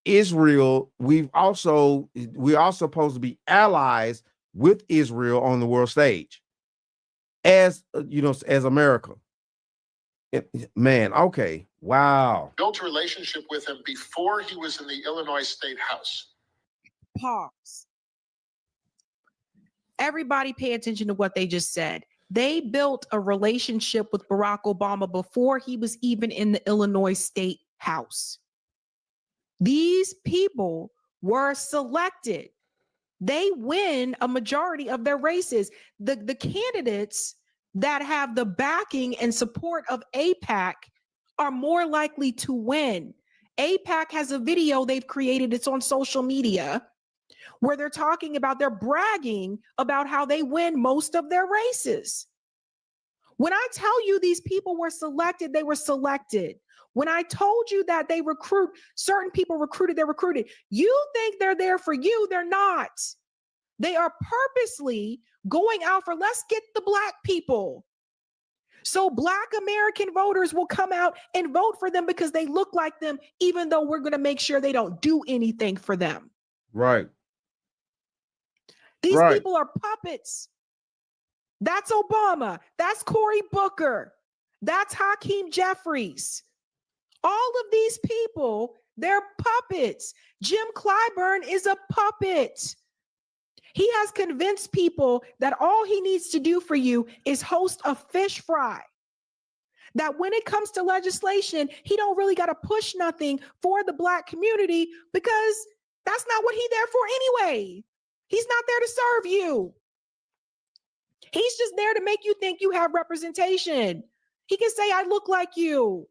Israel, we are supposed to be allies with Israel on the world stage as America. Man, okay. Wow. Built a relationship with him before he was in the Illinois State House. Pause. Everybody pay attention to what they just said. They built a relationship with Barack Obama before he was even in the Illinois State House. These people were selected. They win a majority of their races. The candidates that have the backing and support of AIPAC are more likely to win. AIPAC has a video they've created. It's on social media where they're bragging about how they win most of their races. When I tell you these people were selected, they were selected. When I told you that they recruit, certain people recruited, they're recruited. You think they're there for you, they're not. They are purposely going out for, let's get the Black people. So Black American voters will come out and vote for them because they look like them, even though we're going to make sure they don't do anything for them. Right. These people are puppets. That's Obama. That's Cory Booker. That's Hakeem Jeffries. All of these people, they're puppets. Jim Clyburn is a puppet. He has convinced people that all he needs to do for you is host a fish fry. That when it comes to legislation, he don't really got to push nothing for the Black community because that's not what he's there for anyway. He's not there to serve you. He's just there to make you think you have representation. He can say, I look like you.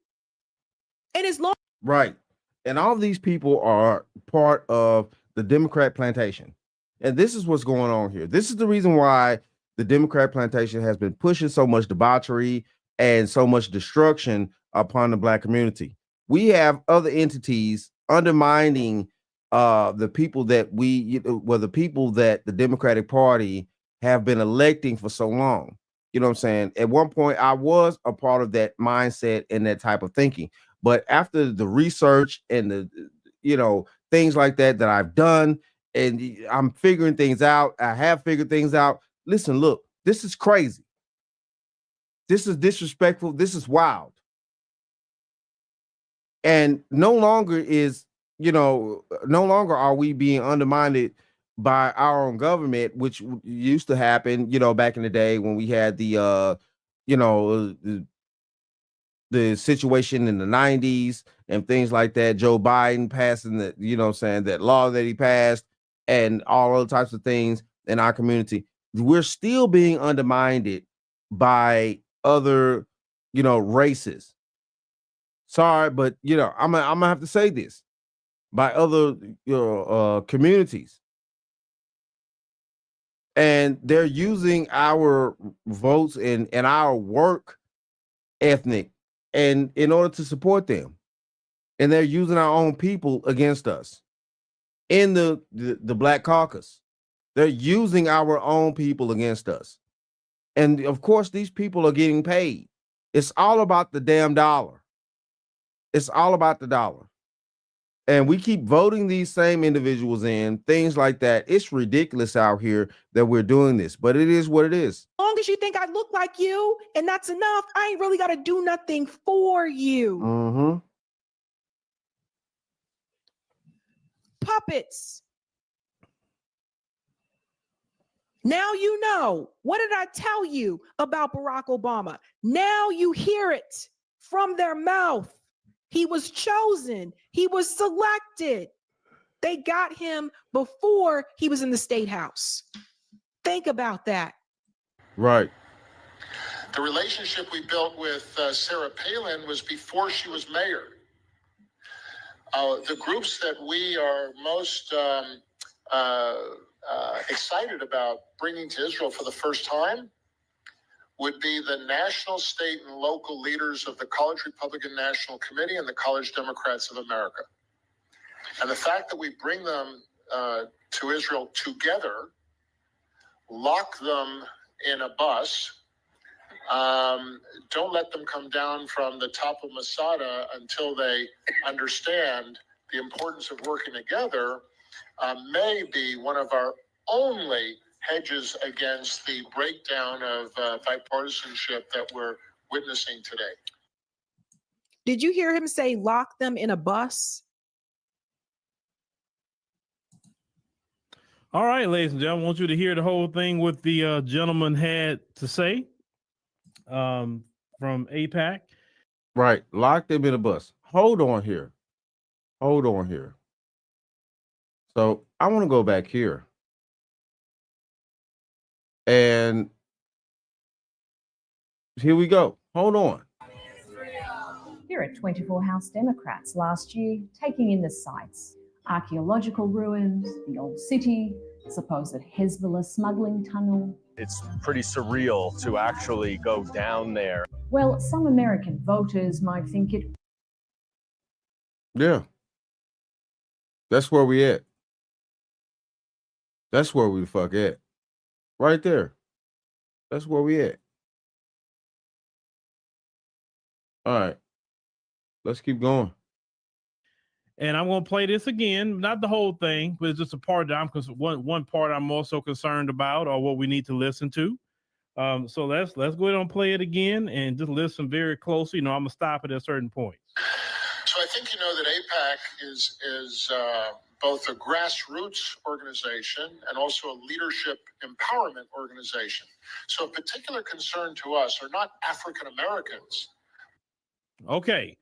And as long right. And all of these people are part of the Democrat plantation. And this is what's going on here. This is the reason why the Democrat plantation has been pushing so much debauchery and so much destruction upon the Black community. We have other entities undermining the people that the people that the Democratic Party have been electing for so long. You know what I'm saying? At one point, I was a part of that mindset and that type of thinking. But after the research and the, things like that I've done and I'm figuring things out. I have figured things out. Listen, look, this is crazy. This is disrespectful. This is wild. And no longer are we being undermined by our own government, which used to happen, back in the day when we had the situation in the 90s and things like that. Joe Biden passing that law that he passed and all other types of things in our community. We're still being undermined by other, races. Sorry, but I'm gonna have to say this, by other communities. And they're using our votes and our work ethnic and in order to support them. And they're using our own people against us in the Black Caucus. They're using our own people against us. And of course, these people are getting paid. It's all about the damn dollar. It's all about the dollar. And we keep voting these same individuals in, things like that. It's ridiculous out here that we're doing this, but it is what it is. As long as you think I look like you and that's enough, I ain't really got to do nothing for you. Mm-hmm. Puppets. Now you know. What did I tell you about Barack Obama? Now you hear it from their mouth. He was chosen. He was selected. They got him before he was in the State House. Think about that. Right. The relationship we built with Sarah Palin was before she was mayor. The groups that we are most excited about bringing to Israel for the first time would be the national, state, and local leaders of the College Republican National Committee and the College Democrats of America. And the fact that we bring them to Israel together, lock them in a bus, don't let them come down from the top of Masada until they understand the importance of working together, may be one of our only hedges against the breakdown of bipartisanship that we're witnessing today. Did you hear him say lock them in a bus? All right, ladies and gentlemen, I want you to hear the whole thing what the gentleman had to say from AIPAC. Right. Lock them in a bus. Hold on here. So I want to go back here. And here we go. Hold on. Here at 24 House Democrats last year, taking in the sights, archaeological ruins, the old city, supposed Hezbollah smuggling tunnel. It's pretty surreal to actually go down there. Well, some American voters might think it. Yeah. That's where we at. That's where we the fuck at. Right there. That's where we at. All right. Let's keep going. And I'm going to play this again, not the whole thing, but it's just a part that one part I'm also concerned about, or what we need to listen to. So let's go ahead and play it again and just listen very closely. I'm gonna stop it at certain points. So I think that AIPAC is both a grassroots organization and also a leadership empowerment organization. So a particular concern to us are not African Americans. Okay.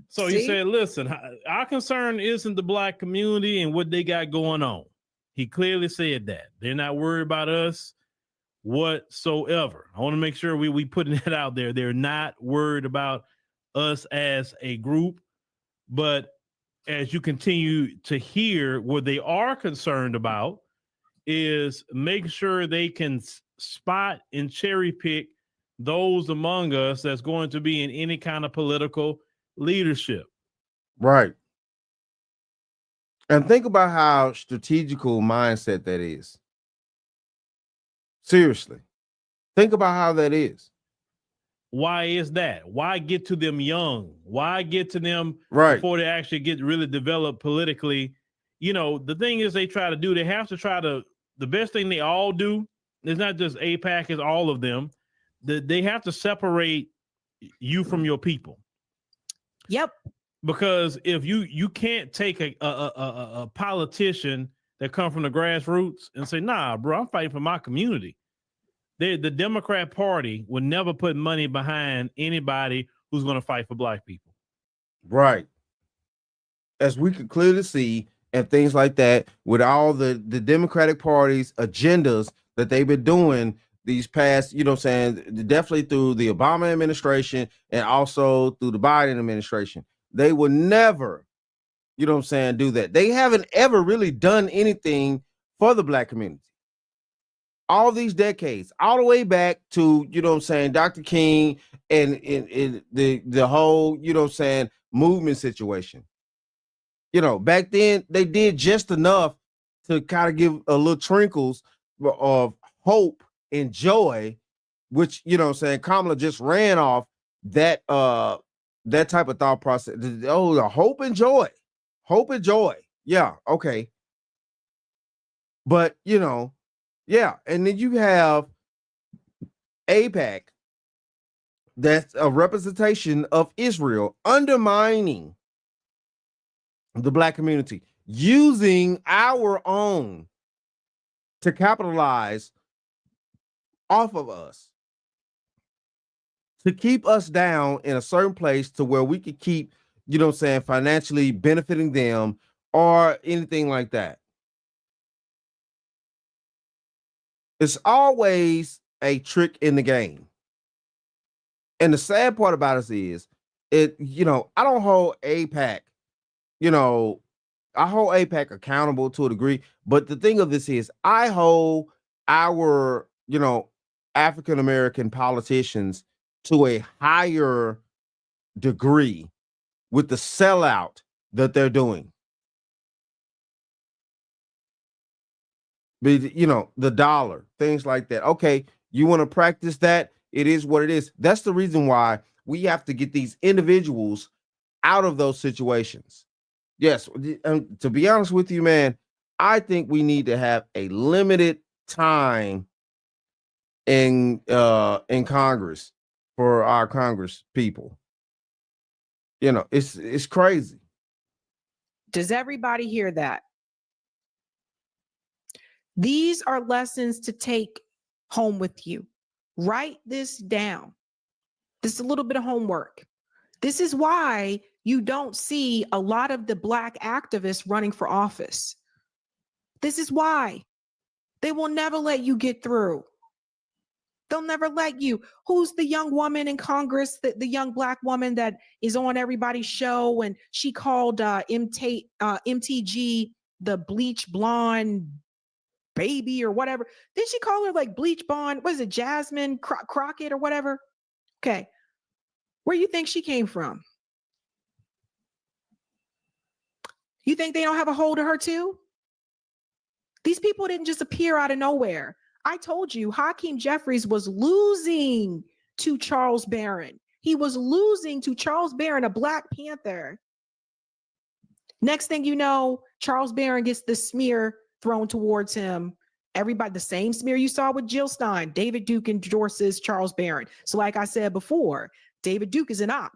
So he said, listen, our concern isn't the Black community and what they got going on. He clearly said that. They're not worried about us whatsoever. I want to make sure we putting that out there. They're not worried about us as a group. But as you continue to hear, what they are concerned about is making sure they can spot and cherry pick those among us that's going to be in any kind of political leadership. Right. And think about how strategical mindset that is. Seriously. Think about how that is. Why is that? Why get to them young? Why get to them right before they actually get really developed politically, you know, the thing is they have to try to, the best thing they all do, it's not just AIPAC, it's all of them, they have to separate you from your people. Yep. Because if you can't take a politician that come from the grassroots and say, nah, bro, I'm fighting for my community. The Democrat Party would never put money behind anybody who's going to fight for black people. Right. As we can clearly see, and things like that, with all the Democratic Party's agendas that they've been doing these past, you know what I'm saying, definitely through the Obama administration and also through the Biden administration, they would never, you know what I'm saying, do that. They haven't ever really done anything for the black community. All these decades, all the way back to, you know what I'm saying, Dr. King and the whole, you know what I'm saying, movement situation. You know, back then they did just enough to kind of give a little trinkles of hope and joy, which, you know what I'm saying, Kamala just ran off that that type of thought process. Oh, the hope and joy. Hope and joy. Yeah, okay. But, you know, yeah, and then you have AIPAC, that's a representation of Israel undermining the black community, using our own to capitalize off of us, to keep us down in a certain place to where we could keep, you know what I'm saying, financially benefiting them or anything like that. It's always a trick in the game. And the sad part about us is, you know, I don't hold AIPAC, you know, I hold AIPAC accountable to a degree, but the thing of this is, I hold our, you know, African-American politicians to a higher degree with the sellout that they're doing. You know, the dollar, things like that. Okay, you want to practice that? It is what it is. That's the reason why we have to get these individuals out of those situations. Yes, to be honest with you, man, I think we need to have a limited time in Congress for our Congress people. You know, it's crazy. Does everybody hear that? These are lessons to take home with you. Write this down. This is a little bit of homework. This is why you don't see a lot of the black activists running for office. This is why. They will never let you get through. They'll never let you. Who's the young woman in Congress, the young black woman that is on everybody's show, and she called MTG the bleach blonde baby or whatever? Did she call her like bleach blonde? Was it Jasmine Crockett or whatever? Okay. Where you think she came from? You think they don't have a hold of her too? These people didn't just appear out of nowhere. I told you, Hakeem Jeffries was losing to Charles Barron. He was losing to Charles Barron, a Black Panther. Next thing you know, Charles Barron gets the smear thrown towards him. Everybody, the same smear you saw with Jill Stein. David Duke endorses Charles Barron. So like I said before, David Duke is an op.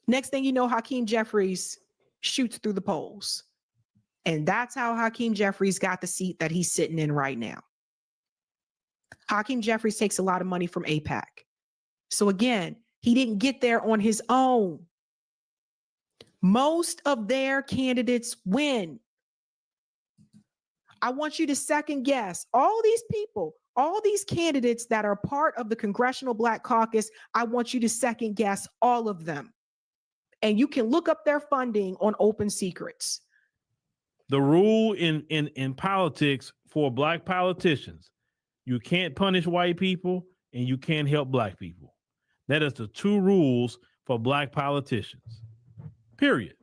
Next thing you know, Hakeem Jeffries shoots through the polls. And that's how Hakeem Jeffries got the seat that he's sitting in right now. Hakeem Jeffries takes a lot of money from AIPAC. So again, he didn't get there on his own. Most of their candidates win. I want you to second guess all these people, all these candidates that are part of the Congressional Black Caucus. I want you to second guess all of them. And you can look up their funding on Open Secrets. The rule in politics for black politicians, you can't punish white people and you can't help black people. That is the two rules for black politicians. Period.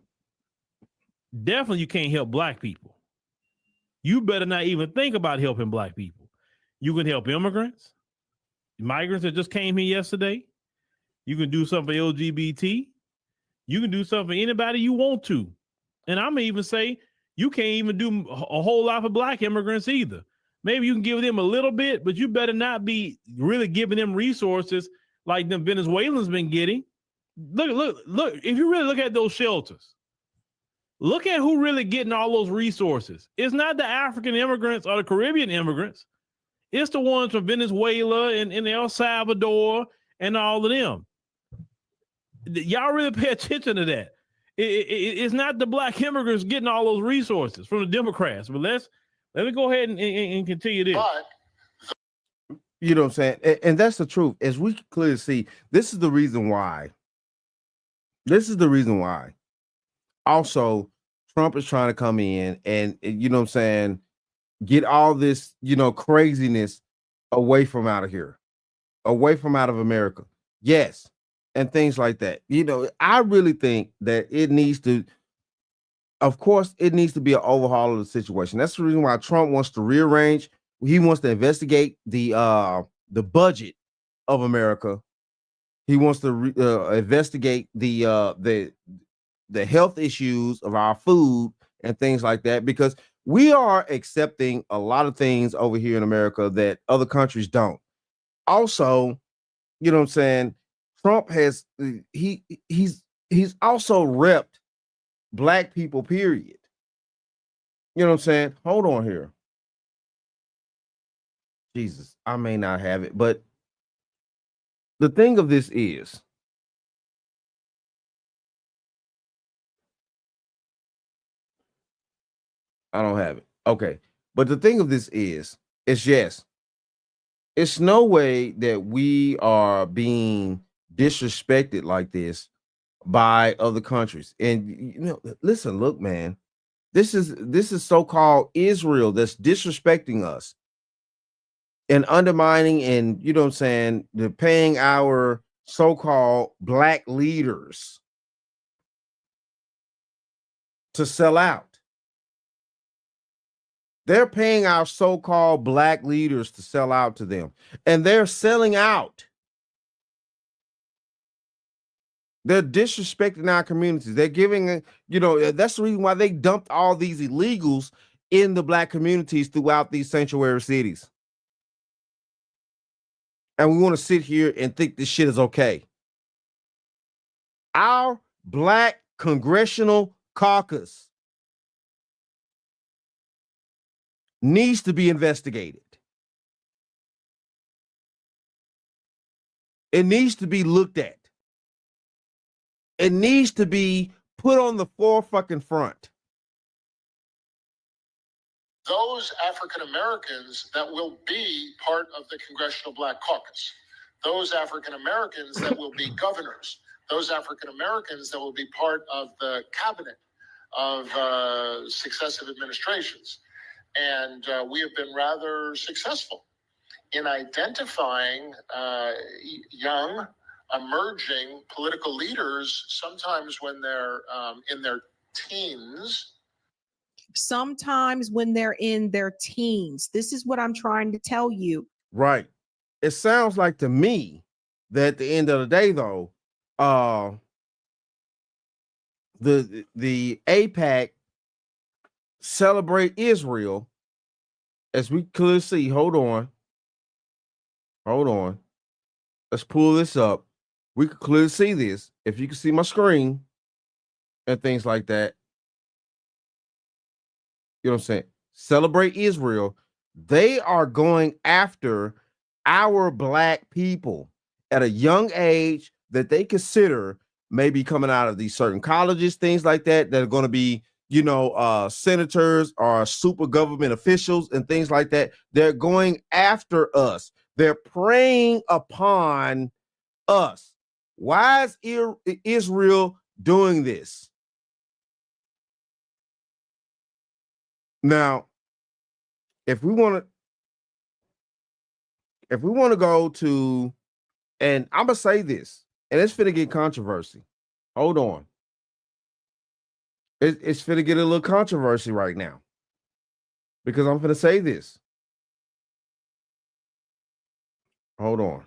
Definitely you can't help black people. You better not even think about helping black people. You can help immigrants, migrants that just came here yesterday. You can do something for LGBT. You can do something for anybody you want to. And I'm gonna even say you can't even do a whole lot for black immigrants either. Maybe you can give them a little bit, but you better not be really giving them resources like the Venezuelans been getting. Look, if you really look at those shelters, look at who really getting all those resources. It's not the African immigrants or the Caribbean immigrants. It's the ones from Venezuela and El Salvador and all of them. Y'all really pay attention to that. It's not the black immigrants getting all those resources from the Democrats. But let me go ahead and continue this. But you know what I'm saying? And that's the truth. As we can clearly see, this is the reason why. This is the reason why. Also, Trump is trying to come in and you know what I'm saying, get all this, craziness away from out of here, away from out of America. Yes. And things like that. I really think that it needs to, of course, it needs to be an overhaul of the situation. That's the reason why Trump wants to rearrange. He wants to investigate the budget of America. He wants to investigate the health issues of our food and things like that, because we are accepting a lot of things over here in America that other countries don't. Also, you know what I'm saying, Trump has he's also repped black people, period. You know what I'm saying? Hold on here. Jesus, I may not have it, but the thing of this is, I don't have it. Okay. But the thing of this is yes, it's no way that we are being disrespected like this by other countries. And listen, look, man, this is so-called Israel that's disrespecting us and undermining, and you know what I'm saying, they're paying our so-called black leaders to sell out. They're paying our so-called black leaders to sell out to them, and they're selling out. They're disrespecting our communities. They're giving, that's the reason why they dumped all these illegals in the black communities throughout these sanctuary cities. And we want to sit here and think this shit is okay. Our black Congressional Caucus needs to be investigated. It needs to be looked at. It needs to be put on the forefront. those African Americans that will be part of the Congressional Black Caucus, those African Americans that will be governors, those African Americans that will be part of the cabinet of successive administrations. And we have been rather successful in identifying young, emerging political leaders, sometimes when they're in their teens. Sometimes when they're in their teens. This is what I'm trying to tell you. Right. It sounds like to me that at the end of the day, though, the AIPAC Celebrate Israel, as we clearly see. Hold on. Let's pull this up. We can clearly see this. If you can see my screen and things like that. You know what I'm saying? Celebrate Israel. They are going after our black people at a young age that they consider maybe coming out of these certain colleges, things like that, that are going to be, senators or super government officials and things like that. They're going after us. They're preying upon us. Why is Israel doing this? Now, if we want to go to, and I'm gonna say this, and it's finna get controversy. Hold on. It's finna get a little controversy right now, because I'm finna say this. Hold on.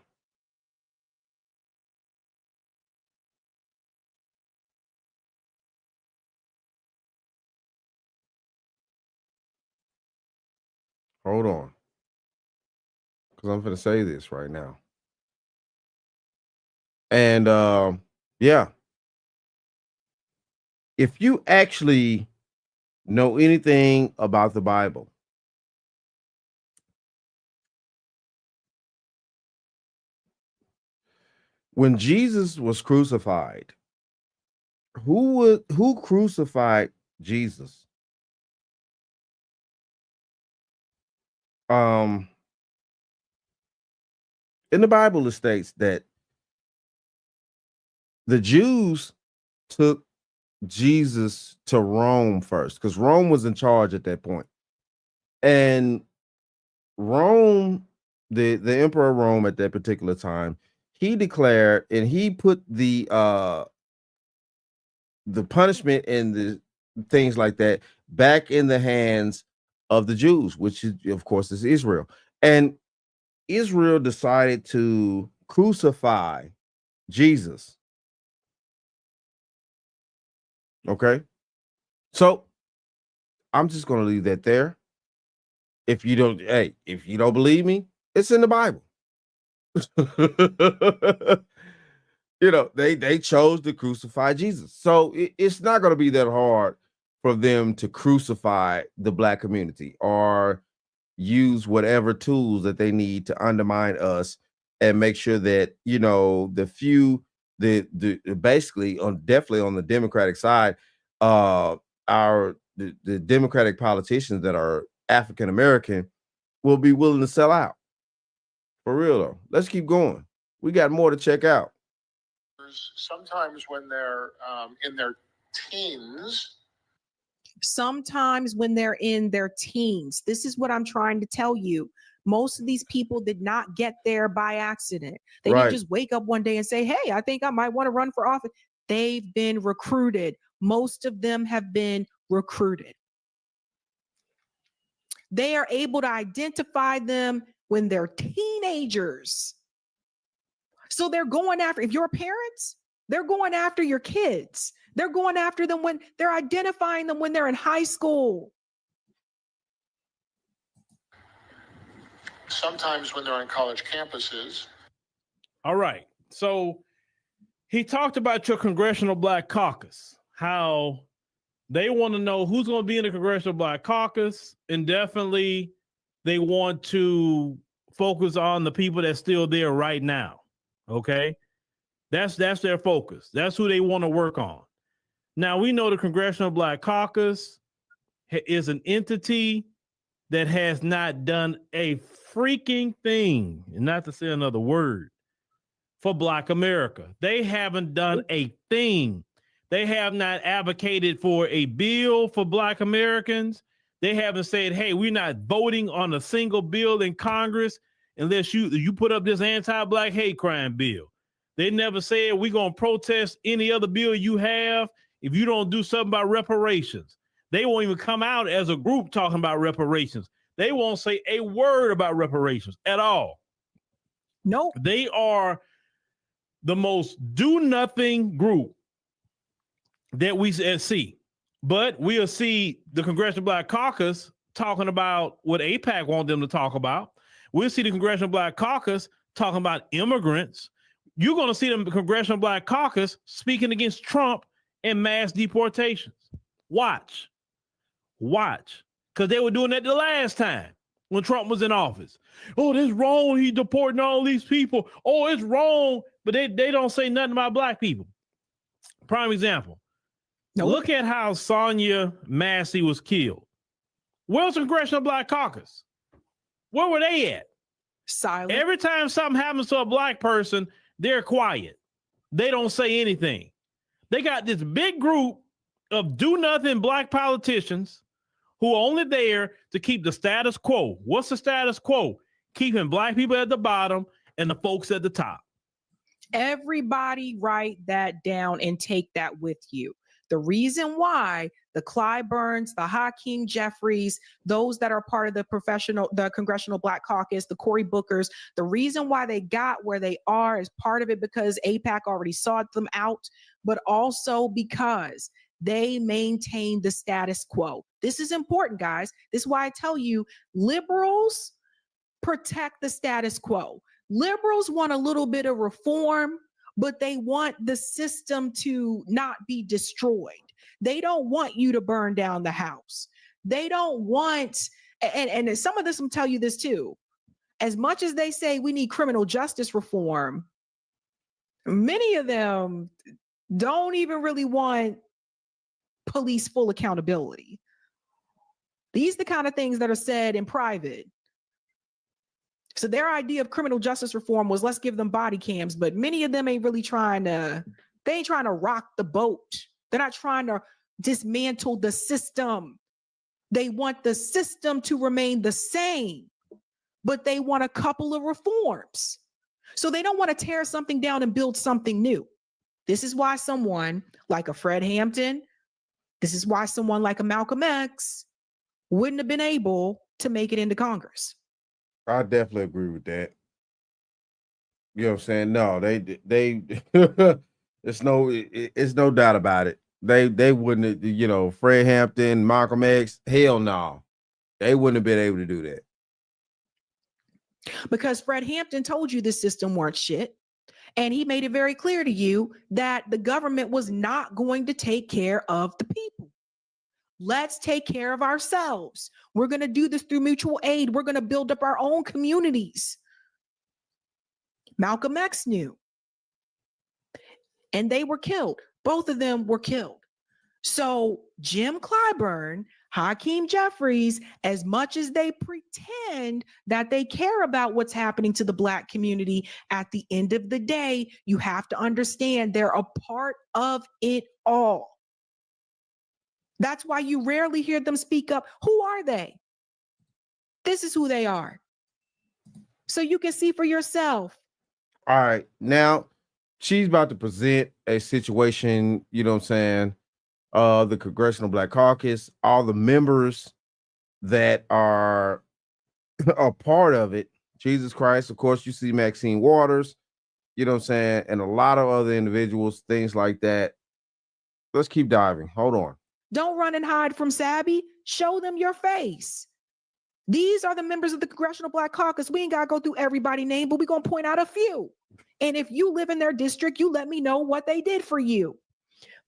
Hold on. Because I'm going to say this right now. And yeah. If you actually know anything about the Bible, when Jesus was crucified, who crucified Jesus? In the Bible, it states that the Jews took Jesus to Rome first, because Rome was in charge at that point. And Rome, the emperor of Rome at that particular time, he declared and he put the punishment and the things like that back in the hands of the Jews, which is, of course, is Israel. And Israel decided to crucify Jesus. Okay. So I'm just going to leave that there. If you don't believe me, it's in the Bible. They chose to crucify Jesus. So it's not going to be that hard for them to crucify the Black community or use whatever tools that they need to undermine us and make sure that, the few, the basically definitely on the Democratic side, the Democratic politicians that are African American will be willing to sell out. For real though. Let's keep going. We got more to check out. Sometimes when they're in their teens. Sometimes when they're in their teens. This is what I'm trying to tell you. Most of these people did not get there by accident. They didn't just wake up one day and say, hey, I think I might want to run for office. They've been recruited. Most of them have been recruited. They are able to identify them when they're teenagers. So they're going after, if you're parents, they're going after your kids. They're going after them when they're identifying them when they're in high school. Sometimes when they're on college campuses. All right. So he talked about your Congressional Black Caucus, how they want to know who's going to be in the Congressional Black Caucus, and definitely they want to focus on the people that's still there right now. Okay, that's their focus. That's who they want to work on. Now we know the Congressional Black Caucus is an entity that has not done a freaking thing, and not to say another word, for Black America. They haven't done a thing. They have not advocated for a bill for Black Americans. They haven't said, hey, we're not voting on a single bill in Congress unless you put up this anti-Black hate crime bill. They never said we're going to protest any other bill you have if you don't do something about reparations. They won't even come out as a group talking about reparations. They won't say a word about reparations at all. Nope. They are the most do-nothing group that we see. But we'll see the Congressional Black Caucus talking about what AIPAC want them to talk about. We'll see the Congressional Black Caucus talking about immigrants. You're going to see the Congressional Black Caucus speaking against Trump and mass deportations. Watch. Because they were doing that the last time when Trump was in office. Oh, that's wrong. He's deporting all these people. Oh, it's wrong. But they don't say nothing about Black people. Prime example. Nope. Look at how Sonia Massey was killed. Where's the Congressional Black Caucus? Where were they at? Silent. Every time something happens to a Black person, they're quiet. They don't say anything. They got this big group of do-nothing Black politicians who are only there to keep the status quo. What's the status quo? Keeping Black people at the bottom and the folks at the top. Everybody write that down and take that with you. The reason why the Clyburns, the Hakeem Jeffries, those that are part of the Congressional Black Caucus, the Cory Bookers, the reason why they got where they are is part of it because AIPAC already sought them out, but also because they maintain the status quo. This is important, guys. This is why I tell you, liberals protect the status quo. Liberals want a little bit of reform, but they want the system to not be destroyed. They don't want you to burn down the house. They don't want, and some of this will tell you this too. As much as they say we need criminal justice reform, many of them don't even really want police full accountability. These are the kind of things that are said in private. So their idea of criminal justice reform was let's give them body cams, but many of them ain't really trying to rock the boat. They're not trying to dismantle the system. They want the system to remain the same, but they want a couple of reforms. So they don't want to tear something down and build something new. This is why someone like a Fred Hampton, this is why someone like a Malcolm X wouldn't have been able to make it into Congress. I definitely agree with that. You know what I'm saying? No, they it's no doubt about it. They wouldn't, you know, Fred Hampton, Malcolm X, hell no. They wouldn't have been able to do that. Because Fred Hampton told you this system weren't shit. And he made it very clear to you that the government was not going to take care of the people. Let's take care of ourselves. We're going to do this through mutual aid. We're going to build up our own communities. Malcolm X knew. And they were killed. Both of them were killed. So Jim Clyburn, Hakeem Jeffries, as much as they pretend that they care about what's happening to the Black community, at the end of the day, you have to understand they're a part of it all. That's why you rarely hear them speak up. Who are they? This is who they are. So you can see for yourself. All right. Now, she's about to present a situation, you know what I'm saying? The Congressional Black Caucus, all the members that are a part of it. Jesus Christ. Of course, you see Maxine Waters, you know what I'm saying? And a lot of other individuals, things like that. Let's keep diving. Hold on. Don't run and hide from Sabby. Show them your face. These are the members of the Congressional Black Caucus. We ain't got to go through everybody's name, but we're going to point out a few. And if you live in their district, you let me know what they did for you.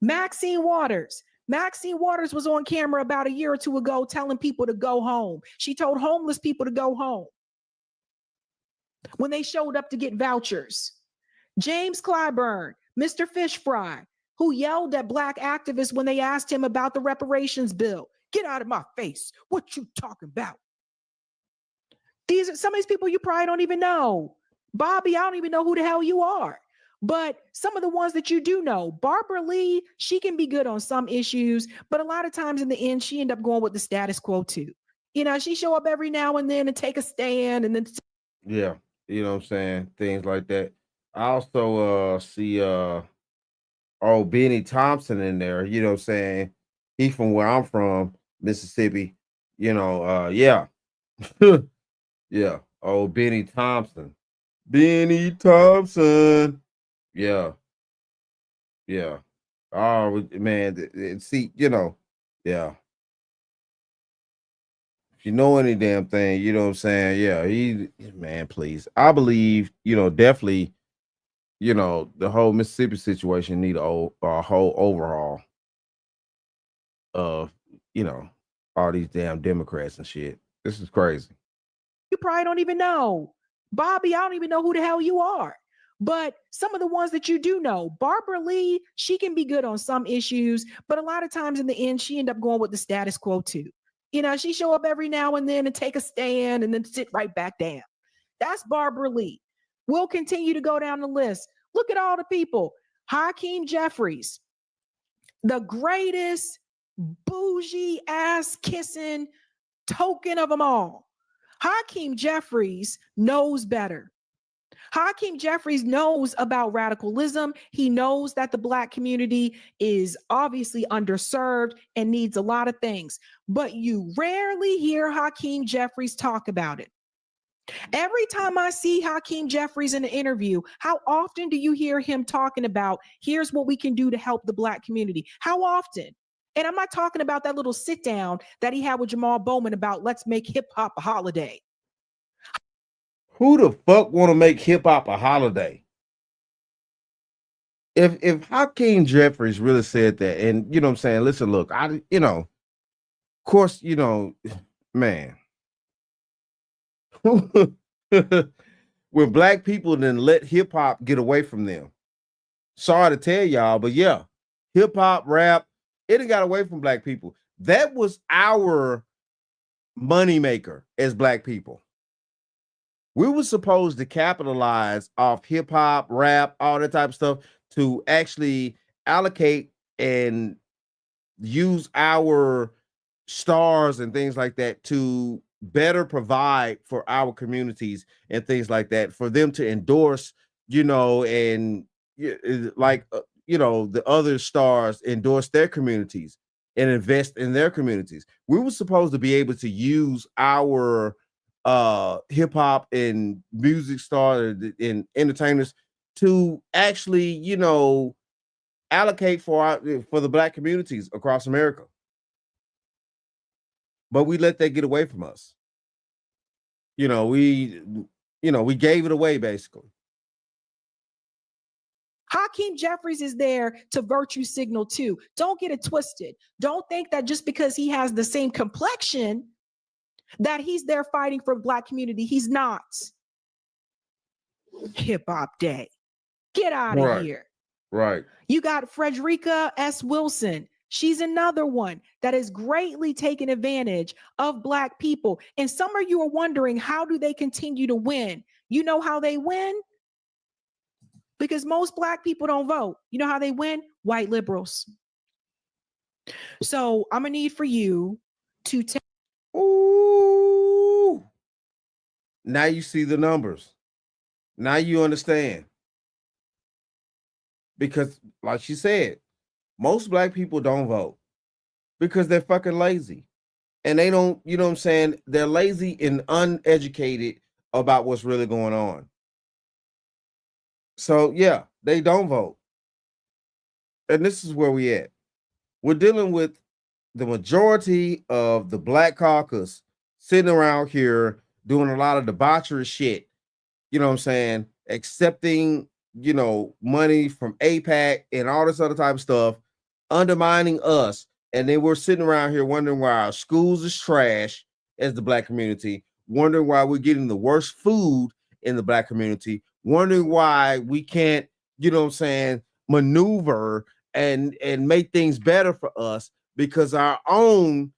Maxine Waters. Maxine Waters was on camera about a year or two ago telling people to go home. She told homeless people to go home when they showed up to get vouchers. James Clyburn, Mr. Fish Fry, who yelled at Black activists when they asked him about the reparations bill. Get out of my face. What you talking about? These are some of these people you probably don't even know. Bobby, I don't even know who the hell you are. But some of the ones that you do know, Barbara Lee, she can be good on some issues, but a lot of times in the end, she end up going with the status quo too. You know, she show up every now and then and take a stand and then. Yeah, you know what I'm saying? Things like that. I also see Benny Thompson in there, you know what I'm saying? He from where I'm from, Mississippi, you know, yeah. Yeah. Oh, Benny Thompson. Benny Thompson. Yeah. Yeah. Oh, man. See, you know, yeah. If you know any damn thing, you know what I'm saying? Yeah, man, please. I believe, you know, definitely, you know, the whole Mississippi situation need a whole overhaul of, you know, all these damn Democrats and shit. This is crazy. You probably don't even know. Bobby, I don't even know who the hell you are. But some of the ones that you do know, Barbara Lee, she can be good on some issues, but a lot of times in the end, she end up going with the status quo too. You know, she show up every now and then and take a stand and then sit right back down. That's Barbara Lee. We'll continue to go down the list. Look at all the people. Hakeem Jeffries, the greatest bougie ass kissing token of them all. Hakeem Jeffries knows better. Hakeem Jeffries knows about radicalism. He knows that the Black community is obviously underserved and needs a lot of things, but you rarely hear Hakeem Jeffries talk about it. Every time I see Hakeem Jeffries in an interview, how often do you hear him talking about, here's what we can do to help the Black community? How often? And I'm not talking about that little sit down that he had with Jamal Bowman about let's make hip hop a holiday. Who the fuck want to make hip hop a holiday? If Hakeem Jeffries really said that, and you know what I'm saying, listen, look, of course, man. When black people then let hip hop get away from them. Sorry to tell y'all, but yeah, hip hop, rap, it got away from black people. That was our moneymaker as black people. We were supposed to capitalize off hip hop, rap, all that type of stuff to actually allocate and use our stars and things like that to better provide for our communities and things like that, for them to endorse, and the other stars endorse their communities and invest in their communities. We were supposed to be able to use our hip hop and music stars and entertainers to actually, allocate for the black communities across America. But we let that get away from us. We gave it away basically. Hakeem Jeffries is there to virtue signal too. Don't get it twisted. Don't think that just because he has the same complexion that he's there fighting for black community. He's not. Hip Hop Day. Get out of here. Right. You got Frederica S. Wilson. She's another one that is greatly taking advantage of black people. And some of you are wondering, how do they continue to win? You know how they win? Because most black people don't vote. You know how they win? White liberals. So I'm going to need for you to take. Ooh. Now you see the numbers. Now you understand. Because, like she said, most black people don't vote because they're fucking lazy. And they don't, you know what I'm saying? They're lazy and uneducated about what's really going on. So, yeah, they don't vote. And this is where we at. We're dealing with the majority of the Black Caucus sitting around here doing a lot of debauchery shit. You know what I'm saying? Accepting, money from AIPAC and all this other type of stuff, undermining us. And then we're sitting around here wondering why our schools is trash as the black community, wondering why we're getting the worst food in the black community, wondering why we can't, maneuver and make things better for us because our own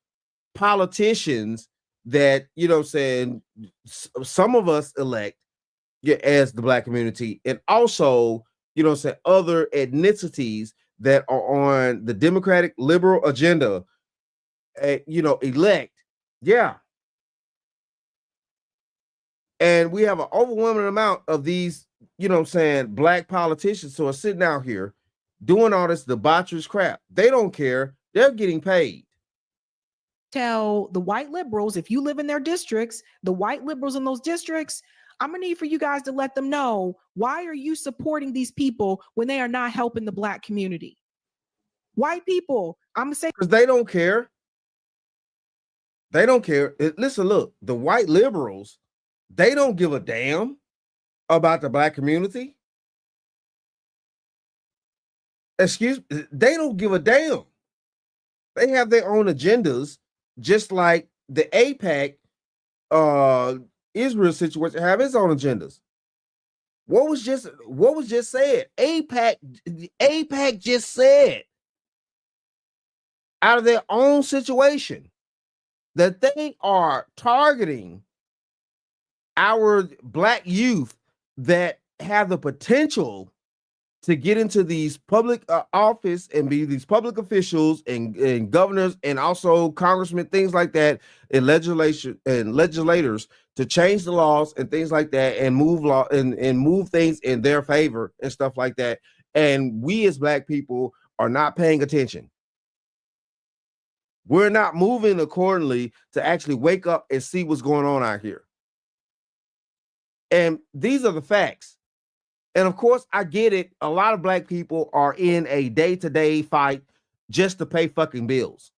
politicians that, some of us elect as the black community, and also, other ethnicities that are on the Democratic liberal agenda, elect. Yeah. And we have an overwhelming amount of these, black politicians who are sitting out here doing all this debaucherous crap. They don't care. They're getting paid. Tell the white liberals, if you live in their districts, the white liberals in those districts, I'm gonna need for you guys to let them know, why are you supporting these people when they are not helping the black community? White people, I'm gonna say, because they don't care. They don't care. Listen, look, the white liberals, they don't give a damn about the black community. They don't give a damn. They have their own agendas, just like the AIPAC Israel situation have its own agendas. What was just said? AIPAC just said out of their own situation that they are targeting our black youth that have the potential to get into these public office and be these public officials and governors and also congressmen, things like that, and legislators to change the laws and things like that and move law and move things in their favor and stuff like that. And we as black people are not paying attention. We're not moving accordingly to actually wake up and see what's going on out here. And these are the facts. And of course, I get it. A lot of black people are in a day-to-day fight just to pay fucking bills.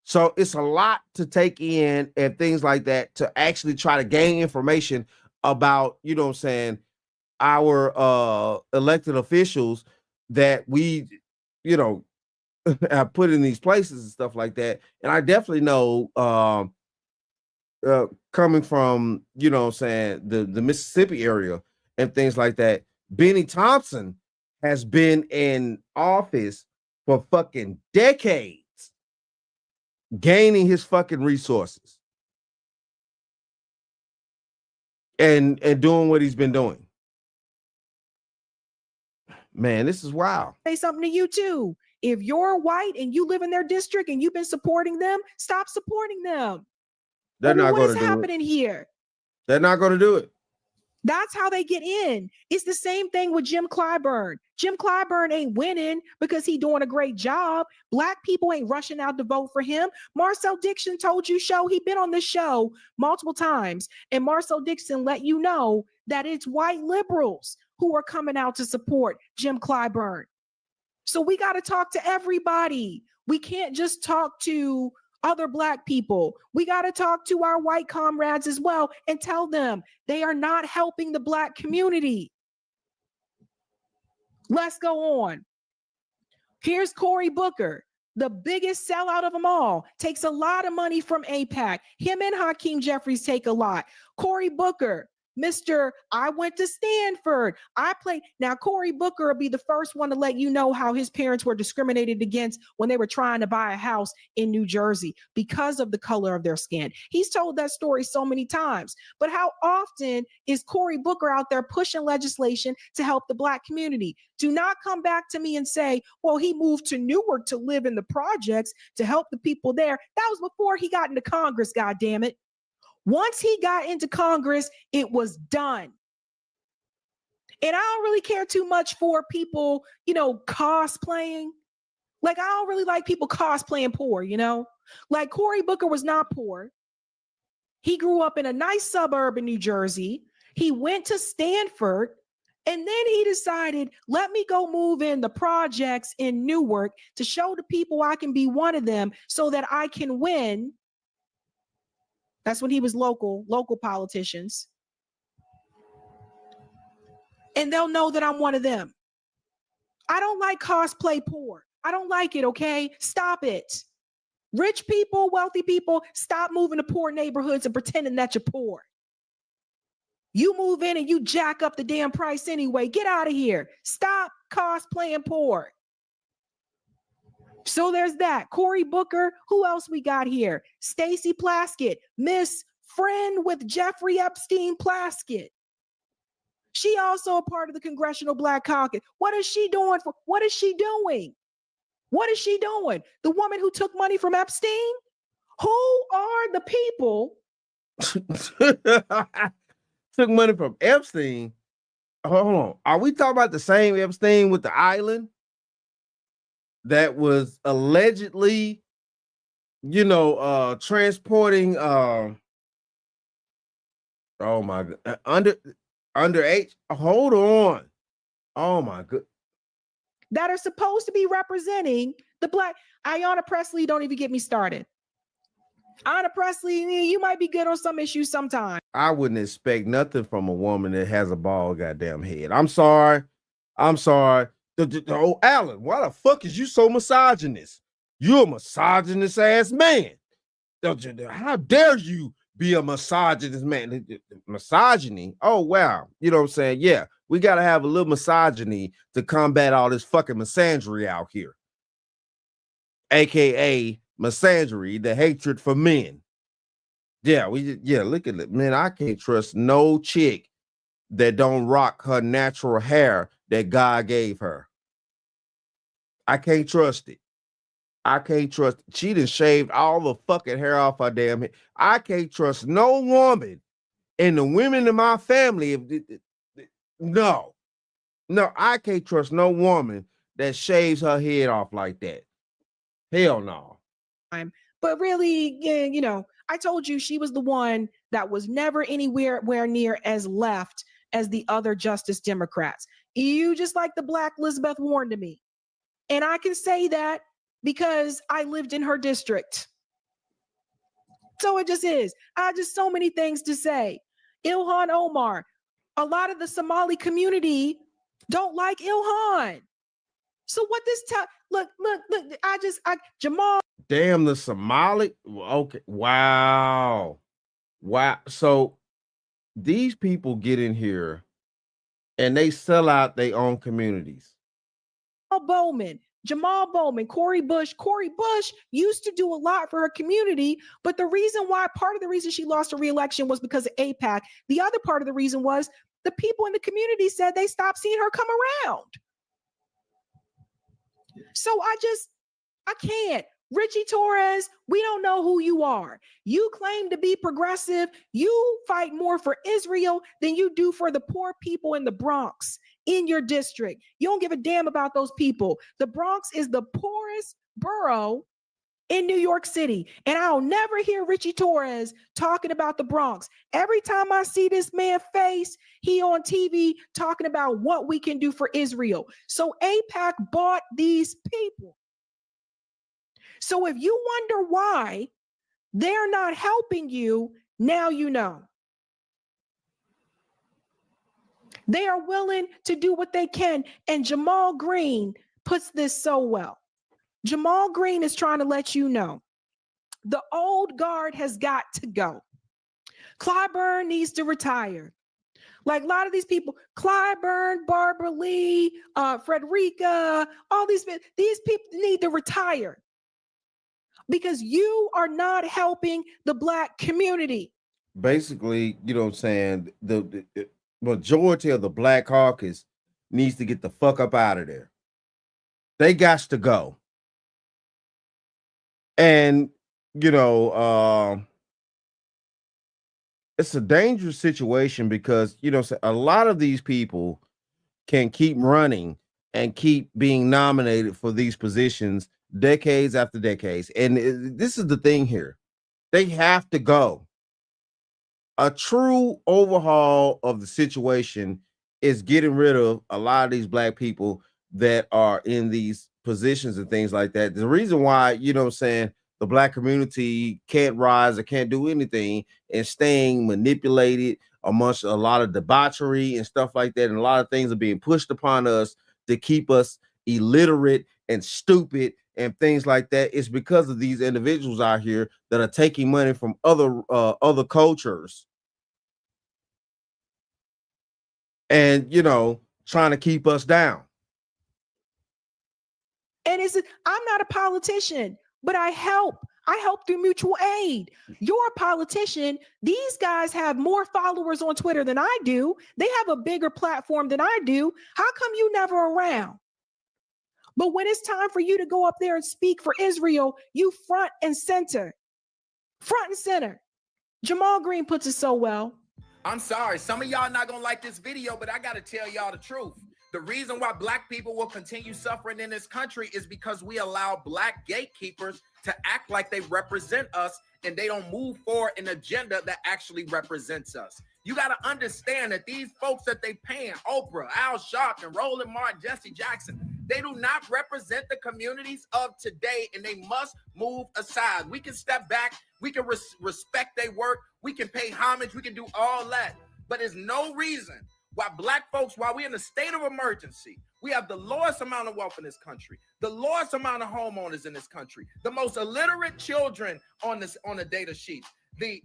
So it's a lot to take in and things like that to actually try to gain information about, you know what I'm saying, our elected officials that we, you know, have put in these places and stuff like that. And I definitely know coming from, you know what I'm saying, the Mississippi area and things like that, Benny Thompson has been in office for fucking decades, gaining his fucking resources and doing what he's been doing. Man, this is wild. Say something to you too. If you're white and you live in their district and you've been supporting them, stop supporting them. They're not going to do it. What is happening here? They're not going to do it. That's how they get in. It's the same thing with Jim Clyburn. Jim Clyburn ain't winning because he's doing a great job. Black people ain't rushing out to vote for him. Marcel Dixon told you he been on this show multiple times. And Marcel Dixon let you know that it's white liberals who are coming out to support Jim Clyburn. So we got to talk to everybody. We can't just talk to other Black people. We got to talk to our white comrades as well and tell them they are not helping the Black community. Let's go on. Here's Cory Booker, the biggest sellout of them all, takes a lot of money from AIPAC. Him and Hakeem Jeffries take a lot. Cory Booker, Mr. I went to Stanford. I played. Now, Cory Booker will be the first one to let you know how his parents were discriminated against when they were trying to buy a house in New Jersey because of the color of their skin. He's told that story so many times. But how often is Cory Booker out there pushing legislation to help the Black community? Do not come back to me and say, well, he moved to Newark to live in the projects to help the people there. That was before he got into Congress, goddammit. Once he got into Congress, it was done. And I don't really care too much for people, cosplaying. Like, I don't really like people cosplaying poor, Like, Cory Booker was not poor. He grew up in a nice suburb in New Jersey. He went to Stanford, and then he decided, let me go move in the projects in Newark to show the people I can be one of them so that I can win. That's when he was local politicians. And they'll know that I'm one of them. I don't like cosplay poor. I don't like it, okay? Stop it. Rich people, wealthy people, stop moving to poor neighborhoods and pretending that you're poor. You move in and you jack up the damn price anyway. Get out of here. Stop cosplaying poor. So there's that. Cory Booker. Who else we got here? Stacey Plaskett, Miss Friend with Jeffrey Epstein Plaskett. She also a part of the Congressional Black Caucus. What is she doing? What is she doing? What is she doing? The woman who took money from Epstein? Who are the people? Took money from Epstein? Hold on. Are we talking about the same Epstein with the island? That was allegedly, transporting oh my god, underage. Hold on. Oh my god. That are supposed to be representing the Black. Ayanna Pressley, don't even get me started. Ayanna Pressley, you might be good on some issues sometime. I wouldn't expect nothing from a woman that has a bald goddamn head. I'm sorry. Oh, Alan, why the fuck is you so misogynist? You're a misogynist ass man. How dare you be a misogynist man? Misogyny? Oh, wow. You know what I'm saying? Yeah, we got to have a little misogyny to combat all this fucking misandry out here. AKA misandry, the hatred for men. Yeah, look at it. Man, I can't trust no chick that don't rock her natural hair that God gave her. I can't trust it. She done shaved all the fucking hair off her damn head. I can't trust no woman, and the women in my family. No, I can't trust no woman that shaves her head off like that. Hell no. But really, I told you she was the one that was never anywhere near as left as the other Justice Democrats. You just like the Black Elizabeth Warren to me. And I can say that because I lived in her district. So it just is. I just so many things to say. Ilhan Omar, a lot of the Somali community don't like Ilhan. So what this time? Look, Jamal. Damn, the Somali. Okay, wow. So these people get in here and they sell out their own communities. Jamal Bowman, Cori Bush used to do a lot for her community, but part of the reason she lost her reelection was because of AIPAC. The other part of the reason was the people in the community said they stopped seeing her come around. So I can't. Richie Torres, we don't know who you are. You claim to be progressive. You fight more for Israel than you do for the poor people in the Bronx, in your district. You don't give a damn about those people. The Bronx is the poorest borough in New York City. And I'll never hear Richie Torres talking about the Bronx. Every time I see this man's face, he on TV talking about what we can do for Israel. So AIPAC bought these people. So if you wonder why they're not helping you, now you know. They are willing to do what they can. And Jamal Green puts this so well. Jamal Green is trying to let you know the old guard has got to go. Clyburn needs to retire. Like a lot of these people, Clyburn, Barbara Lee, Frederica, all these people need to retire. Because you are not helping the Black community. Basically, you know what I'm saying? The majority of the Black Caucus needs to get the fuck up out of there. They got to go. And, you know, it's a dangerous situation because, you know, a lot of these people can keep running and keep being nominated for these positions decades after decades. And this is the thing here. They have to go. A true overhaul of the situation is getting rid of a lot of these Black people that are in these positions and things like that. The reason why, you know what I'm saying, the Black community can't rise or can't do anything and staying manipulated amongst a lot of debauchery and stuff like that. And a lot of things are being pushed upon us to keep us illiterate and stupid and things like that. It's because of these individuals out here that are taking money from other cultures and, you know, trying to keep us down. And I'm not a politician, but I help through mutual aid. You're a politician. These guys have more followers on Twitter than I do. They have a bigger platform than I do. How come you never around? But when it's time for you to go up there and speak for Israel, you front and center. Front and center. Jamal Green puts it so well. I'm sorry, some of y'all not gonna like this video, but I gotta tell y'all the truth. The reason why Black people will continue suffering in this country is because we allow Black gatekeepers to act like they represent us and they don't move forward an agenda that actually represents us. You got to understand that these folks that they paying, Oprah, Al Sharpton, Roland Martin, Jesse Jackson, they do not represent the communities of today, and they must move aside. We can step back. We can respect their work. We can pay homage. We can do all that. But there's no reason why Black folks, while we're in a state of emergency, we have the lowest amount of wealth in this country, the lowest amount of homeowners in this country, the most illiterate children on the data sheet, the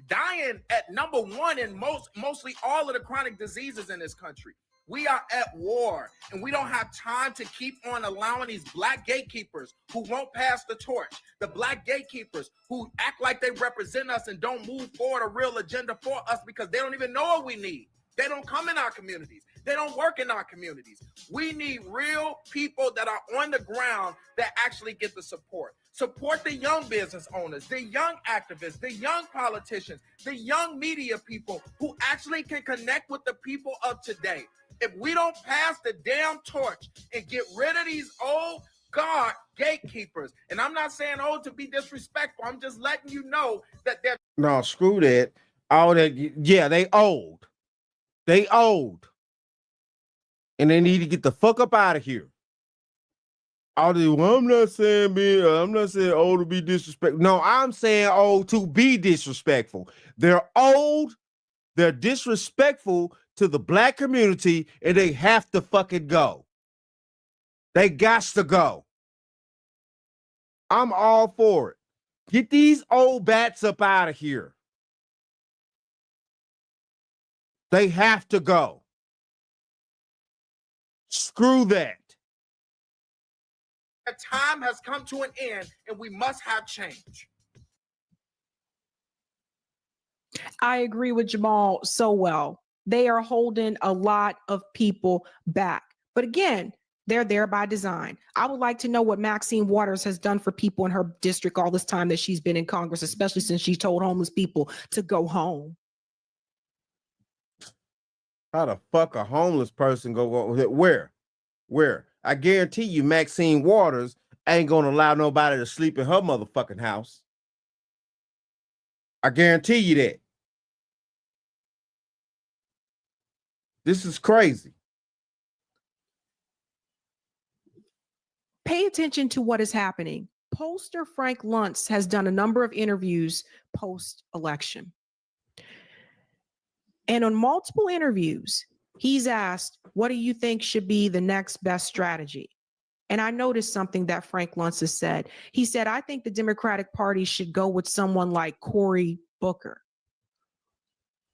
dying at number one in mostly all of the chronic diseases in this country. We are at war, and we don't have time to keep on allowing these Black gatekeepers who won't pass the torch, the Black gatekeepers who act like they represent us and don't move forward a real agenda for us because they don't even know what we need. They don't come in our communities. They don't work in our communities. We need real people that are on the ground that actually get the support. Support the young business owners, the young activists, the young politicians, the young media people who actually can connect with the people of today. If we don't pass the damn torch and get rid of these old guard gatekeepers, and I'm not saying old to be disrespectful, I'm just letting you know that they're... No, screw that. All that, yeah, they old. They old. And they need to get the fuck up out of here. I'm not saying old to be disrespectful. No, I'm saying old to be disrespectful. They're old, they're disrespectful to the black community, and they have to fucking go. They got to go. I'm all for it. Get these old bats up out of here. They have to go. Screw that. The time has come to an end, and we must have change. I agree with Jamal so well. They are holding a lot of people back. But again, they're there by design. I would like to know what Maxine Waters has done for people in her district all this time that she's been in Congress, especially since she told homeless people to go home. How the fuck a homeless person go where? I guarantee you Maxine Waters ain't gonna allow nobody to sleep in her motherfucking house. I guarantee you that. This is crazy. Pay attention to what is happening. Pollster Frank Luntz has done a number of interviews post-election. And on multiple interviews, he's asked, what do you think should be the next best strategy? And I noticed something that Frank Luntz has said. He said, I think the Democratic Party should go with someone like Cory Booker.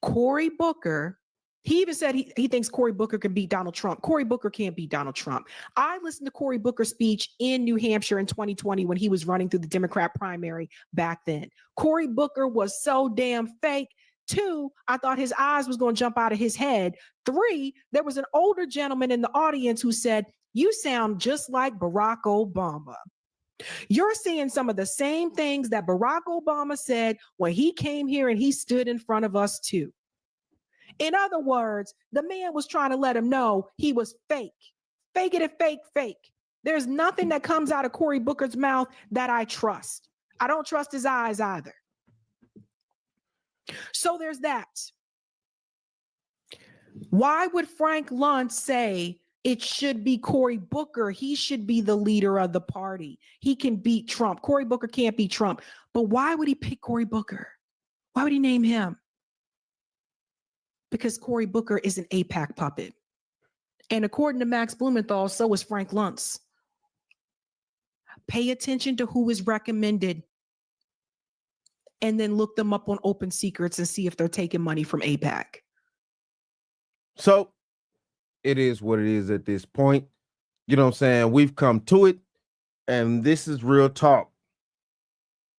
Cory Booker, he even said he thinks Cory Booker can beat Donald Trump. Cory Booker can't beat Donald Trump. I listened to Cory Booker's speech in New Hampshire in 2020 when he was running through the Democrat primary back then. Cory Booker was so damn fake. 2, I thought his eyes was going to jump out of his head. 3, there was an older gentleman in the audience who said, you sound just like Barack Obama. You're seeing some of the same things that Barack Obama said when he came here and he stood in front of us too. In other words, the man was trying to let him know he was fake. Fake it and fake. There's nothing that comes out of Cory Booker's mouth that I trust. I don't trust his eyes either. So there's that. Why would Frank Luntz say it should be Cory Booker? He should be the leader of the party. He can beat Trump. Cory Booker can't beat Trump. But why would he pick Cory Booker? Why would he name him? Because Cory Booker is an AIPAC puppet. And according to Max Blumenthal, so is Frank Luntz. Pay attention to who is recommended. And then look them up on Open Secrets and see if they're taking money from AIPAC. So it is what it is at this point. You know what I'm saying? We've come to it, and this is real talk.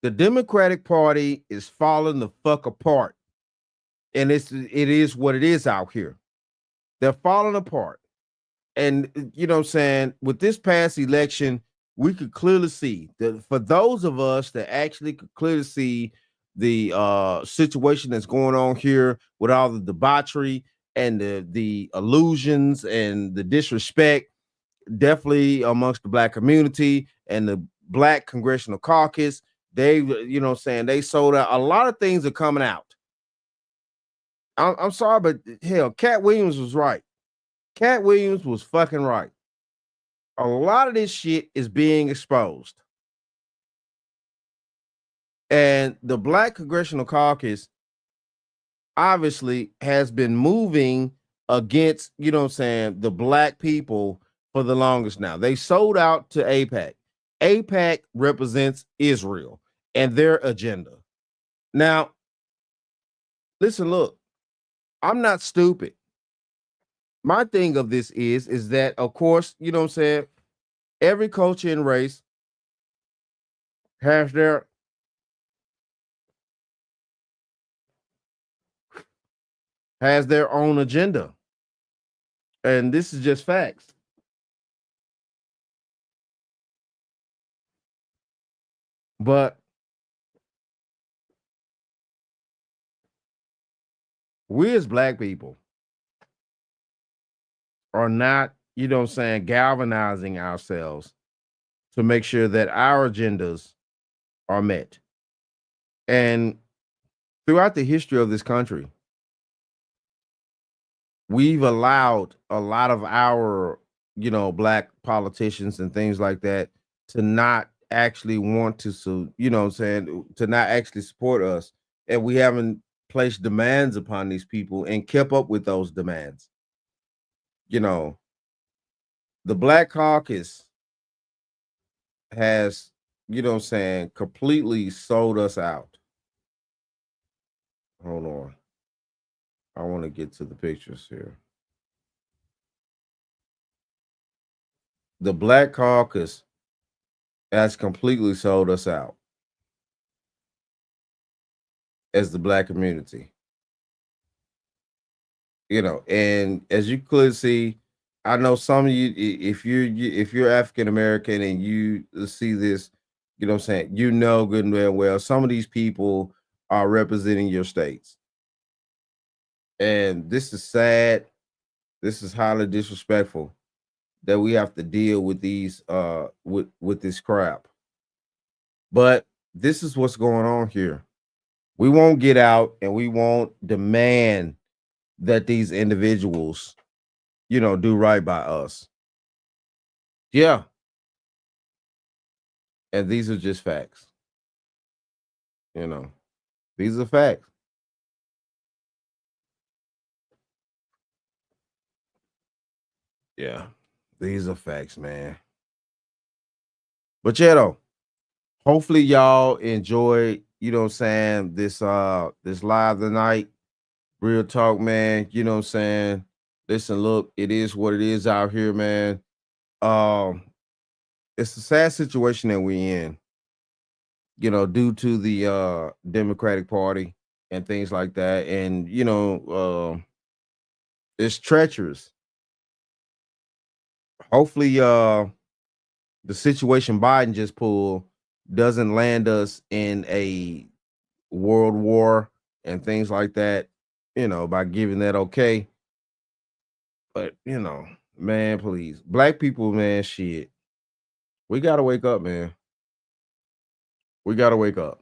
The Democratic Party is falling the fuck apart. And it is what it is out here. They're falling apart. And you know what I'm saying? With this past election, we could clearly see that for those of us that actually could clearly see the situation that's going on here with all the debauchery and the illusions and the disrespect, definitely amongst the black community and the black Congressional Caucus, they, you know what I'm saying, they sold out. A lot of things are coming out. I'm sorry, but hell, Cat Williams was right. Cat Williams was fucking right. A lot of this shit is being exposed. And the Black Congressional Caucus obviously has been moving against, you know what I'm saying, the black people for the longest now. They sold out to AIPAC. AIPAC represents Israel and their agenda. Now, listen, look, I'm not stupid. My thing of this is that, of course, you know what I'm saying, every culture and race has their own agenda. And this is just facts. But we as black people are not, you know what I'm saying, galvanizing ourselves to make sure that our agendas are met. And throughout the history of this country, we've allowed a lot of our, you know, black politicians and things like that to not actually want to, you know what I'm saying, to not actually support us. And we haven't placed demands upon these people and kept up with those demands. You know, the Black Caucus has, you know what I'm saying, completely sold us out. Hold on. I want to get to the pictures here. The Black Caucus has completely sold us out as the Black community. You know, and as you could see, I know some of you, if you're African American and you see this, you know what I'm saying, you know good and well, some of these people are representing your states. And this is sad. This is highly disrespectful that we have to deal with these with this crap. But this is what's going on here. We won't get out and we won't demand that these individuals, you know, do right by us. Yeah. And these are just facts. You know, these are facts. Yeah, these are facts, man. But yeah, though, hopefully y'all enjoy, you know what I'm saying, this live tonight. Real talk, man. You know what I'm saying? Listen, look, it is what it is out here, man. It's a sad situation that we're in, you know, due to the Democratic Party and things like that. And, you know, it's treacherous. Hopefully, the situation Biden just pulled doesn't land us in a world war and things like that, you know, by giving that okay. But, you know, man, please. Black people, man, shit. We got to wake up, man. We got to wake up.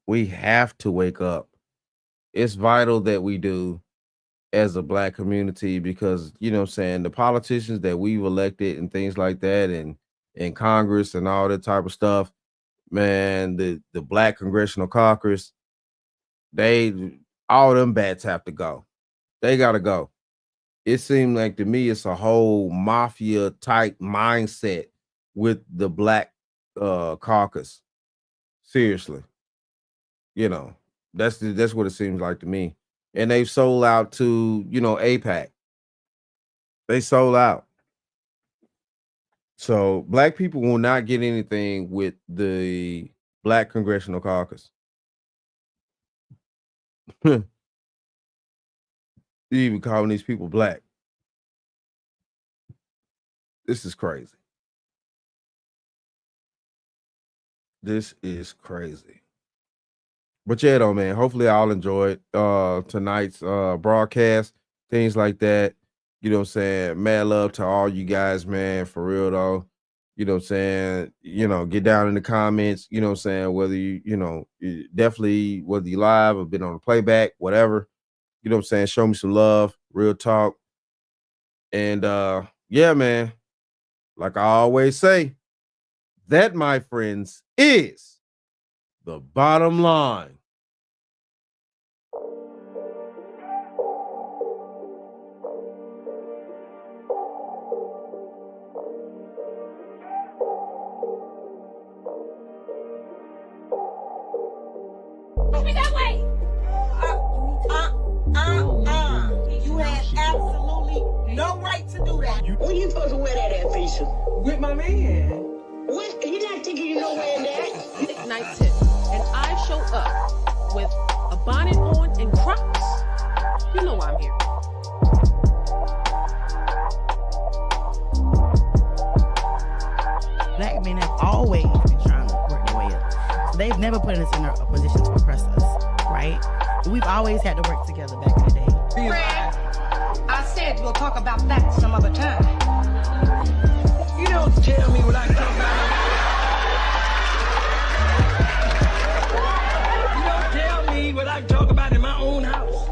We have to wake up. It's vital that we do as a Black community because, you know what I'm saying, the politicians that we've elected and things like that and in Congress and all that type of stuff, man, the Black Congressional Caucus, all them bats have to go. They got to go. It seemed like to me it's a whole mafia type mindset with the Black Caucus. Seriously. You know, that's what it seems like to me. And they've sold out to, you know, AIPAC. They sold out. So Black people will not get anything with the Black Congressional Caucus. You even calling these people Black. This is crazy. This is crazy. But yeah, though, man, hopefully I'll enjoy tonight's broadcast, things like that. You know what I'm saying? Mad love to all you guys, man, for real, though. You know what I'm saying? You know, get down in the comments, you know what I'm saying? Whether you know, definitely, whether you live or been on the playback, whatever. You know what I'm saying? Show me some love, real talk. And yeah, man, like I always say, that, my friends, is the bottom line. That way. You had absolutely no right to do that. When you supposed to wear that at, Fisher? With my man. What? You're not taking you nowhere in that? Night tip, and I show up with a bonnet on and Crocs. You know why I'm here. Black men have always been trying to work their way up. So they've never put us in a position to oppress us, right? We've always had to work together back in the day. Fred, I said we'll talk about that some other time. You don't tell me what I talk about. You don't tell me what I talk about in my own house.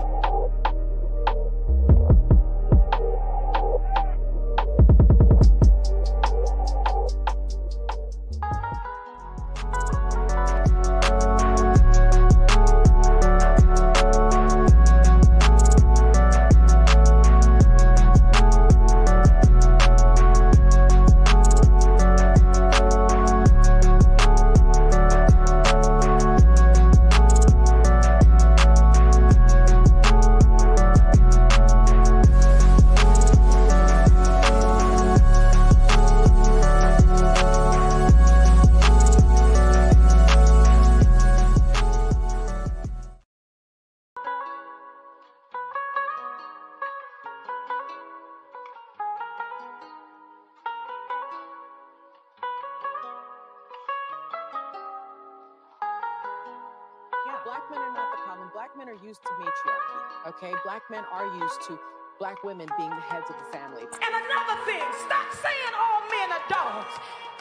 Black men are not the problem. Black men are used to matriarchy, okay? Black men are used to Black women being the heads of the family. And another thing, stop saying all men are dogs.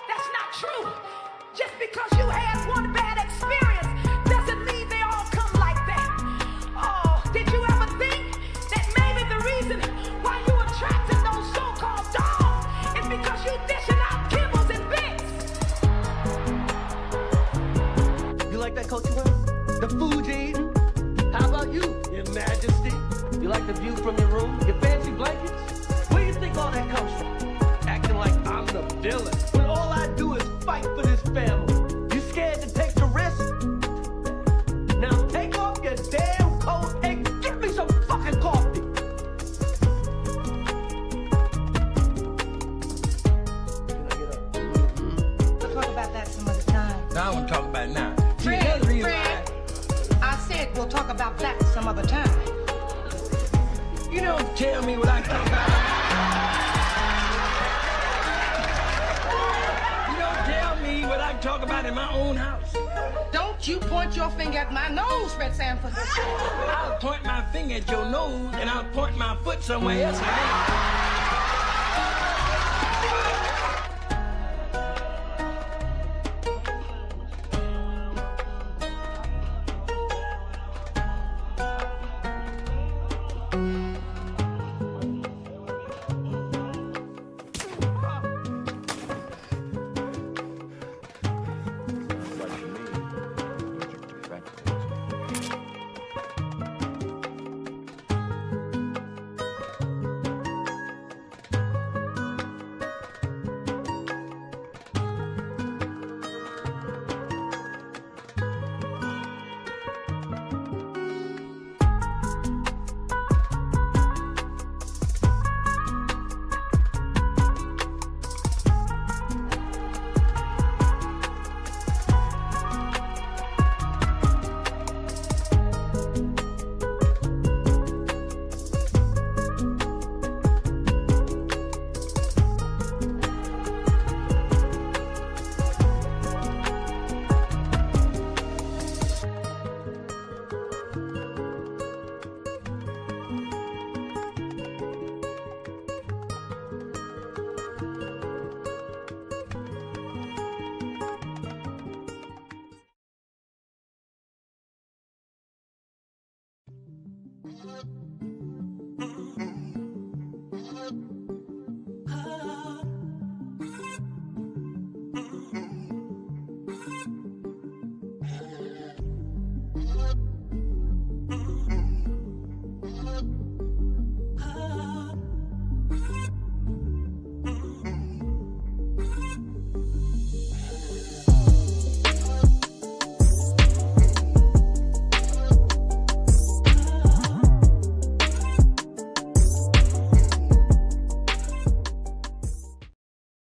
That's not true. Just because you had one bad experience doesn't mean they all come like that. Oh, did you ever think that maybe the reason why you attracted those so-called dogs is because you dishing out kibbles and bits? You like that coat you wear? The food you eating? How about you, Your Majesty? You like the view from your room? Your fancy blankets? Where do you think all that comes from? Acting like I'm the villain, when all I do is fight for this family. You scared to take the risk? Now take off your damn coat and get me some fucking coffee. We'll talk about that some other time. I don't want to talk about it now. Fred, I said we'll talk about that some other time. You don't tell me what I talk about. You don't tell me what I talk about in my own house. Don't you point your finger at my nose, Fred Sanford. I'll point my finger at your nose and I'll point my foot somewhere else.